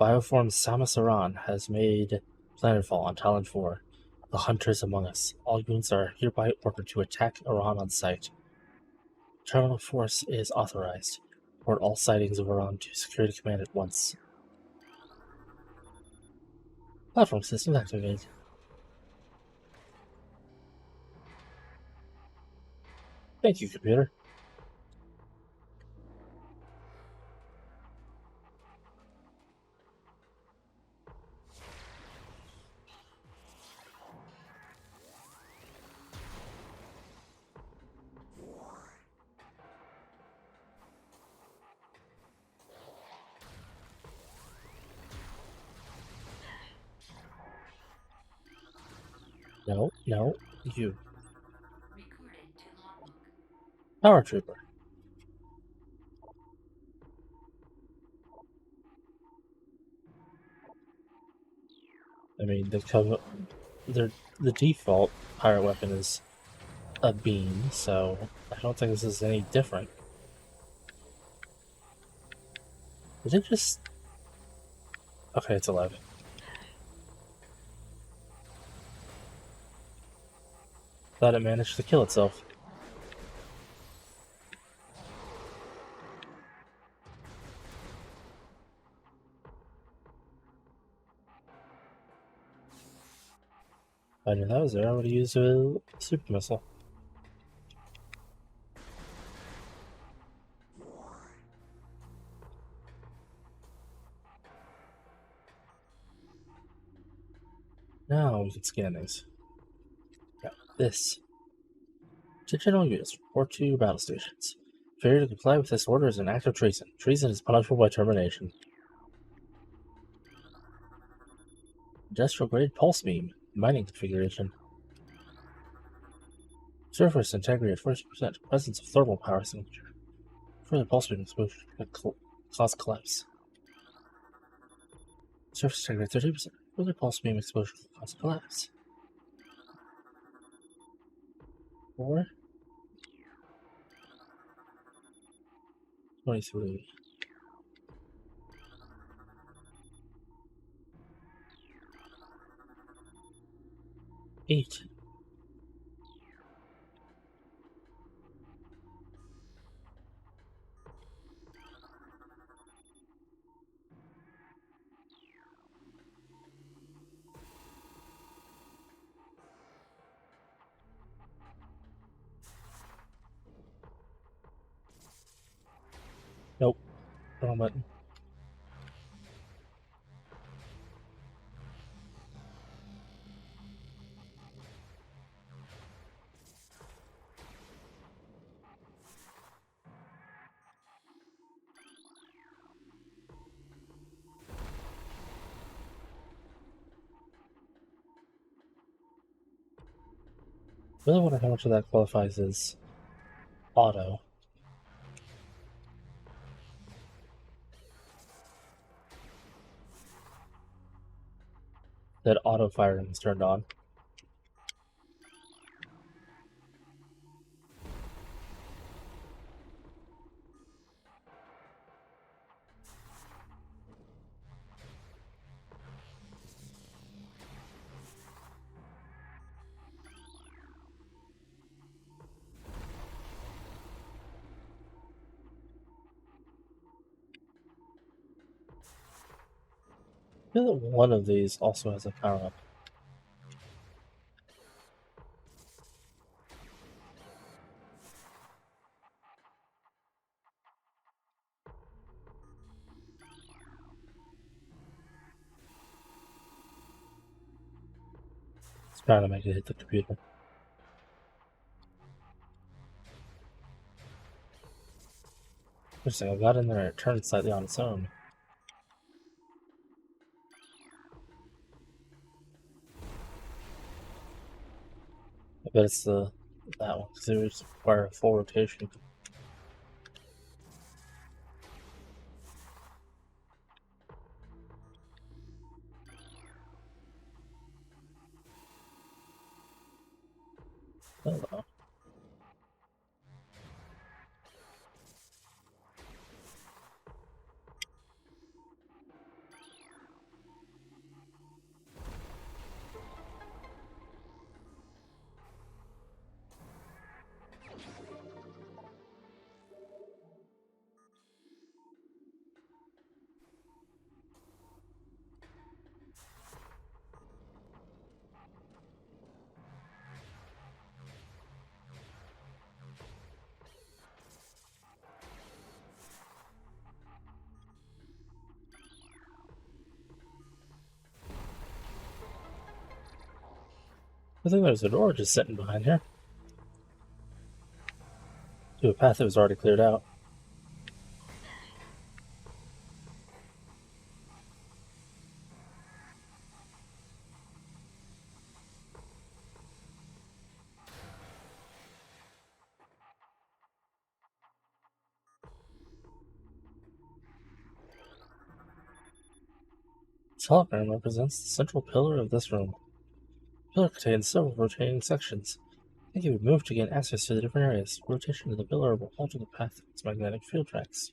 Speaker 1: Bioform Samus Aran has made planetfall on Talon 4. The hunters among us. All units are hereby ordered to attack Aran on sight. Terminal force is authorized. Report all sightings of Aran to Security Command at once. Platform system activated. Thank you, computer. No, you.
Speaker 2: Recorded to logbook.
Speaker 1: Power Trooper. I mean, the default pirate weapon is a beam, so I don't think this is any different. Did it just... Okay, it's 11. Thought it managed to kill itself. If I knew that was there, I would have used a super missile. Now we can scan these. Got this. Digital units report to your battle stations. Failure to comply with this order is an act of treason. Treason is punishable by termination. Industrial grade pulse beam. Mining configuration. Surface integrity at 40%. Presence of thermal power signature. Further pulse beam exposure can cause collapse. Surface integrity 30%. Further pulse beam exposure can cause collapse. 4. 23. 8. Nope. Wrong button. Really wonder how much of that qualifies as auto. That auto firing is turned on. I feel that one of these also has a power up. It's trying to make it hit the computer. Interesting, I got in there and it turned slightly on its own. I bet it's that one, because it would require a full rotation. Hello. I think there's a door just sitting behind here. To a path that was already cleared out. This hologram represents the central pillar of this room. The pillar contains several rotating sections. I think if we move to gain access to the different areas, rotation of the pillar will alter the path of its magnetic field tracks.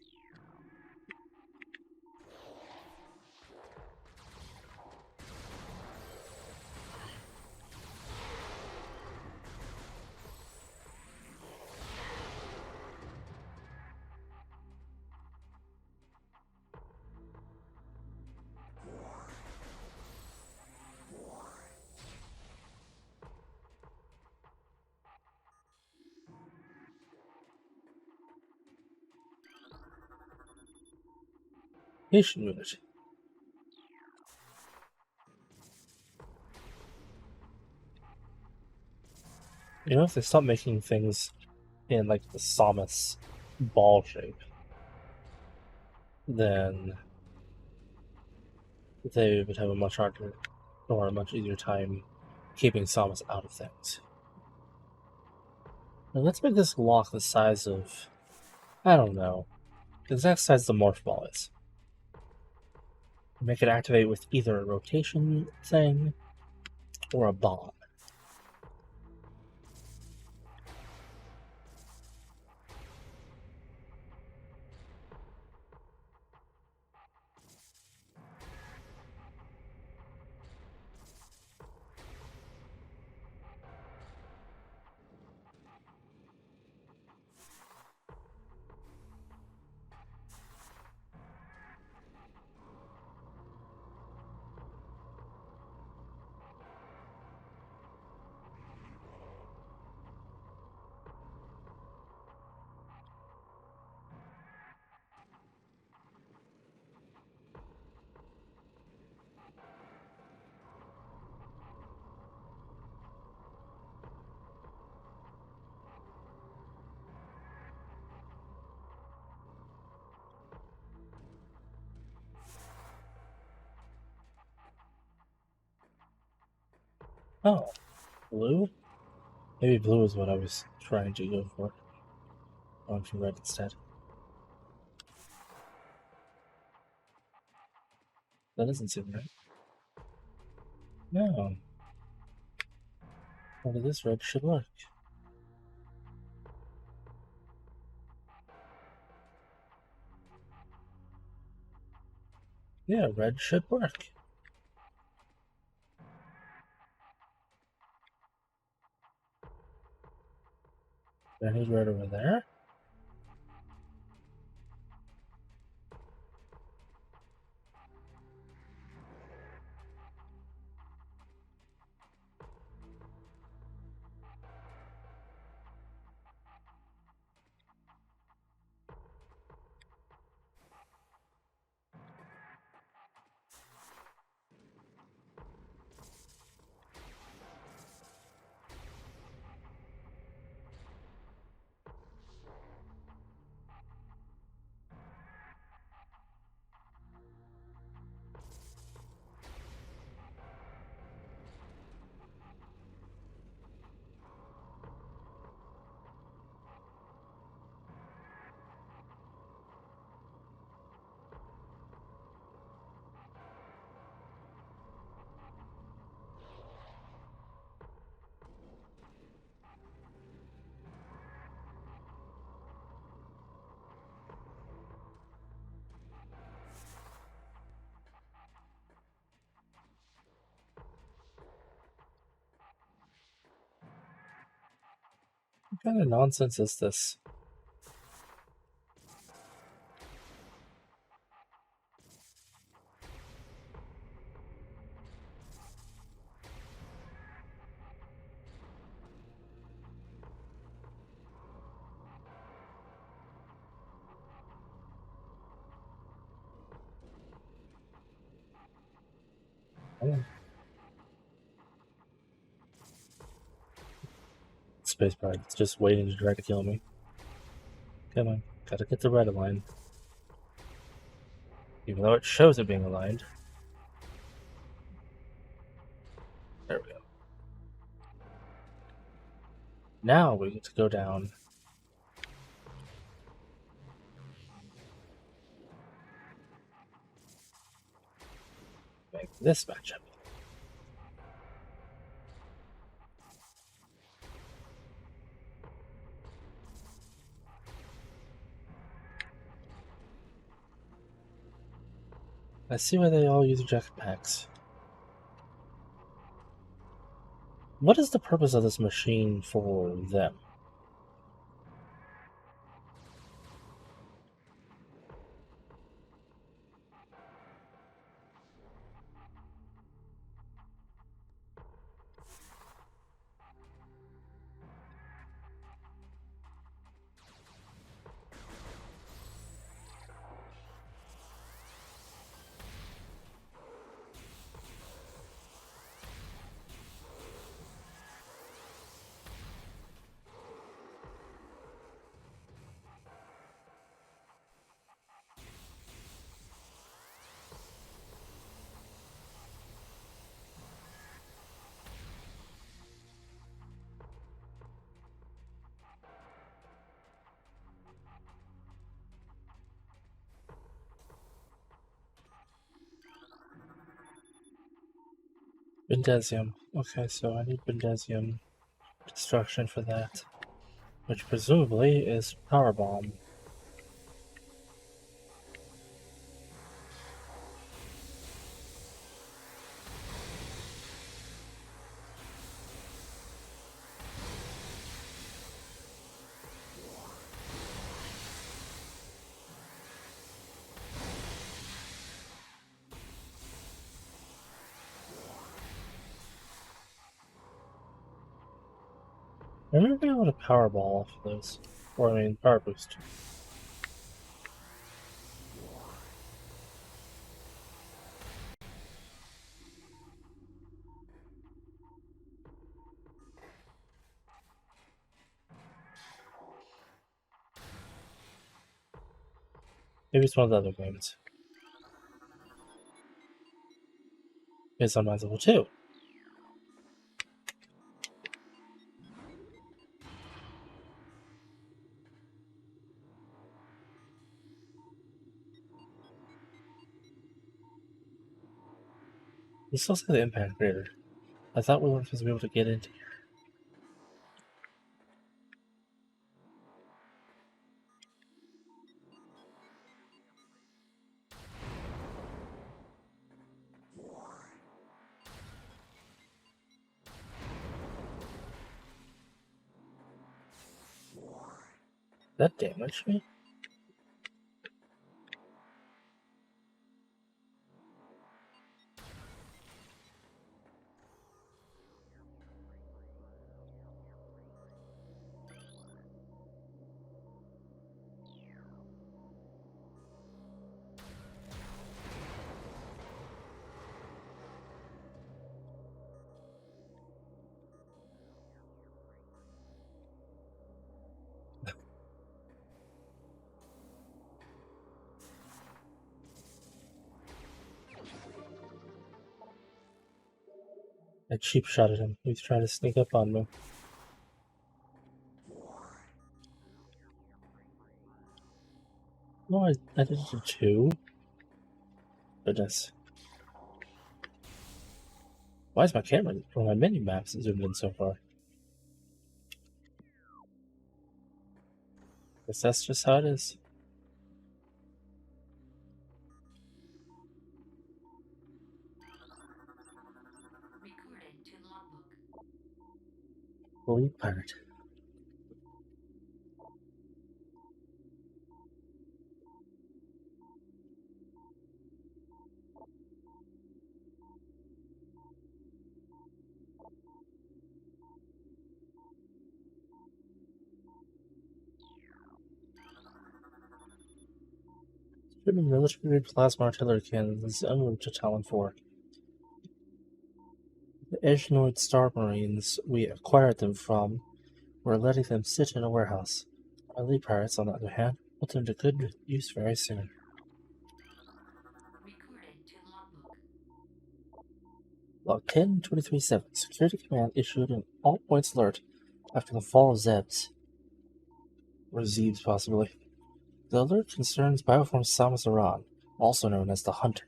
Speaker 1: Patient unit. You know, if they stop making things in like the Samus ball shape, then they would have a much harder or a much easier time keeping Samus out of things. Now let's make this lock the size of, I don't know, the exact size the morph ball is. Make it activate with either a rotation thing or a bomb. Oh, blue? Maybe blue is what I was trying to go for. Going for red instead. That doesn't seem right. No. Maybe this red should work. Yeah, red should work. Then he's right over there. What kind of nonsense is this? Oh, spacebar. It's just waiting to try to kill me. Come on, gotta get the red aligned. Even though it shows it being aligned. There we go. Now we get to go down. Make this matchup. I see why they all use jetpacks. What is the purpose of this machine for them? Bendesium. Okay, so I need Bendesium destruction for that. Which presumably is Power Bomb. I remember being able to Power Ball off of those. Or, I mean, Power Boost. Maybe it's one of the other games. It's on my level 2. This looks like the impact crater. I thought we weren't supposed to be able to get into here. That damaged me? I cheap shot at him. He was trying to sneak up on me. No, I did it to 2. Goodness. Why is my camera or my mini maps zoomed in so far? Guess that's just how it is.
Speaker 2: Recorded to logbook.
Speaker 1: Holy pirate. Shipment military plasma artillery cannons en route to Talon 4. The Edgenoid Star Marines we acquired them from We're letting them sit in a warehouse. Our lead pirates, on the other hand, put them to good use very soon.
Speaker 2: Recorded to logbook.
Speaker 1: Log 10-23-7. Security Command issued an all-points alert after the fall of Zebs. Or Zebes, possibly. The alert concerns Bioform Samus Aran, also known as the Hunter.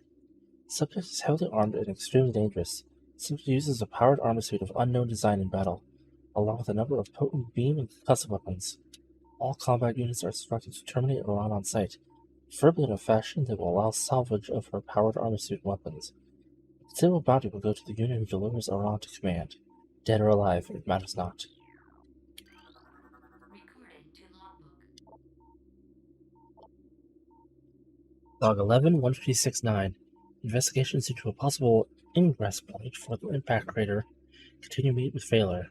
Speaker 1: Subject is heavily armed and extremely dangerous. Subject uses a powered armor suit of unknown design in battle, along with a number of potent beam and concussive weapons. All combat units are instructed to terminate Aran on sight, preferably in a fashion that will allow salvage of her powered armor suit and weapons. Considerable bounty will go to the unit who delivers Aran to command. Dead or alive, it matters not.
Speaker 2: Recorded to logbook.
Speaker 1: Log 11-1369. Investigations into a possible ingress point for the impact crater continue to meet with failure.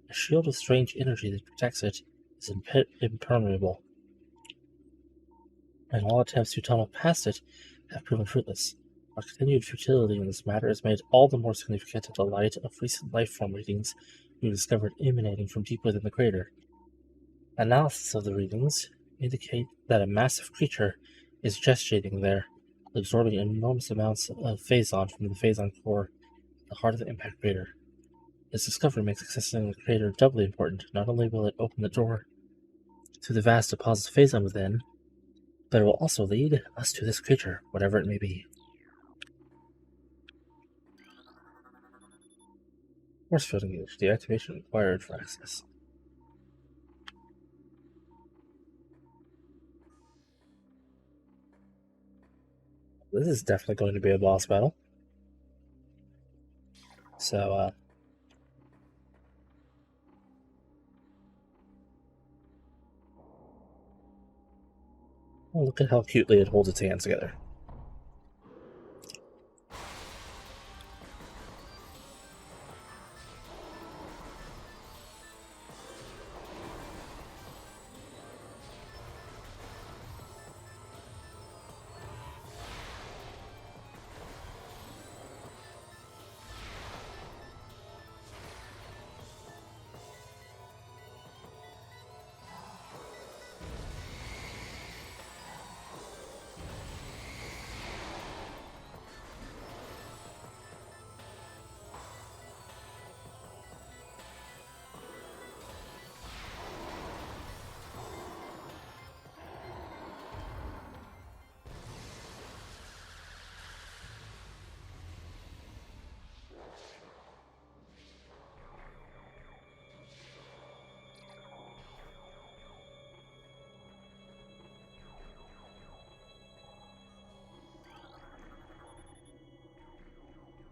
Speaker 1: A shield of strange energy that protects it is impermeable, and all attempts to tunnel past it have proven fruitless. Our continued futility in this matter is made all the more significant in the light of recent life form readings we discovered emanating from deep within the crater. Analysis of the readings indicate that a massive creature is gestating there, absorbing enormous amounts of phazon from the phazon core at the heart of the impact crater. This discovery makes accessing the crater doubly important. Not only will it open the door to the vast deposits of phazon within, but it will also lead us to this creature, whatever it may be. Force field engaged. The activation required for access. This is definitely going to be a boss battle. So, oh, look at how cutely it holds its hands together.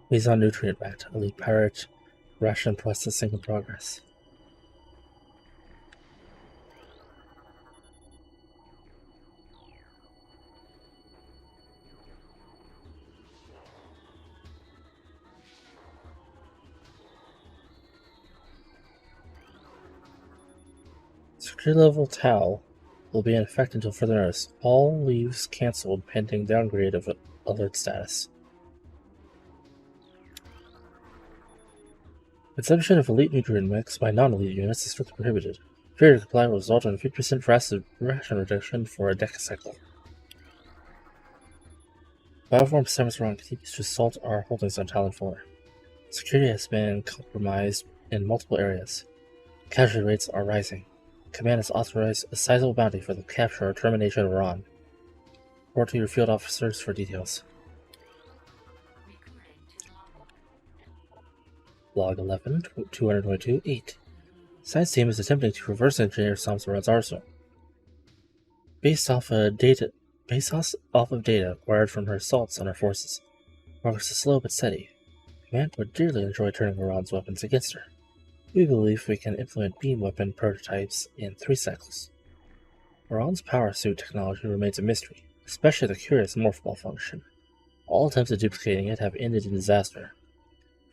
Speaker 1: Phazon nutrient vat. Elite pirate ration processing in progress. Security level Tau will be in effect until further notice. All leaves cancelled pending downgrade of alert status. Consumption of elite nutrient mix by non-elite units is strictly prohibited. Failure to comply will result in a 50% ration reduction for a decacycle. Bioform Samus Aran continues to assault our holdings on Talon 4. Security has been compromised in multiple areas. Casualty rates are rising. Command has authorized a sizable bounty for the capture or termination of Aran. Report to your field officers for details.
Speaker 2: Recorded to logbook.
Speaker 1: Log 11-222-8. Science team is attempting to reverse engineer Samus Aran's arsenal. Based off of data acquired from her assaults on our forces. Progress is slow but steady. Command would dearly enjoy turning Aran's weapons against her. We believe we can implement beam weapon prototypes in 3 cycles. Aran's power suit technology remains a mystery, especially the curious morph ball function. All attempts at duplicating it have ended in disaster.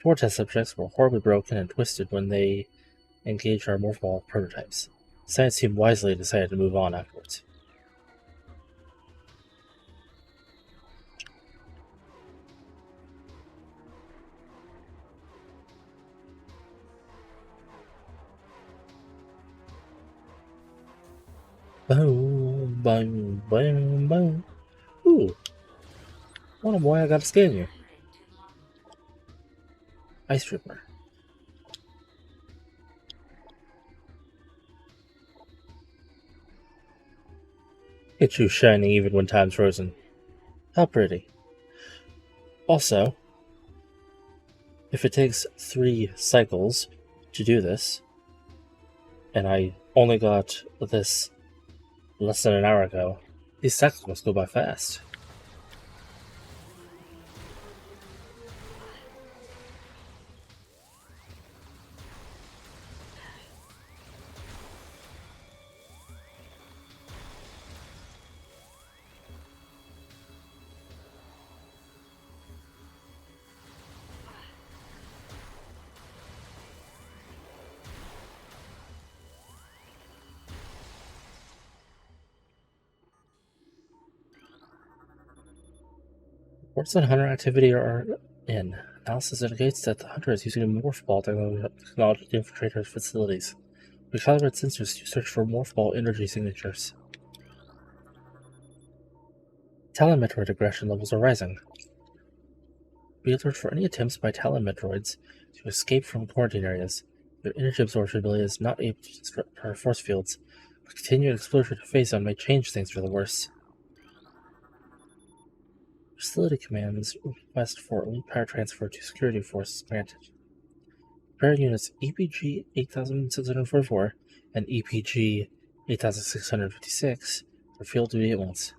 Speaker 1: 4 test subjects were horribly broken and twisted when they engaged our morph ball prototypes. Science team wisely decided to move on afterwards. Boom, boom, boom, boom. Ooh, what a boy, I gotta scan you.
Speaker 2: Recording to logbook.
Speaker 1: Ice Trooper. Get you shining even when time's frozen. How pretty. Also, if it takes 3 cycles to do this, and I only got this less than an hour ago, these cycles must go by fast. Reports on hunter activity are in. Analysis indicates that the hunter is using a morph ball technology to infiltrate our facilities. We calibrate sensors to search for morph ball energy signatures. Talon Metroid aggression levels are rising. Be alert for any attempts by Talon Metroids to escape from quarantine areas. Their energy absorption ability is not able to disrupt our force fields, but continued exposure to phase zone may change things for the worse. Facility commands request for elite power transfer to security forces granted. Prepare units EPG 8644 and EPG 8656 for field duty at once.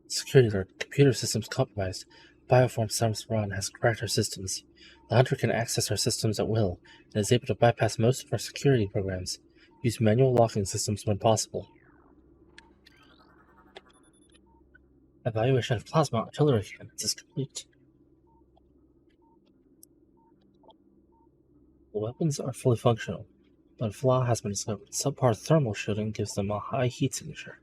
Speaker 1: Security alert. Computer systems compromised. Bioform Samsparan has cracked our systems. The hunter can access our systems at will and is able to bypass most of our security programs. Use manual locking systems when possible. Evaluation of plasma artillery cannons is complete. The weapons are fully functional, but a flaw has been discovered. Subpar thermal shielding gives them a high heat signature.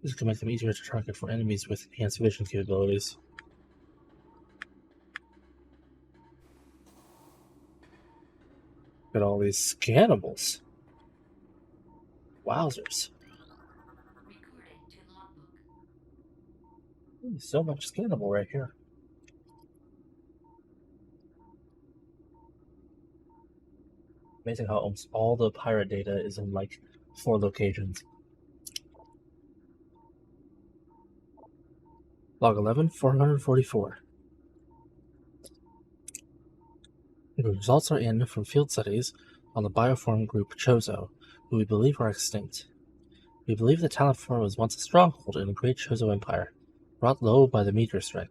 Speaker 1: This can make them easier to target for enemies with enhanced vision capabilities. Look at all these scannables. Wowzers.
Speaker 2: Recording to logbook.
Speaker 1: So much scannable right here. Amazing how almost all the pirate data is in like 4 locations. Log 11, 444. The results are in from field studies on the bioform group Chozo, who we believe are extinct. We believe the Talon 4 was once a stronghold in the great Chozo Empire, brought low by the meteor strike.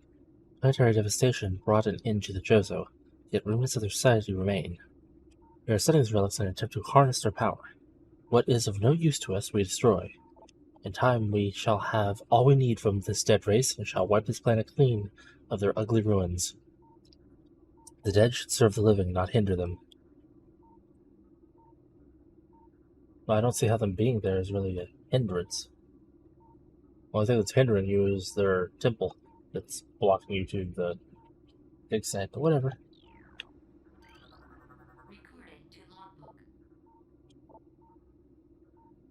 Speaker 1: Planetary devastation brought an end to the Chozo, yet remnants of their society remain. We are studying these relics in an attempt to harness their power. What is of no use to us we destroy. In time we shall have all we need from this dead race and shall wipe this planet clean of their ugly ruins. The dead should serve the living, not hinder them. Well, I don't see how them being there is really a hindrance. The only thing that's hindering you is their temple that's blocking you to the big side, but whatever.
Speaker 2: Recording to logbook.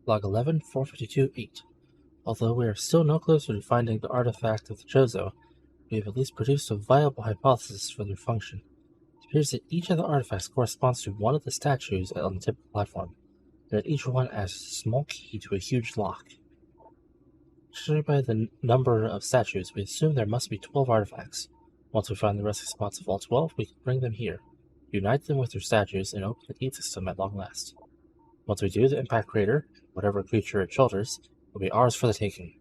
Speaker 1: Log 11, 452, 8. Although we are still no closer to finding the artifact of the Chozo, we have at least produced a viable hypothesis for their function. It appears that each of the artifacts corresponds to one of the statues on the tip of the platform, and that each one adds a small key to a huge lock. Judging by the number of statues, we assume there must be 12 artifacts. Once we find the resting spots of all 12, we can bring them here, unite them with their statues, and open the gate system at long last. Once we do, the impact crater, whatever creature it shelters, will be ours for the taking.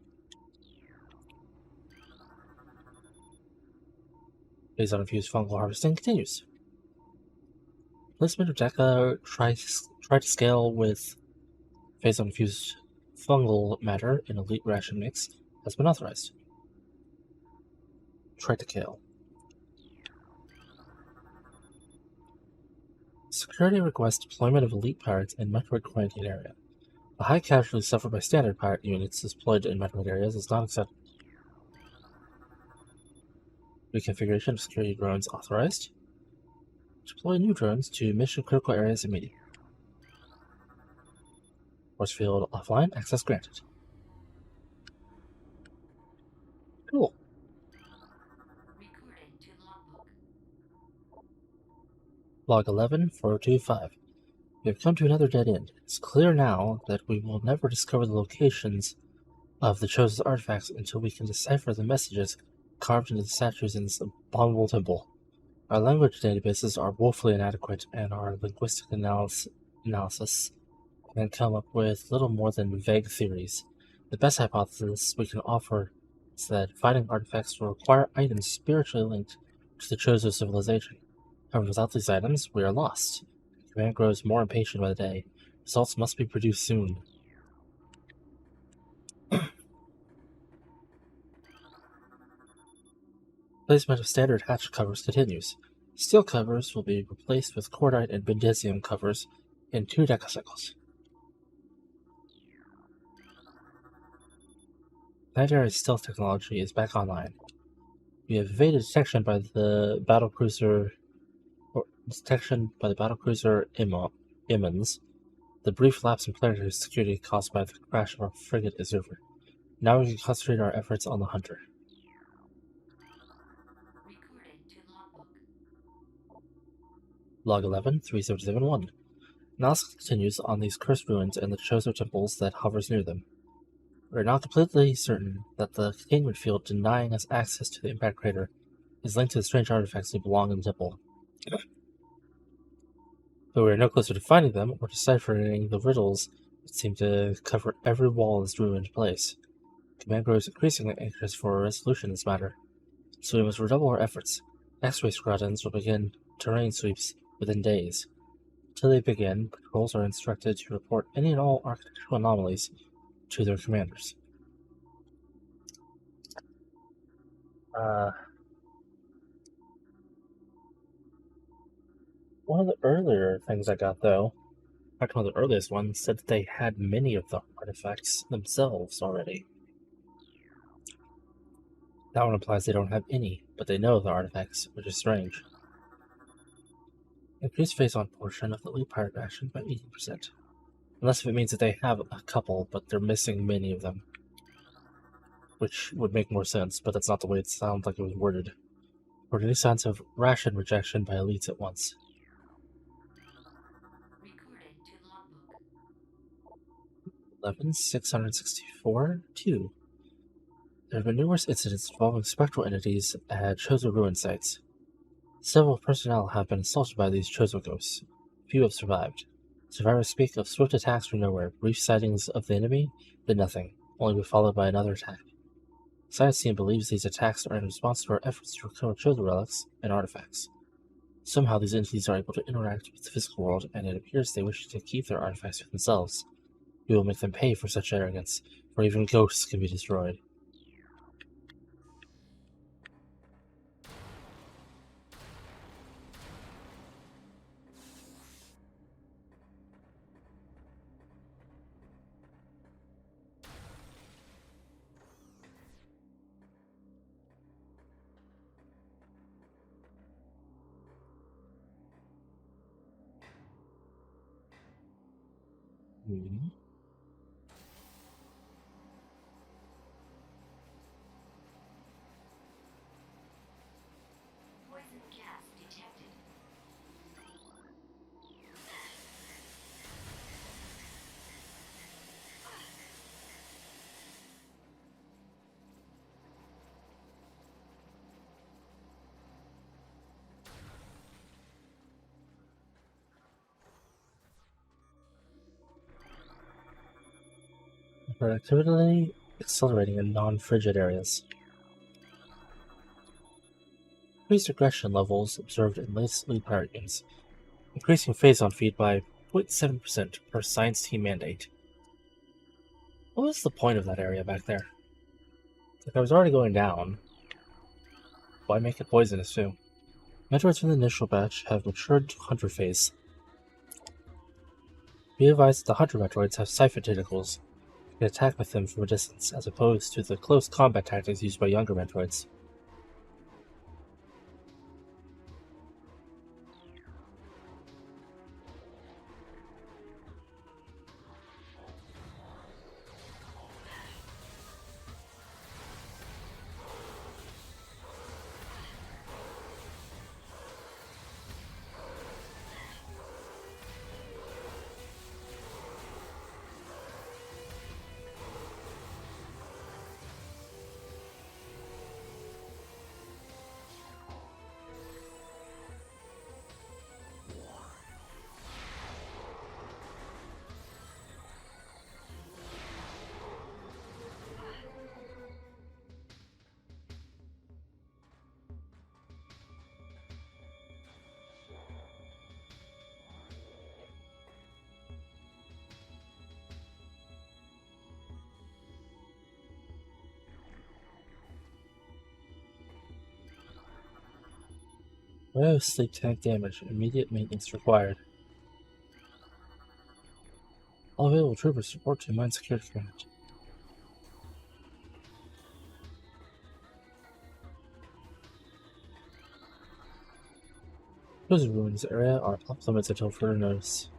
Speaker 1: Based on infused fungal harvesting continues. Placement of Deca try to scale with phase on infused fungal matter in elite ration mix has been authorized. Triticale. Security requests deployment of elite pirates in Metroid quarantine area. The high casualty suffered by standard pirate units deployed in Metroid areas is not acceptable. Reconfiguration of security drones authorized. Deploy new drones to mission critical areas immediately. Force field offline, access granted. Cool.
Speaker 2: Recording to logbook.
Speaker 1: Log 11425. We have come to another dead end. It's clear now that we will never discover the locations of the chosen artifacts until we can decipher the messages carved into the statues in this abominable temple. Our language databases are woefully inadequate, and our linguistic analysis can come up with little more than vague theories. The best hypothesis we can offer is that finding artifacts will require items spiritually linked to the chosen civilization. However, without these items, we are lost. The command grows more impatient by the day. Results must be produced soon. Placement of standard hatch covers continues. Steel covers will be replaced with cordite and bendesium covers in 2 decacycles. Planetary stealth technology is back online. We have evaded detection by the battlecruiser Emmons. The brief lapse in planetary security caused by the crash of our frigate is over. Now we can concentrate our efforts on the hunter.
Speaker 2: Recording to logbook.
Speaker 1: Log 11-3771. Analysis continues on these cursed ruins and the Chozo temples that hovers near them. We are now completely certain that the containment field denying us access to the impact crater is linked to the strange artifacts that belong in the temple. But we are no closer to finding them or deciphering the riddles that seem to cover every wall in this ruined place. Command grows increasingly anxious for a resolution in this matter, so we must redouble our efforts. X-ray squadrons will begin terrain sweeps within days. Until they begin, patrols are instructed to report any and all architectural anomalies to their commanders. One of the earlier things I got, though, in fact, one of the earliest ones, said that they had many of the artifacts themselves already. That one implies they don't have any, but they know the artifacts, which is strange. Increase phase-on portion of the loot pirate ration by 80%. Unless if it means that they have a couple, but they're missing many of them. Which would make more sense, but that's not the way it sounds like it was worded. Or any signs of ration rejection by elites at once.
Speaker 2: Recording to logbook.
Speaker 1: 11-664-2. There have been numerous incidents involving spectral entities at Chozo ruin sites. Several personnel have been assaulted by these Chozo ghosts. Few have survived. Survivors speak of swift attacks from nowhere, brief sightings of the enemy, then nothing, only to be followed by another attack. Science team believes these attacks are in response to our efforts to recover Chozo relics and artifacts. Somehow these entities are able to interact with the physical world, and it appears they wish to keep their artifacts for themselves. We will make them pay for such arrogance, for even ghosts can be destroyed. Hmm.
Speaker 2: Poison gas detected.
Speaker 1: Productivity accelerating in non-frigid areas. Increased aggression levels observed in latest lead pirate games. Increasing phase-on feed by 0.7% per science team mandate. What was the point of that area back there? If I was already going down, why make it poisonous too? Metroids from the initial batch have matured to hunter phase. Be advised that the hunter Metroids have siphon tentacles. You can attack with them from a distance, as opposed to the close combat tactics used by younger Metroids. Cryo sleep tank damage. Immediate maintenance required. All available troopers report to Mine Security Command. Those ruins area are off limits until further notice.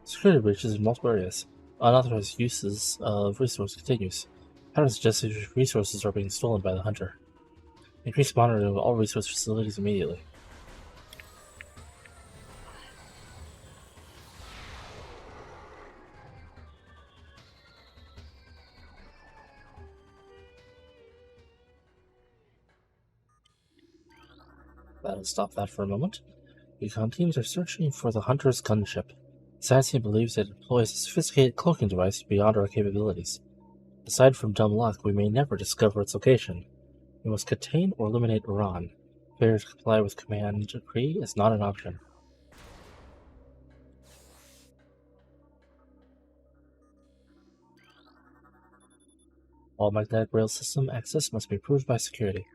Speaker 1: Security breaches in multiple areas. Unauthorized uses of resource continues. Patterns suggest that resources are being stolen by the hunter. Increase monitoring of all resource facilities immediately. That'll stop that for a moment. Recon teams are searching for the hunter's gunship. The science team believes it employs a sophisticated cloaking device beyond our capabilities. Aside from dumb luck, we may never discover its location. We must contain or eliminate Iran. Failure to comply with command decree is not an option. All magnetic rail system access must be approved by security.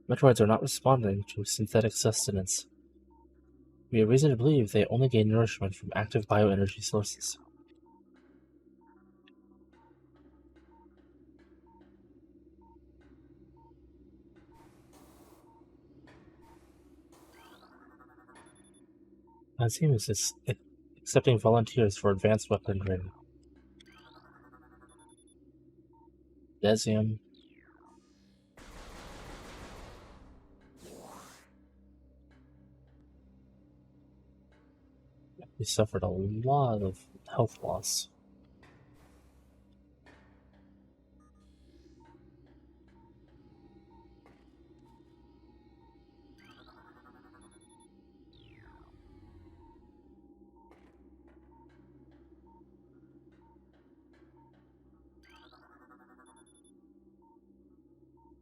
Speaker 1: Metroids are not responding to synthetic sustenance. We have reason to believe they only gain nourishment from active bioenergy sources. My team is accepting volunteers for advanced weapon training. Desium. We suffered a lot of health loss.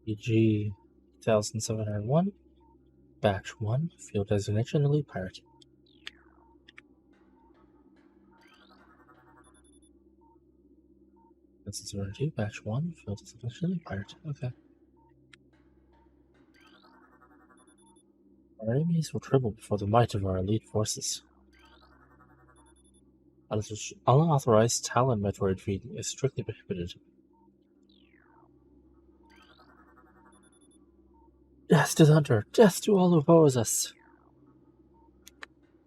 Speaker 1: EG 1701, Batch 1, Field Designation Elite Pirate. This is 2, Batch 1, Field Designation Elite Pirate. Okay. Our enemies will tremble before the might of our elite forces. Unauthorized Talon Metroid feeding is strictly prohibited. Death to the Hunter! Death to all who oppose us!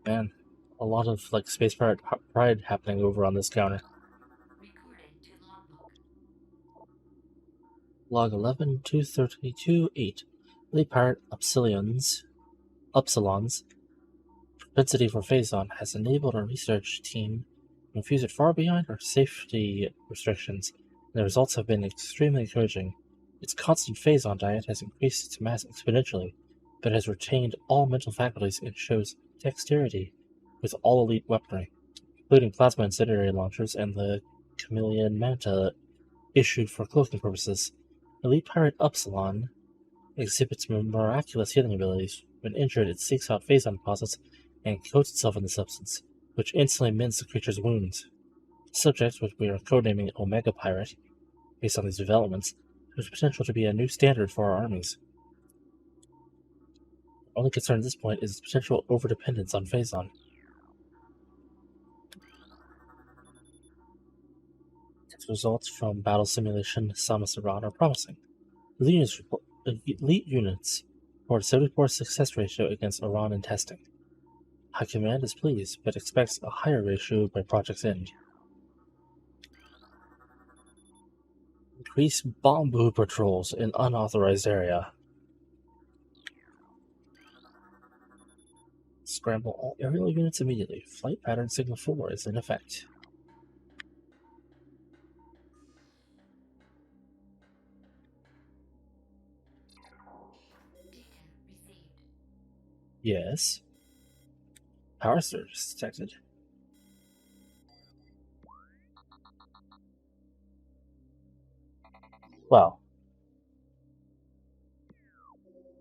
Speaker 1: Man, a lot of space pirate pride happening over on this counter.
Speaker 2: Recorded to logbook.
Speaker 1: Log 11 232 8. Elite Pirate Upsilon's propensity for Phazon has enabled our research team to infuse it far beyond our safety restrictions, and the results have been extremely encouraging. Its constant Phazon diet has increased its mass exponentially, but has retained all mental faculties and shows dexterity with all elite weaponry, including plasma incendiary launchers and the chameleon manta issued for cloaking purposes. Elite Pirate Upsilon exhibits miraculous healing abilities. When injured, it seeks out Phazon deposits and coats itself in the substance, which instantly mends the creature's wounds. The subject, which we are codenaming Omega Pirate, based on these developments, has potential to be a new standard for our armies. Our only concern at this point is its potential overdependence on Phazon. Its results from battle simulation Samus Aran are promising. Elite units report a 74 success ratio against Iran in testing. High Command is pleased, but expects a higher ratio by project's end. Increase bomb patrols in unauthorized area. Scramble all aerial units immediately. Flight pattern signal 4 is in effect.
Speaker 2: Data received.
Speaker 1: Yes. Power surge detected. Well,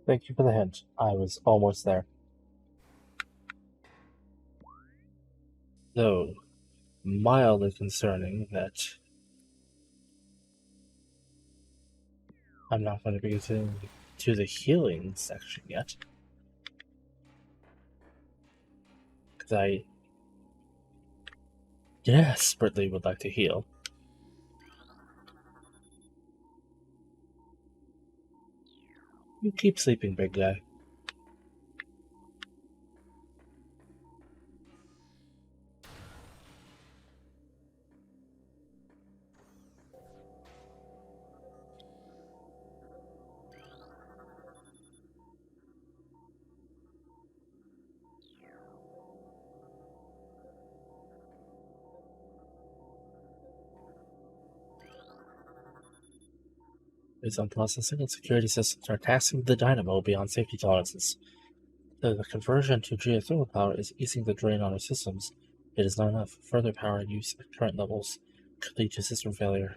Speaker 1: thank you for the hint. I was almost there. Though, mildly concerning that I'm not going to be getting to the healing section yet. Because I desperately would like to heal. You keep sleeping, big guy. Its unprocessing and security systems are taxing the dynamo beyond safety tolerances. Though the conversion to geothermal power is easing the drain on our systems, it is not enough. Further power use at current levels could lead to system failure.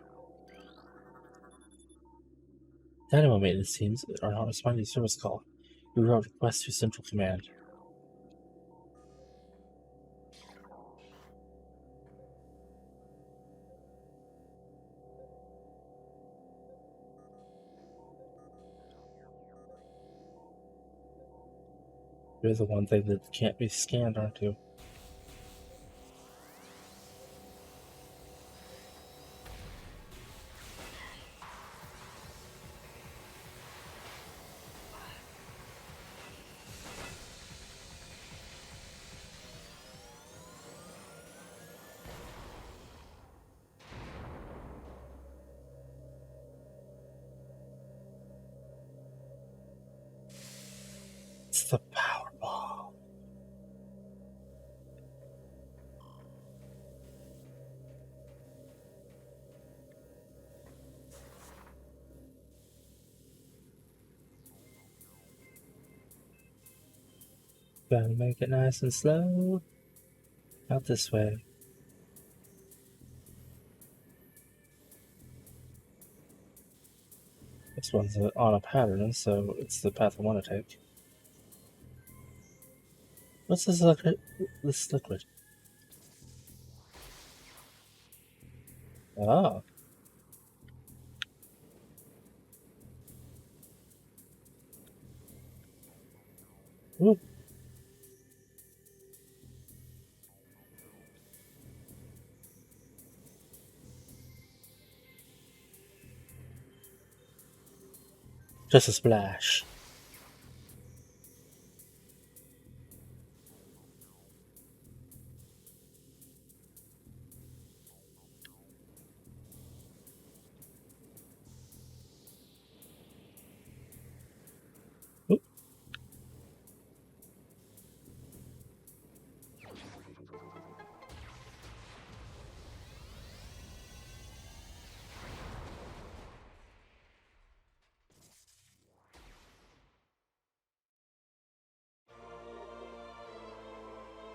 Speaker 1: Dynamo maintenance teams are not responding to service call. We wrote request to Central Command. You're the one thing that can't be scanned, aren't you? It's the power ball. Gotta make it nice and slow. Out this way. This one's on a pattern, so it's the path I want to take. What's this liquid? This liquid? Ah. Ooh. Just a splash. Ooh.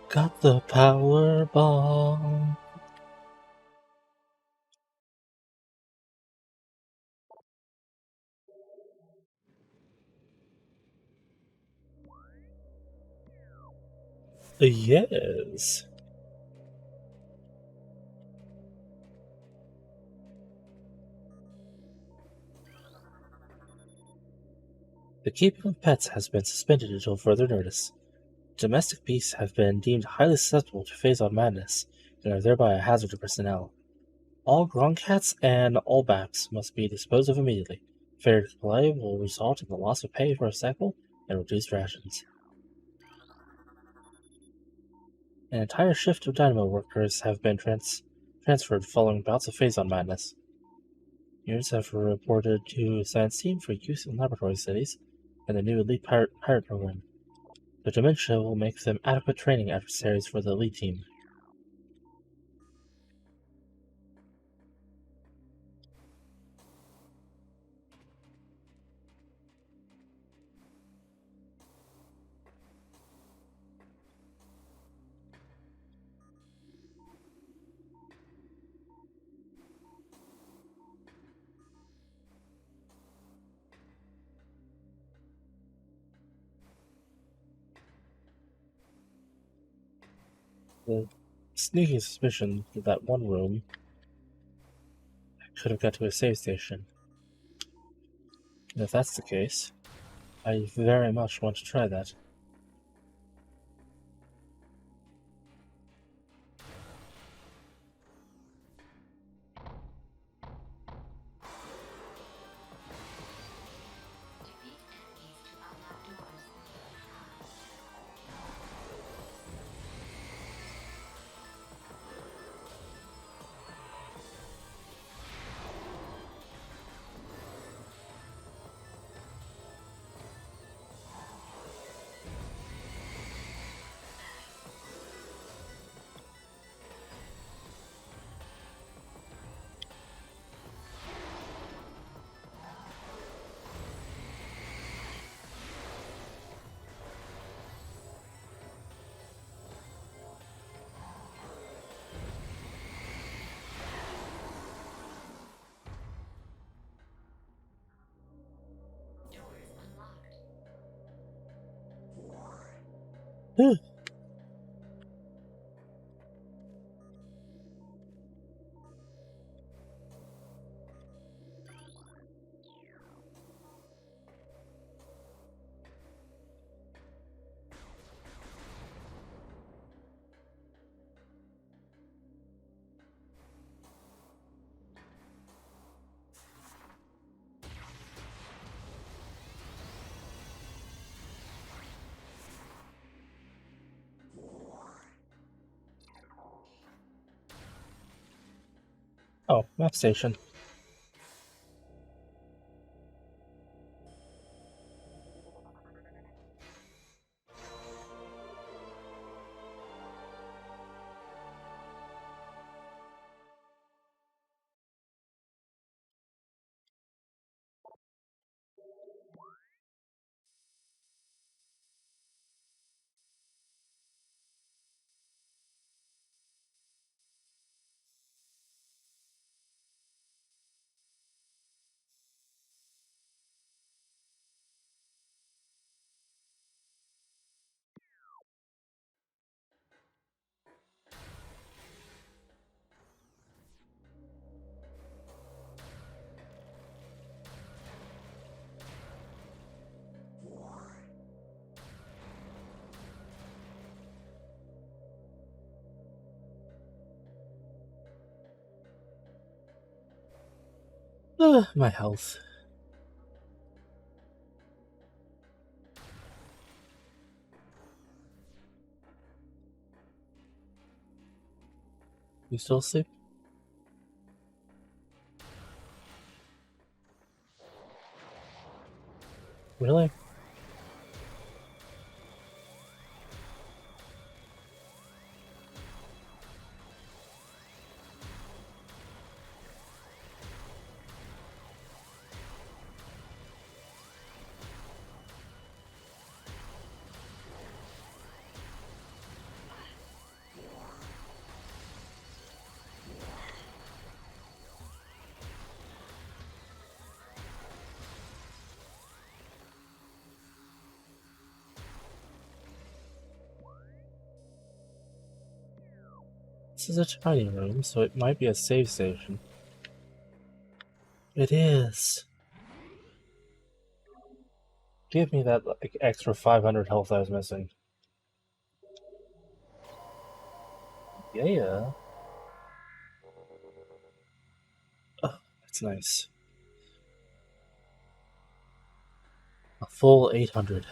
Speaker 1: Got the power ball. Yes. The keeping of pets has been suspended until further notice. Domestic beasts have been deemed highly susceptible to phase-on madness and are thereby a hazard to personnel. All grown cats and all bats must be disposed of immediately. Failure to comply will result in the loss of pay for a cycle and reduced rations. An entire shift of dynamo workers have been transferred following bouts of phase-on madness. Units have reported to science team for use in laboratory studies and the new elite pirate program. The dementia will make them adequate training adversaries for the elite team. The sneaking suspicion that that one room could have got to a save station. If that's the case, I very much want to try that.
Speaker 2: Defeat enemies to unlock doors. Doors unlocked.
Speaker 1: Oh, map station. My health. You still asleep? Really? This is a tiny room, so it might be a save station. It is. Give me that like, extra 500 health I was missing. Yeah. Oh, that's nice. A full 800.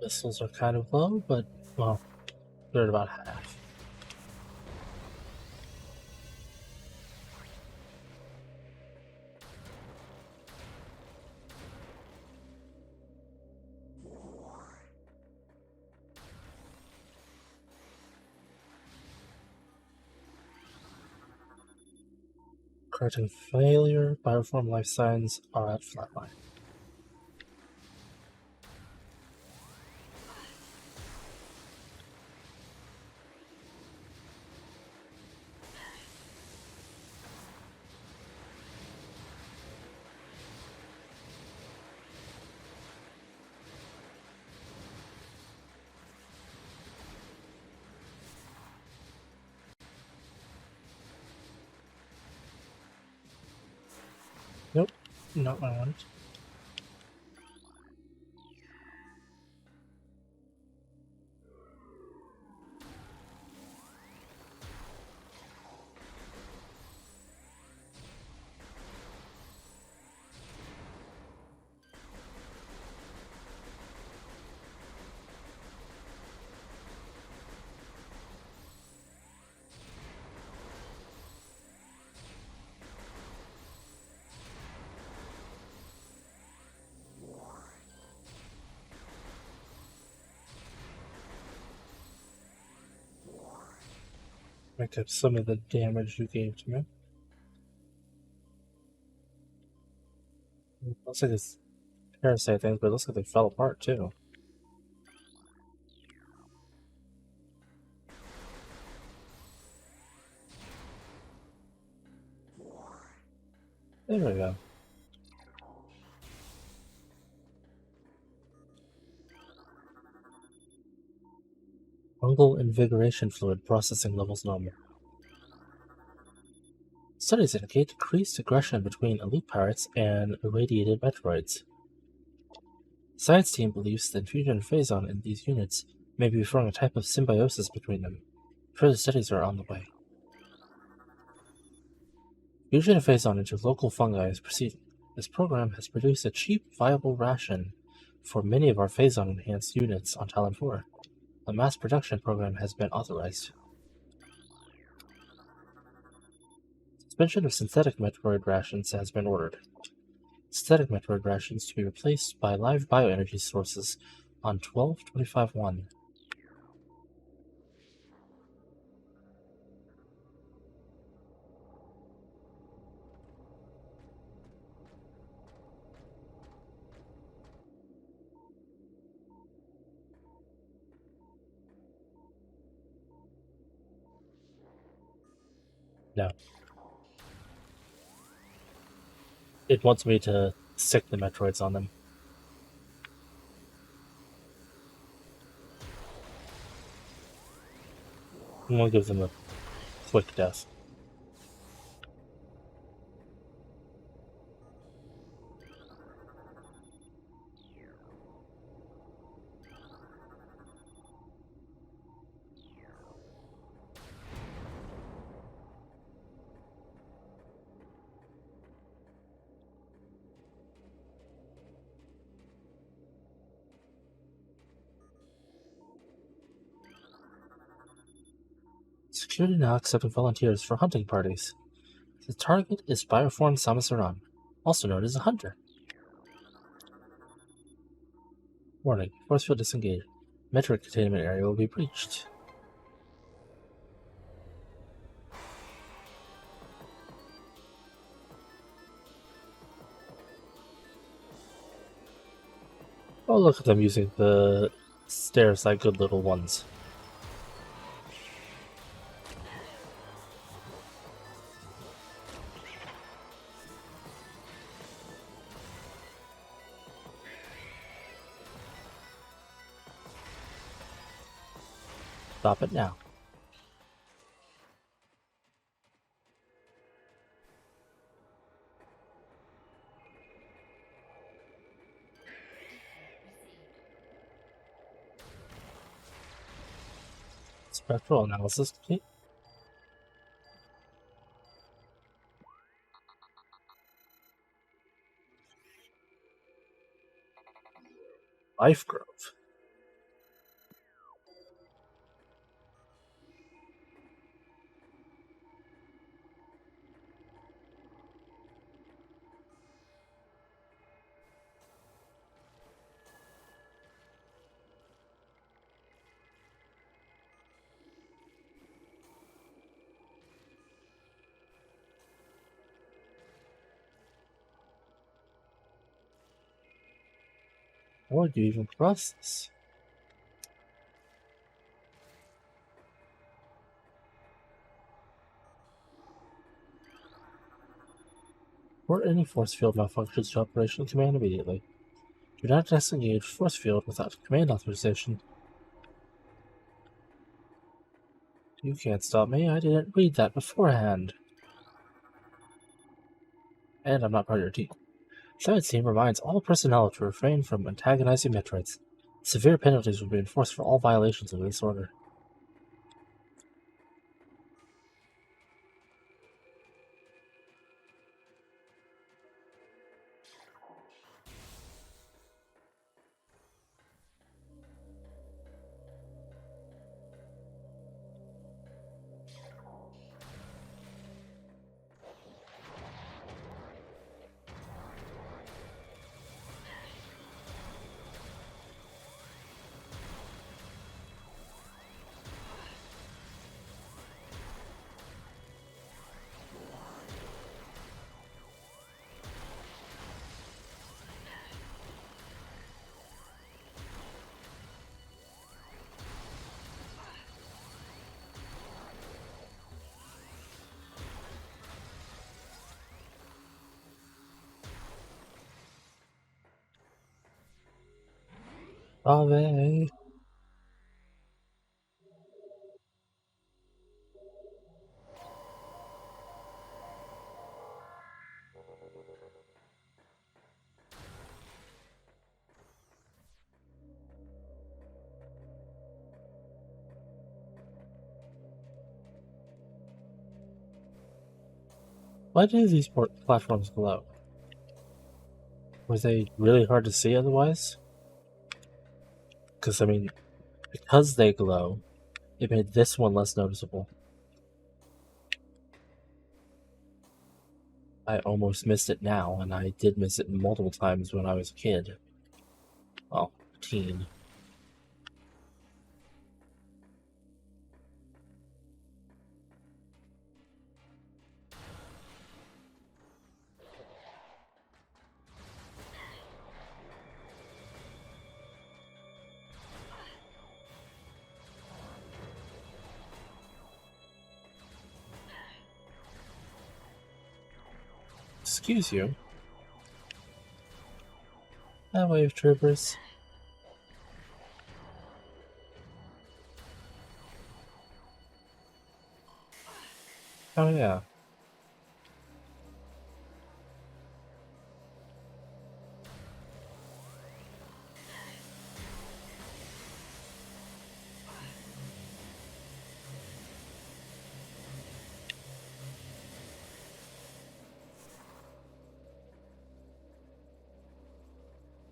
Speaker 1: Missiles are kind of low, but, well, they're at about half. Correcting failure, bioform life signs are at flatline. Not what I wanted. Make up some of the damage you gave to me. Looks like it's parasite things, but it looks like they fell apart too. There we go. Fungal invigoration fluid processing levels normal. Studies indicate decreased aggression between elite pirates and irradiated Metroids. The science team believes the infusion of phazon in these units may be referring a type of symbiosis between them. Further studies are on the way. Fusion of phazon into local fungi is proceeding. This program has produced a cheap, viable ration for many of our phazon-enhanced units on Talon 4. A mass production program has been authorized. Suspension of synthetic Metroid rations has been ordered. Synthetic Metroid rations to be replaced by live bioenergy sources on 12.25.1. No. It wants me to stick the Metroids on them. I'm gonna give them a quick death. Security now accepting volunteers for hunting parties. The target is Bioform Samasaran, also known as a hunter. Warning, force field disengaged. Metroid containment area will be breached. Oh, look at them using the stairs like good little ones. Stop it now. Spectral analysis complete. Life Grove. How would you even cross this? Report any force field malfunctions to Operational Command immediately. Do not disengage force field without command authorization. You can't stop me, I didn't read that beforehand. And I'm not part of your team. Side Team reminds all personnel to refrain from antagonizing Metroids. Severe penalties will be enforced for all violations of this order. Ave. Why do these platforms glow? Were they really hard to see otherwise? Because, I mean, because they glow, it made this one less noticeable. I almost missed it now, and I did miss it multiple times when I was a kid. Well, teen. Excuse you. That wave troopers. Oh yeah.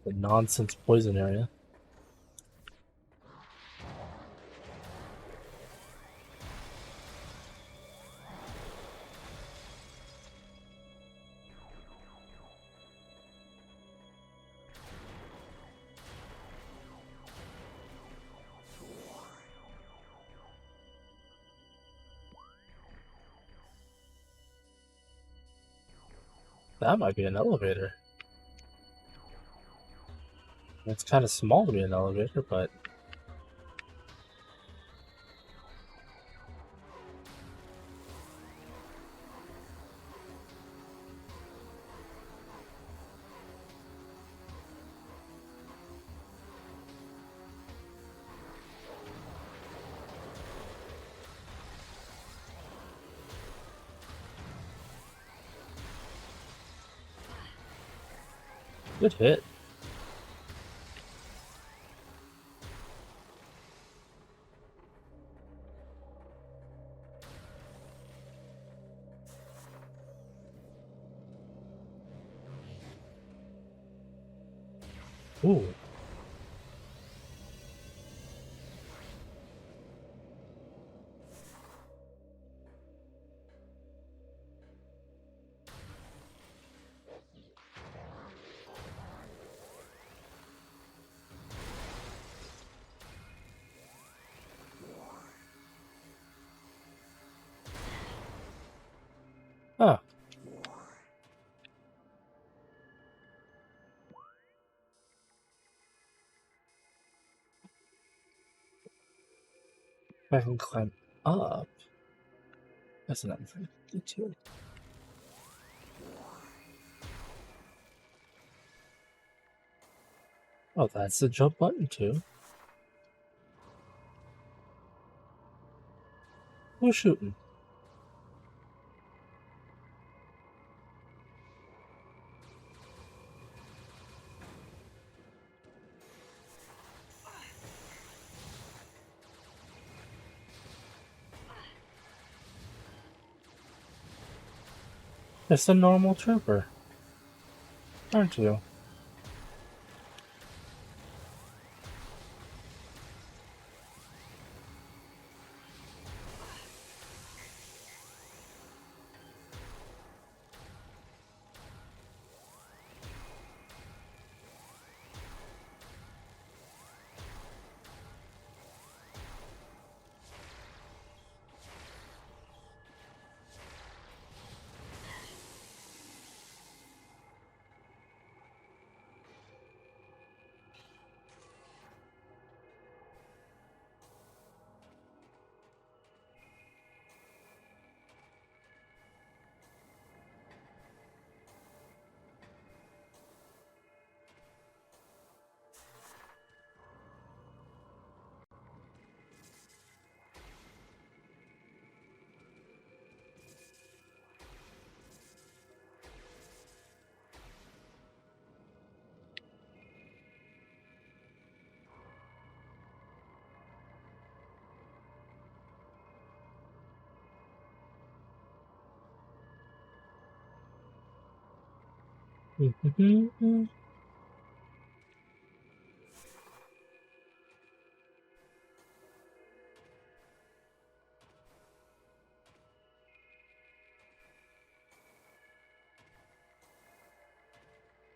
Speaker 1: The nonsense poison area. That might be an elevator. It's kind of small to be an elevator, but... Good hit. Ooh. Ah. I can climb up. That's another thing. Get to it. Oh, that's the jump button too. Who's shooting? Just a normal trooper, aren't you?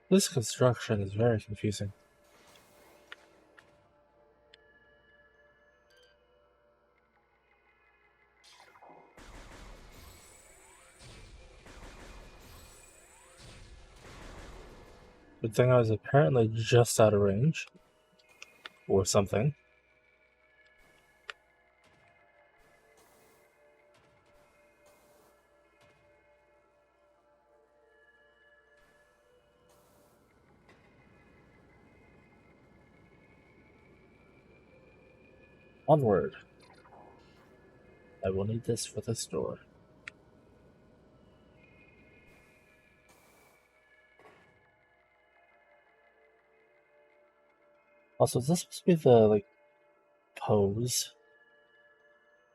Speaker 1: This construction is very confusing. Good thing I was apparently just out of range. Or something. Onward. I will need this for this door. Also, is this supposed to be the, pose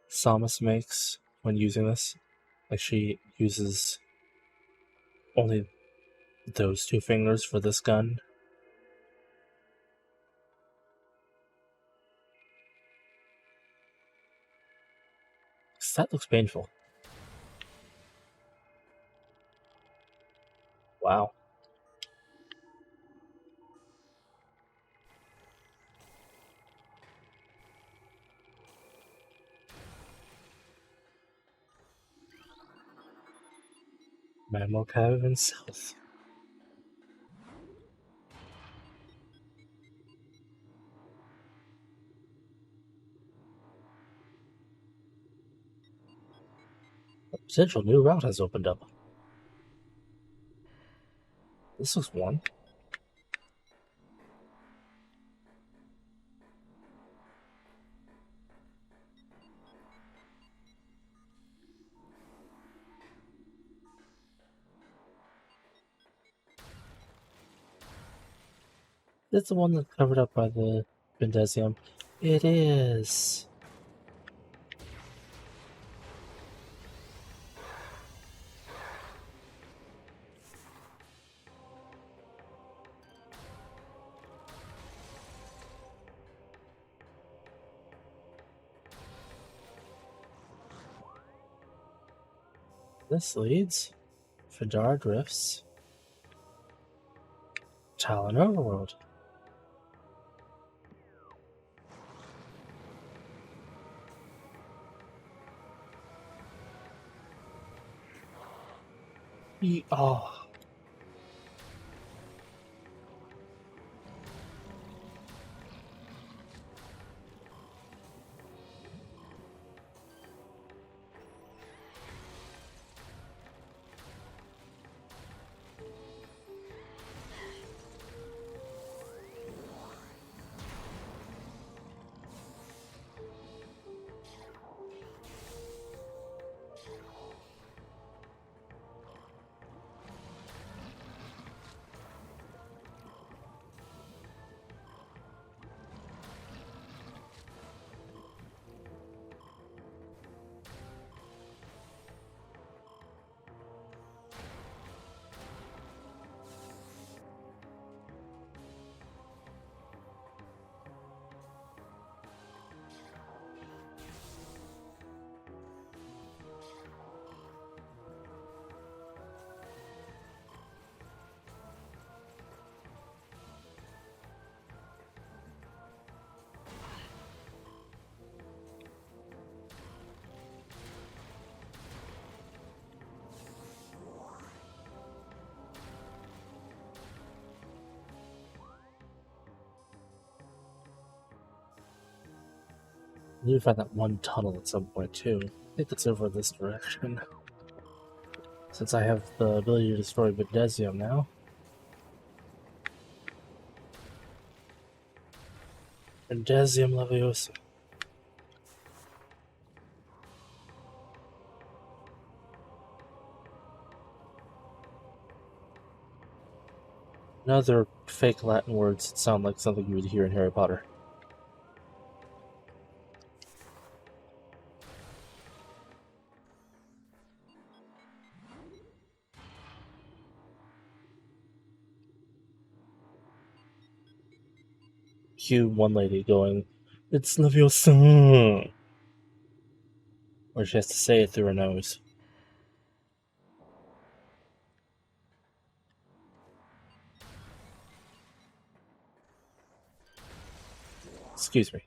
Speaker 1: Samus makes when using this? Like, she uses only those two fingers for this gun? 'Cause that looks painful. Wow. Mammal Cavern South. A potential new route has opened up. This looks one. It's the one that's covered up by the Bendesium. It is. This leads Fedar Drifts, Talon Overworld. Oh. need to find that one tunnel at some point too. I think it's over this direction. Since I have the ability to destroy Videsium now. Videsium Leviosa. Another fake Latin words that sound like something you would hear in Harry Potter. Cue one lady going, "It's Leviosa!" Or she has to say it through her nose. Excuse me.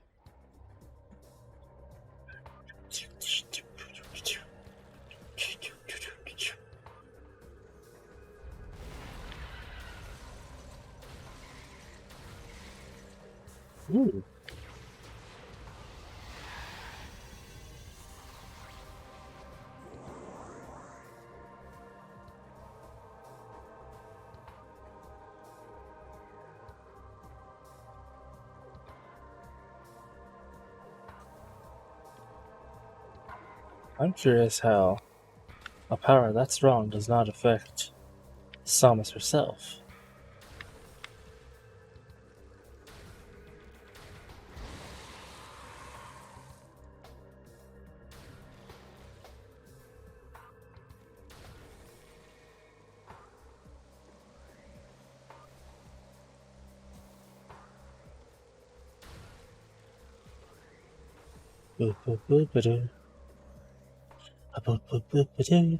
Speaker 1: Ooh. I'm curious how a power that strong does not affect Samus herself. Boop, boop, boop, ba-doo. Boop, boop, boop, ba-doo.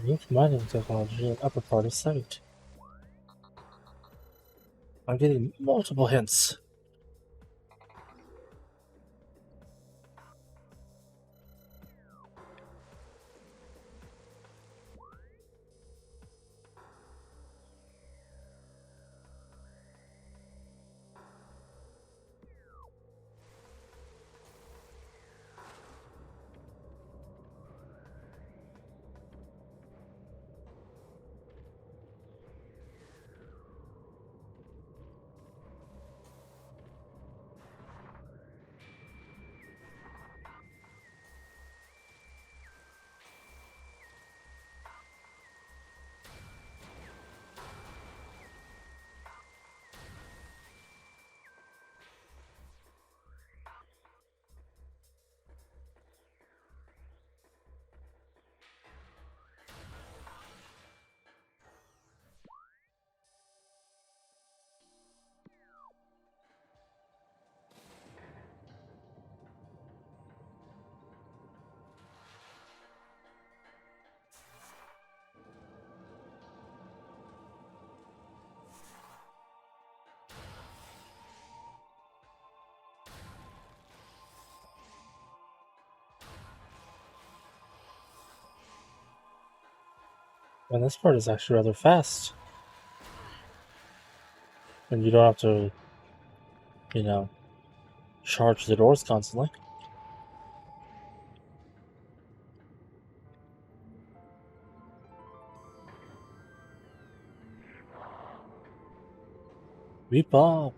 Speaker 1: Unique mining technology in upper part of sight. I'm getting multiple hints. And this part is actually rather fast. And you don't have to, charge the doors constantly. Beep up.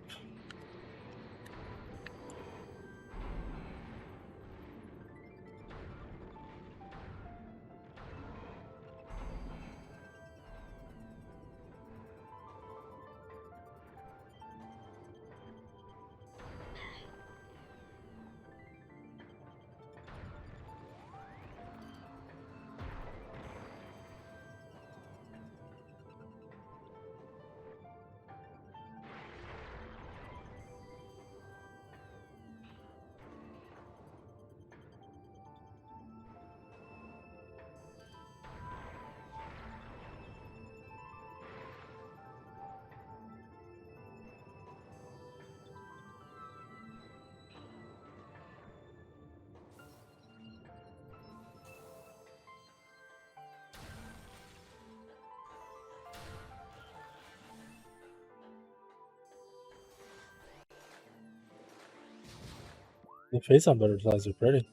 Speaker 1: The face on butterflies are pretty.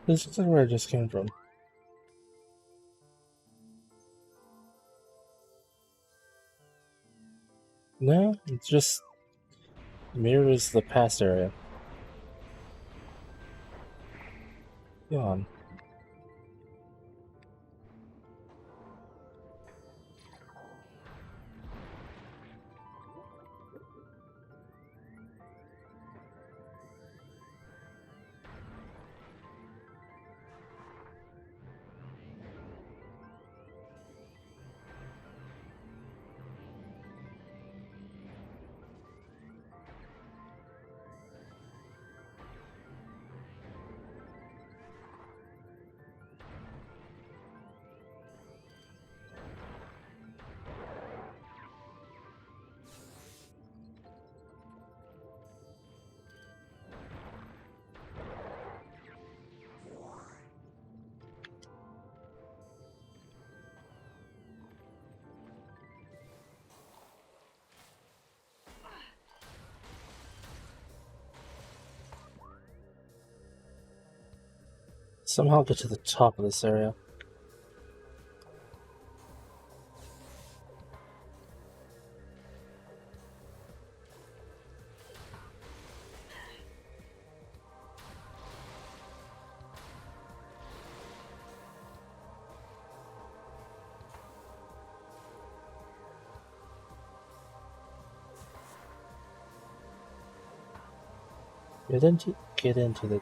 Speaker 1: This looks like where I just came from. No, it just mirrors the past area. Go on. Somehow get to the top of this area. Get into the.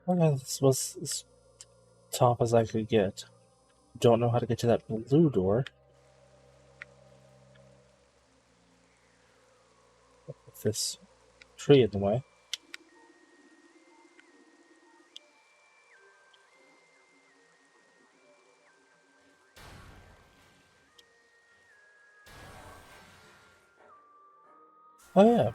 Speaker 1: Okay, this was as top as I could get. Don't know how to get to that blue door. With this tree in the way. Oh yeah.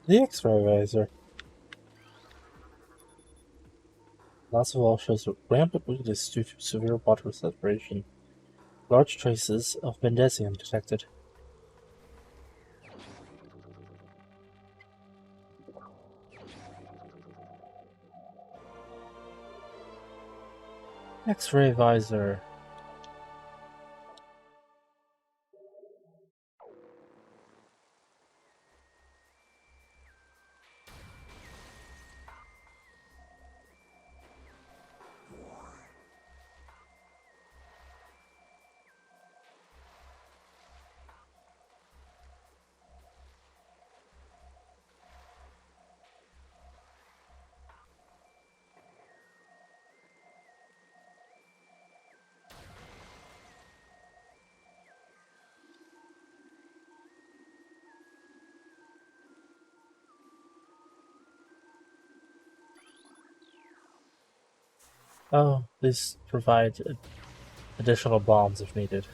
Speaker 1: The X-ray visor. Last of all shows rampant weakness due to severe water separation. Large traces of Mendesium detected. X-ray visor. Oh, these provide additional bombs if needed.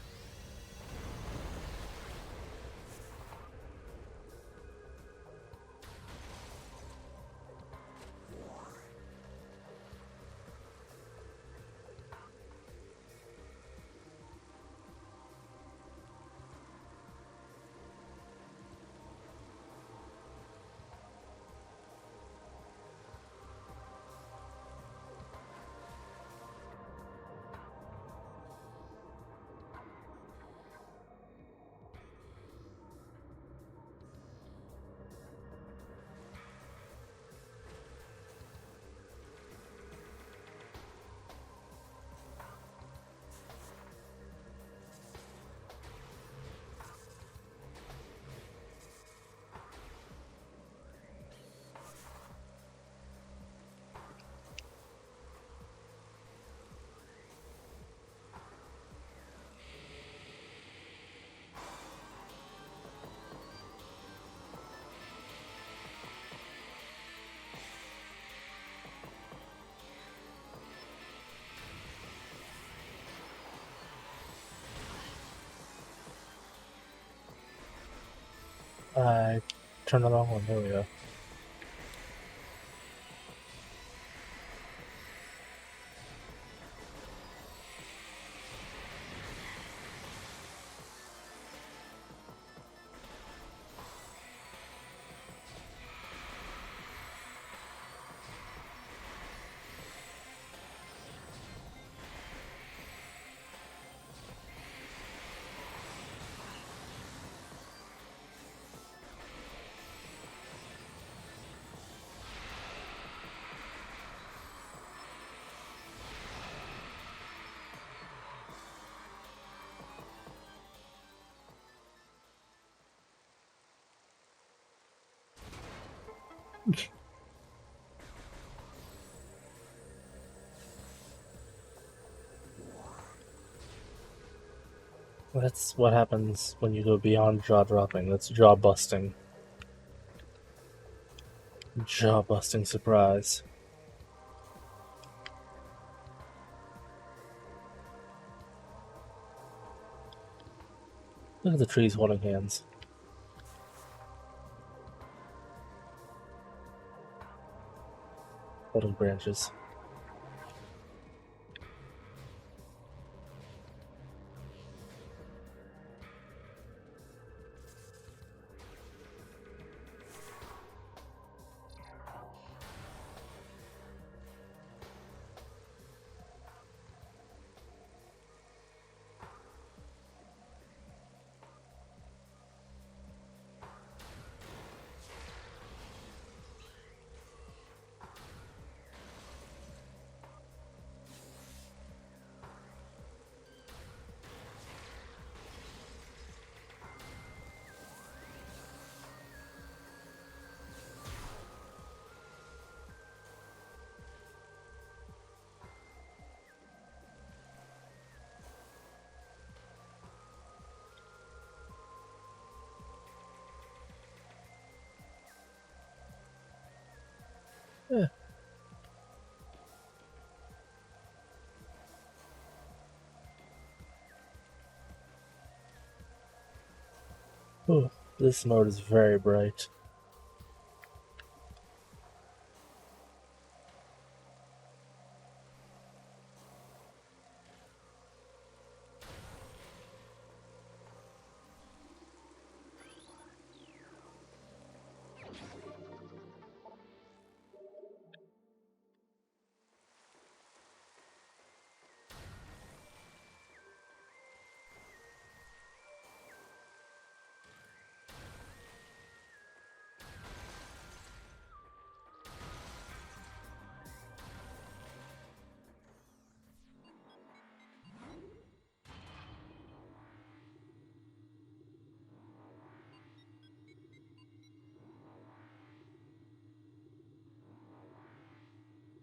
Speaker 1: I turned the wrong one. There we go. That's what happens when you go beyond jaw dropping. That's jaw busting. Jaw busting surprise. Look at the trees holding hands. Holding branches. Yeah. Oh, this mode is very bright.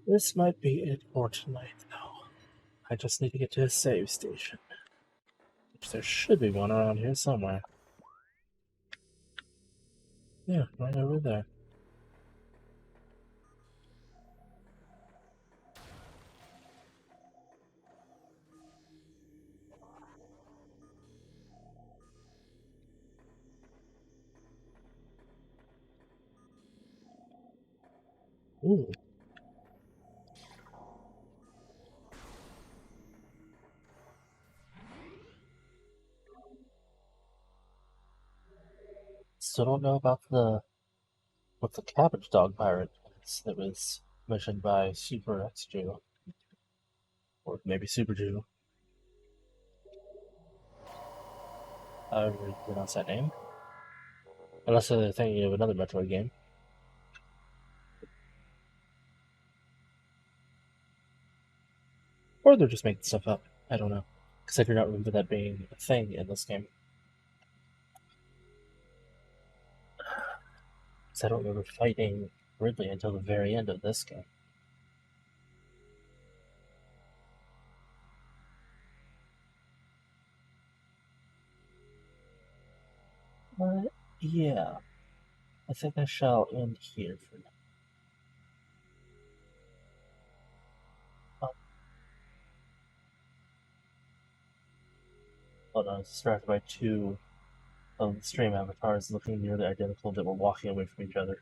Speaker 1: This might be it for tonight, though. I just need to get to a save station. Which there should be one around here somewhere. Yeah, right over there. Ooh. Still don't know about what the cabbage dog pirate is that was mentioned by Super X Jew. Or maybe Super Jew. However you pronounce that name. Unless they're thinking of another Metroid game. Or they're just making stuff up. I don't know. Because I do not remember that being a thing in this game. Because I don't remember fighting Ridley until the very end of this game. But yeah, I think I shall end here for now. Hold on, I was distracted by two of the stream avatars looking nearly identical that were walking away from each other.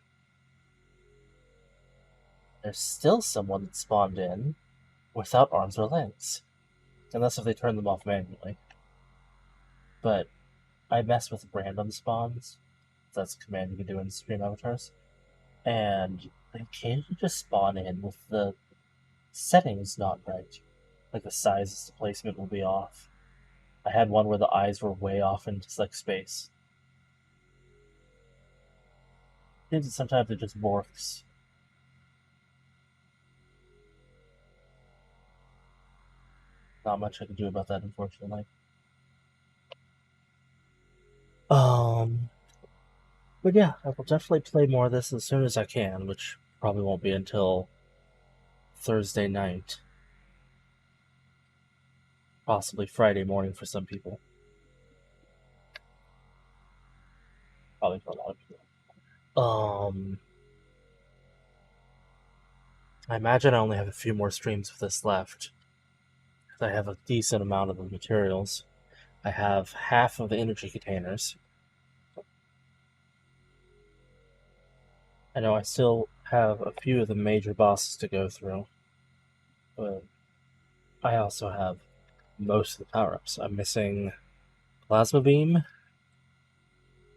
Speaker 1: There's still someone that spawned in without arms or legs. Unless if they turn them off manually. But I mess with random spawns. That's a command you can do in stream avatars. And they occasionally just spawn in with the settings not right. Like the size, the placement will be off. I had one where the eyes were way off in just like space. And sometimes it just works. Not much I can do about that, unfortunately. But yeah, I will definitely play more of this as soon as I can, which probably won't be until Thursday night. Possibly Friday morning for some people. Probably for a lot of people. I imagine I only have a few more streams of this left. I have a decent amount of the materials. I have half of the energy containers. I know I still have a few of the major bosses to go through, but I also have most of the power-ups. I'm missing Plasma Beam,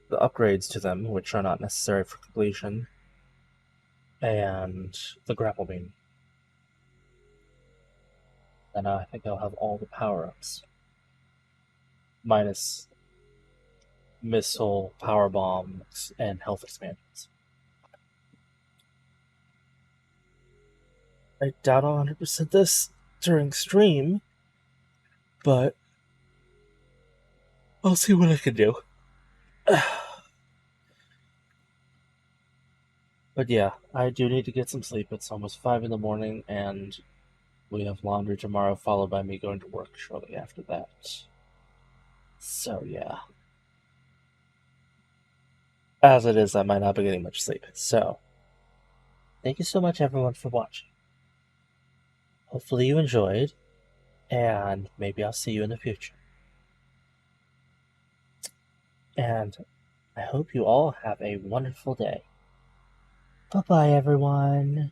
Speaker 1: the upgrades to them, which are not necessary for completion, and the Grapple Beam. And I think I'll have all the power-ups. Minus Missile, Power Bombs, and Health Expansions. I doubt I'll 100% this during stream, but I'll see what I can do. But yeah, I do need to get some sleep. It's almost 5 in the morning, and we have laundry tomorrow, followed by me going to work shortly after that. So yeah. As it is, I might not be getting much sleep. So thank you so much, everyone, for watching. Hopefully, you enjoyed, and maybe I'll see you in the future. And I hope you all have a wonderful day. Bye bye, everyone.